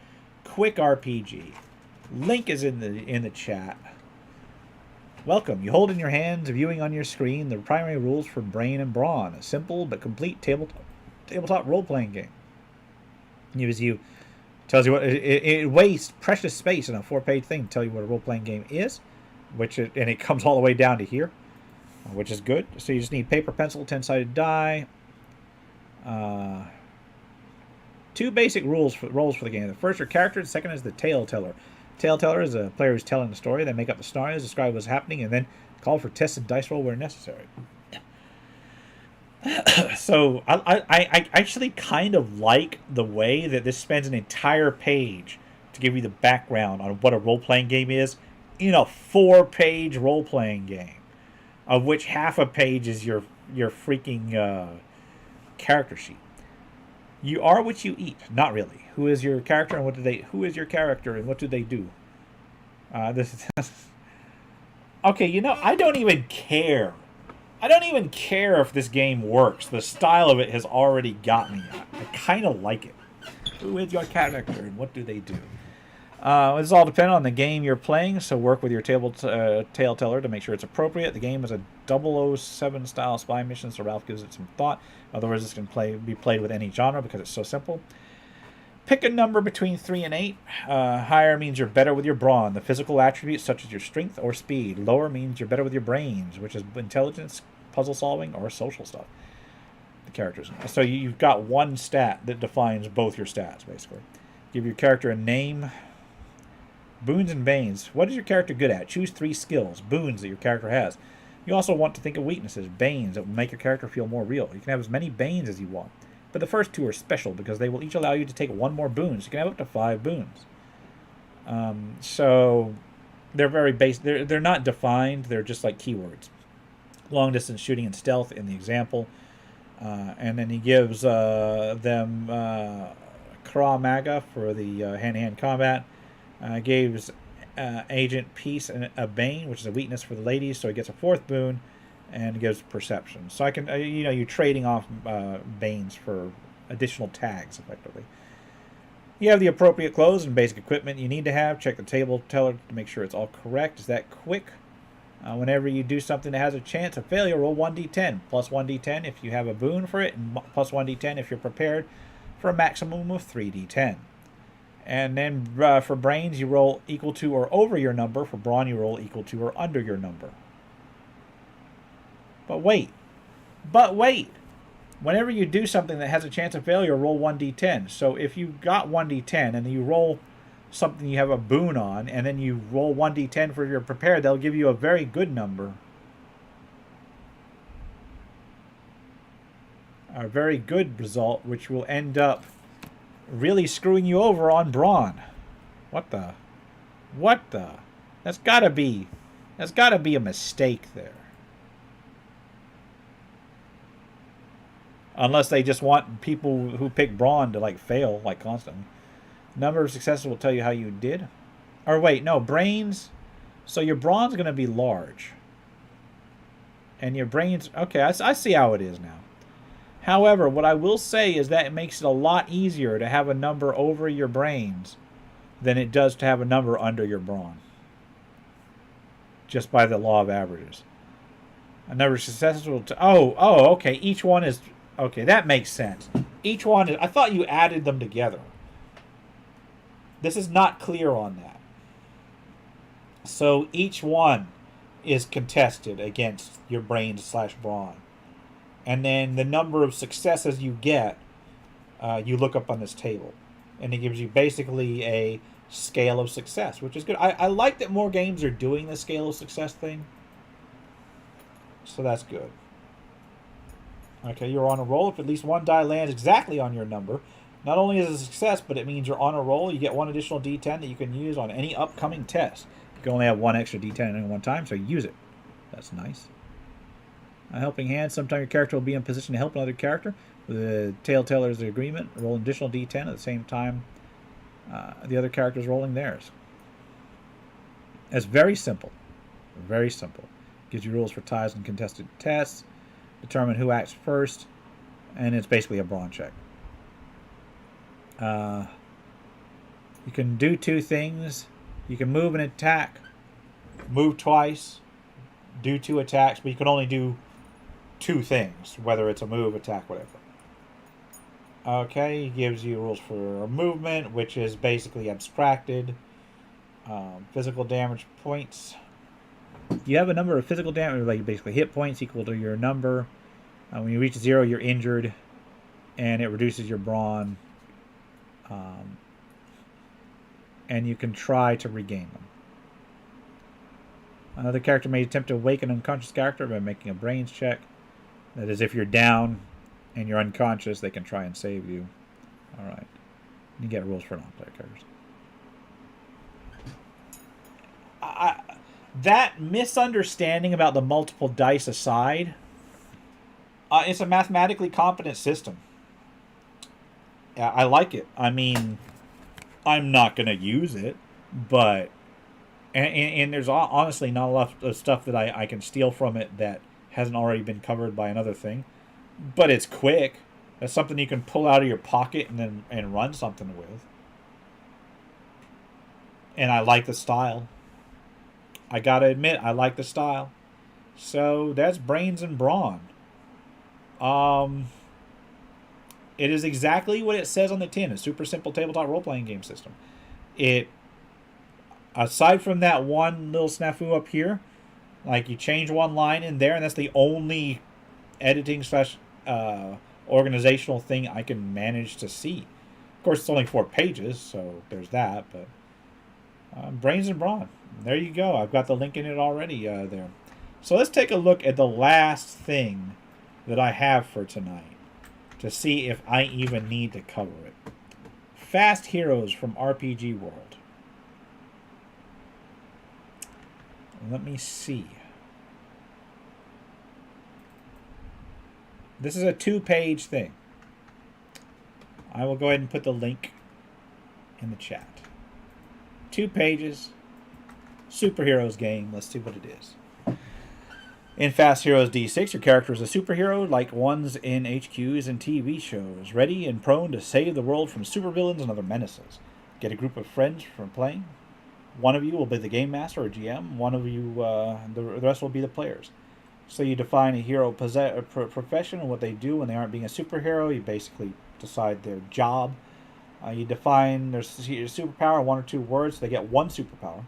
quick RPG. Link is in the chat. Welcome. You hold in your hands, viewing on your screen, the primary rules for Brain and Brawn, a simple but complete tabletop role-playing game. You tells you what it wastes precious space in a 4-page thing to tell you what a role-playing game is, and it comes all the way down to here, which is good. So you just need paper, pencil, 10-sided die. 2 basic roles for the game. The first are character. The second is the tale teller. Tale teller is a player who's telling the story. They make up the stories, describe what's happening, and then call for tested dice roll where necessary. So I actually kind of like the way that this spends an entire page to give you the background on what a role-playing game is in a 4-page role-playing game, of which half a page is your freaking character sheet. You are what you eat. Not really. Who is your character and who is your character and what do they do? Okay, I don't even care. I don't even care if this game works. The style of it has already got me. I kind of like it. Who is your character and what do they do? This all depends on the game you're playing, so work with your tale teller to make sure it's appropriate. The game is a 007 style spy mission, so Ralph gives it some thought. Otherwise, this can be played with any genre because it's so simple. Pick a number between 3 and 8. Higher means you're better with your brawn, the physical attributes such as your strength or speed. Lower means you're better with your brains, which is intelligence, puzzle solving, or social stuff. The characters. So you've got one stat that defines both your stats, basically. Give your character a name. Boons and banes. What is your character good at? Choose 3 skills, boons that your character has. You also want to think of weaknesses, banes that will make your character feel more real. You can have as many banes as you want. But the first 2 are special because they will each allow you to take 1 more boon. So you can have up to 5 boons. So they're very basic. They're not defined. They're just like keywords. Long distance shooting and stealth in the example. And then he gives them Krav Maga for the hand-to-hand combat. Gives Agent Peace a bane, which is a weakness for the ladies. So he gets a 4th boon. And gives perception. So I can, you're trading off banes for additional tags, effectively. You have the appropriate clothes and basic equipment you need to have. Check the table teller to make sure it's all correct. Is that quick? Whenever you do something that has a chance of failure, roll 1d10. Plus 1d10 if you have a boon for it, and plus 1d10 if you're prepared for a maximum of 3d10. And then for brains, you roll equal to or over your number. For brawn, you roll equal to or under your number. But wait. Whenever you do something that has a chance of failure, roll 1d10. So if you got 1d10 and you roll something you have a boon on, and then you roll 1d10 for your prepared, they'll give you a very good number. A very good result, which will end up really screwing you over on brawn. What the? That's gotta be a mistake there. Unless they just want people who pick brawn to fail constantly. Number of successes will tell you how you did. Or wait, no, brains. So your brawn's going to be large. And your brains, okay, I see how it is now. However, what I will say is that it makes it a lot easier to have a number over your brains than it does to have a number under your brawn. Just by the law of averages. A number of successes will okay, each one is... Okay, that makes sense. Each one is... I thought you added them together. This is not clear on that. So each one is contested against your brains/brawn. And then the number of successes you get, you look up on this table. And it gives you basically a scale of success, which is good. I like that more games are doing the scale of success thing. So that's good. Okay, you're on a roll. If at least one die lands exactly on your number, not only is it a success, but it means you're on a roll. You get 1 additional d10 that you can use on any upcoming test. You can only have 1 extra d10 at any one time, so use it. That's nice. A helping hand. Sometimes your character will be in position to help another character. With the tale teller's agreement, roll an additional d10 at the same time the other characters rolling theirs. It's very simple. Very simple. Gives you rules for ties and contested tests. Determine who acts first. And it's basically a brawn check. You can do two things. You can move and attack. Move twice. Do two attacks. But you can only do two things. Whether it's a move, attack, whatever. Okay, he gives you rules for movement, which is basically abstracted. Physical damage points. You have a number of physical damage, like basically hit points equal to your number. When you reach 0, you're injured, and it reduces your brawn. And you can try to regain them. Another character may attempt to wake an unconscious character by making a brains check. That is, if you're down and you're unconscious, they can try and save you. Alright. You get rules for non-player characters. That misunderstanding about the multiple dice aside, it's a mathematically competent system. I like it. I mean, I'm not going to use it, but... And there's honestly not a lot of stuff that I can steal from it that hasn't already been covered by another thing. But it's quick. That's something you can pull out of your pocket and run something with. And I like the style. I gotta admit, I like the style. So that's Brains and Brawn. It is exactly what it says on the tin. A super simple tabletop role-playing game system. Aside from that one little snafu up here, like you change one line in there, and that's the only editing / organizational thing I can manage to see. Of course, it's only 4 pages, so there's that. But Brains and Brawn. There you go. I've got the link in it already there. So let's take a look at the last thing that I have for tonight to see if I even need to cover it. Fast Heroes from RPG World. Let me see. This is a 2-page thing. I will go ahead and put the link in the chat. 2 pages. Superheroes game. Let's see what it is. In Fast Heroes D6, your character is a superhero like ones in HQs and TV shows, ready and prone to save the world from supervillains and other menaces. Get a group of friends from playing. One of you will be the game master or GM. One of you, the rest will be the players. So you define a hero profession and what they do when they aren't being a superhero. You basically decide their job. You define their superpower in 1 or 2 words. So they get 1 superpower.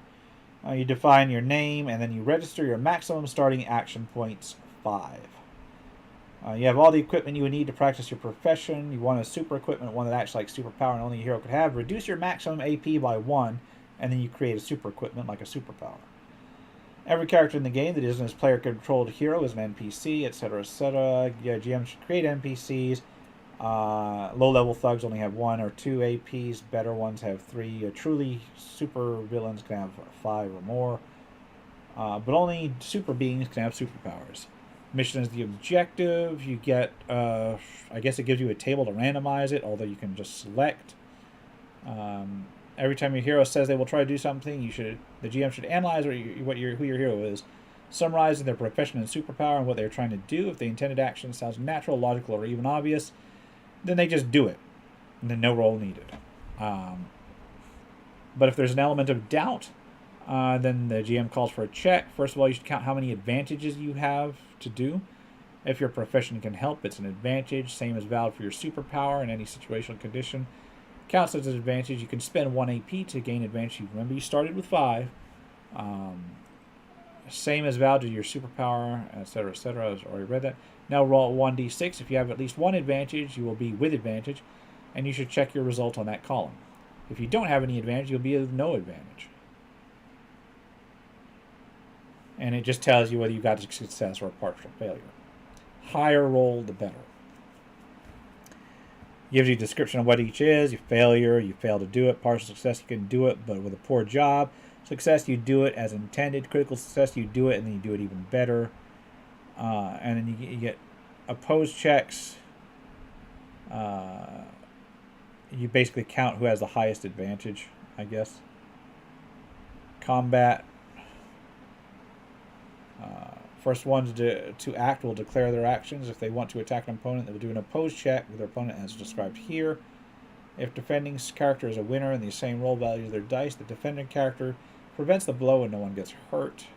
You define your name, and then you register your maximum starting action points, 5. You have all the equipment you would need to practice your profession. You want a super equipment, one that acts like superpower and only a hero could have. Reduce your maximum AP by 1, and then you create a super equipment like a superpower. Every character in the game that isn't a player-controlled hero is an NPC, etc., etc. Yeah, GM should create NPCs. Low-level thugs only have 1 or 2 APs. Better ones have 3. Truly super villains can have 5 or more. But only super beings can have superpowers. Mission is the objective. You get, I guess it gives you a table to randomize it, although you can just select. Every time your hero says they will try to do something, the GM should analyze who your hero is, summarizing their profession and superpower and what they're trying to do. If the intended action sounds natural, logical, or even obvious, then they just do it, and then no roll needed. But if there's an element of doubt, then the GM calls for a check. First of all, you should count how many advantages you have to do. If your profession can help, it's an advantage. Same is valid for your superpower in any situational condition. Counts as an advantage. You can spend 1 AP to gain advantage. Remember, you started with 5. Same as valid to your superpower, etc., etc. I've already read that. Now roll 1d6. If you have at least 1 advantage, you will be with advantage, and you should check your result on that column. If you don't have any advantage, you'll be with no advantage. And it just tells you whether you got a success or a partial failure. Higher roll, the better. Gives you a description of what each is. Your failure, you fail to do it. Partial success, you can do it, but with a poor job. Success, you do it as intended. Critical success, you do it, and then you do it even better. And then you get opposed checks. You you basically count who has the highest advantage, I guess. Combat. First ones to act will declare their actions. If they want to attack an opponent, they will do an opposed check with their opponent as described here. If defending character is a winner and the same roll value as their dice, the defending character prevents the blow and no one gets hurt.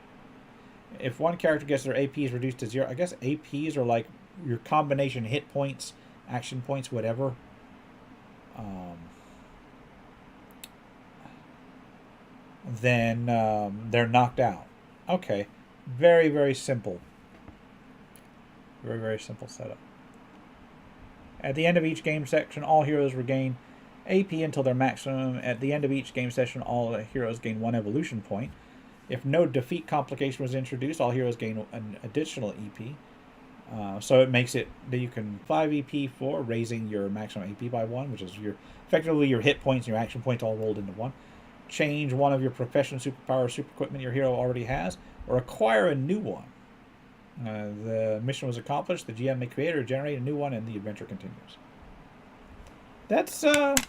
If one character gets their APs reduced to 0, I guess APs are like your combination hit points, action points, whatever. Then they're knocked out. Okay. Very, very simple. Very, very simple setup. At the end of each game section, all heroes regain AP until their maximum. At the end of each game session, all heroes gain 1 evolution point. If no defeat complication was introduced, all heroes gain an additional EP. So it makes it that you can 5 EP for raising your maximum AP by 1, which is effectively your hit points and your action points all rolled into 1. Change one of your profession, superpower, or super equipment your hero already has, or acquire a new one. The mission was accomplished. The GM may create or generate a new one, and the adventure continues. That's not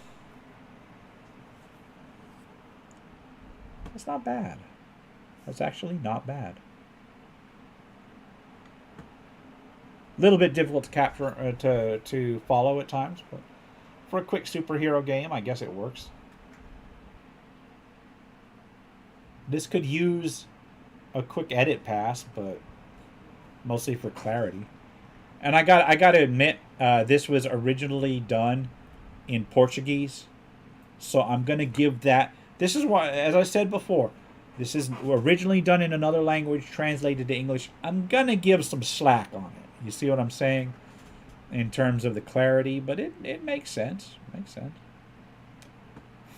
bad. That's actually not bad. A little bit difficult to capture, to follow at times, but for a quick superhero game, I guess it works. This could use a quick edit pass, but mostly for clarity. And I got to admit, this was originally done in Portuguese, so I'm gonna give that. This is what, as I said before, this is originally done in another language, translated to English. I'm gonna give some slack on it. You see what I'm saying? In terms of the clarity, but it makes sense. Makes sense.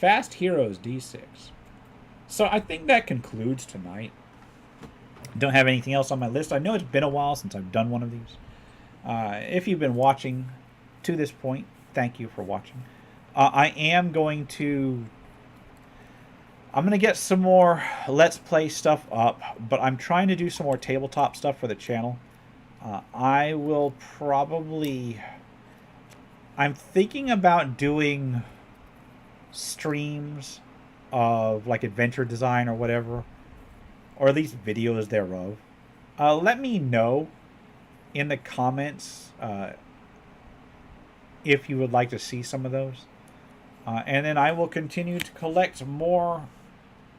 Fast Heroes D6. So I think that concludes tonight. Don't have anything else on my list. I know it's been a while since I've done one of these. If you've been watching to this point, thank you for watching. I'm going to get some more Let's Play stuff up, but I'm trying to do some more tabletop stuff for the channel. I will probably... I'm thinking about doing streams of like adventure design or whatever, or at least videos thereof. Let me know in the comments if you would like to see some of those. And then I will continue to collect more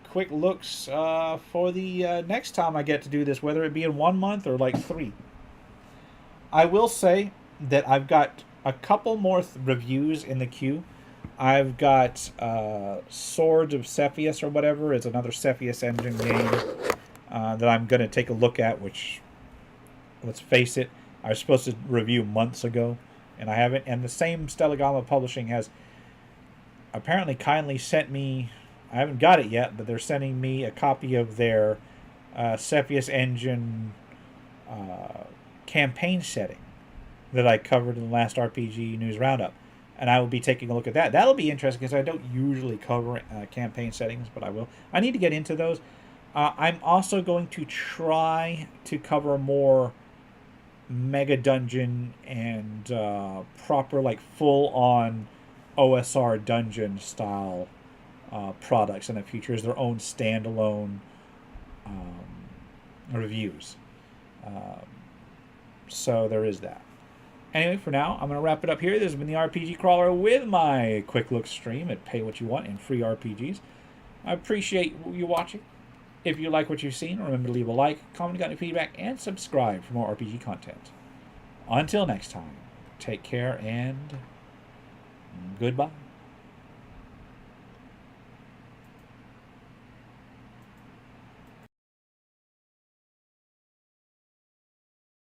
quick looks for the next time I get to do this, whether it be in 1 month or like 3. I will say that I've got a couple more reviews in the queue. I've got Swords of Cepheus or whatever. It's another Cepheus engine game that I'm going to take a look at, which, let's face it, I was supposed to review months ago, and I haven't. And the same Stellagama Publishing has apparently kindly sent me, I haven't got it yet, but they're sending me a copy of their Cepheus engine campaign setting that I covered in the last RPG News Roundup. And I will be taking a look at that. That'll be interesting because I don't usually cover campaign settings, but I will. I need to get into those. I'm also going to try to cover more Mega Dungeon and proper, like, full-on OSR dungeon style products in the future as their own standalone reviews. So there is that. Anyway, for now, I'm going to wrap it up here. This has been the RPG Crawler with my quick look stream at Pay What You Want in free RPGs. I appreciate you watching. If you like what you've seen, remember to leave a like, comment, got any feedback, and subscribe for more RPG content. Until next time, take care and goodbye.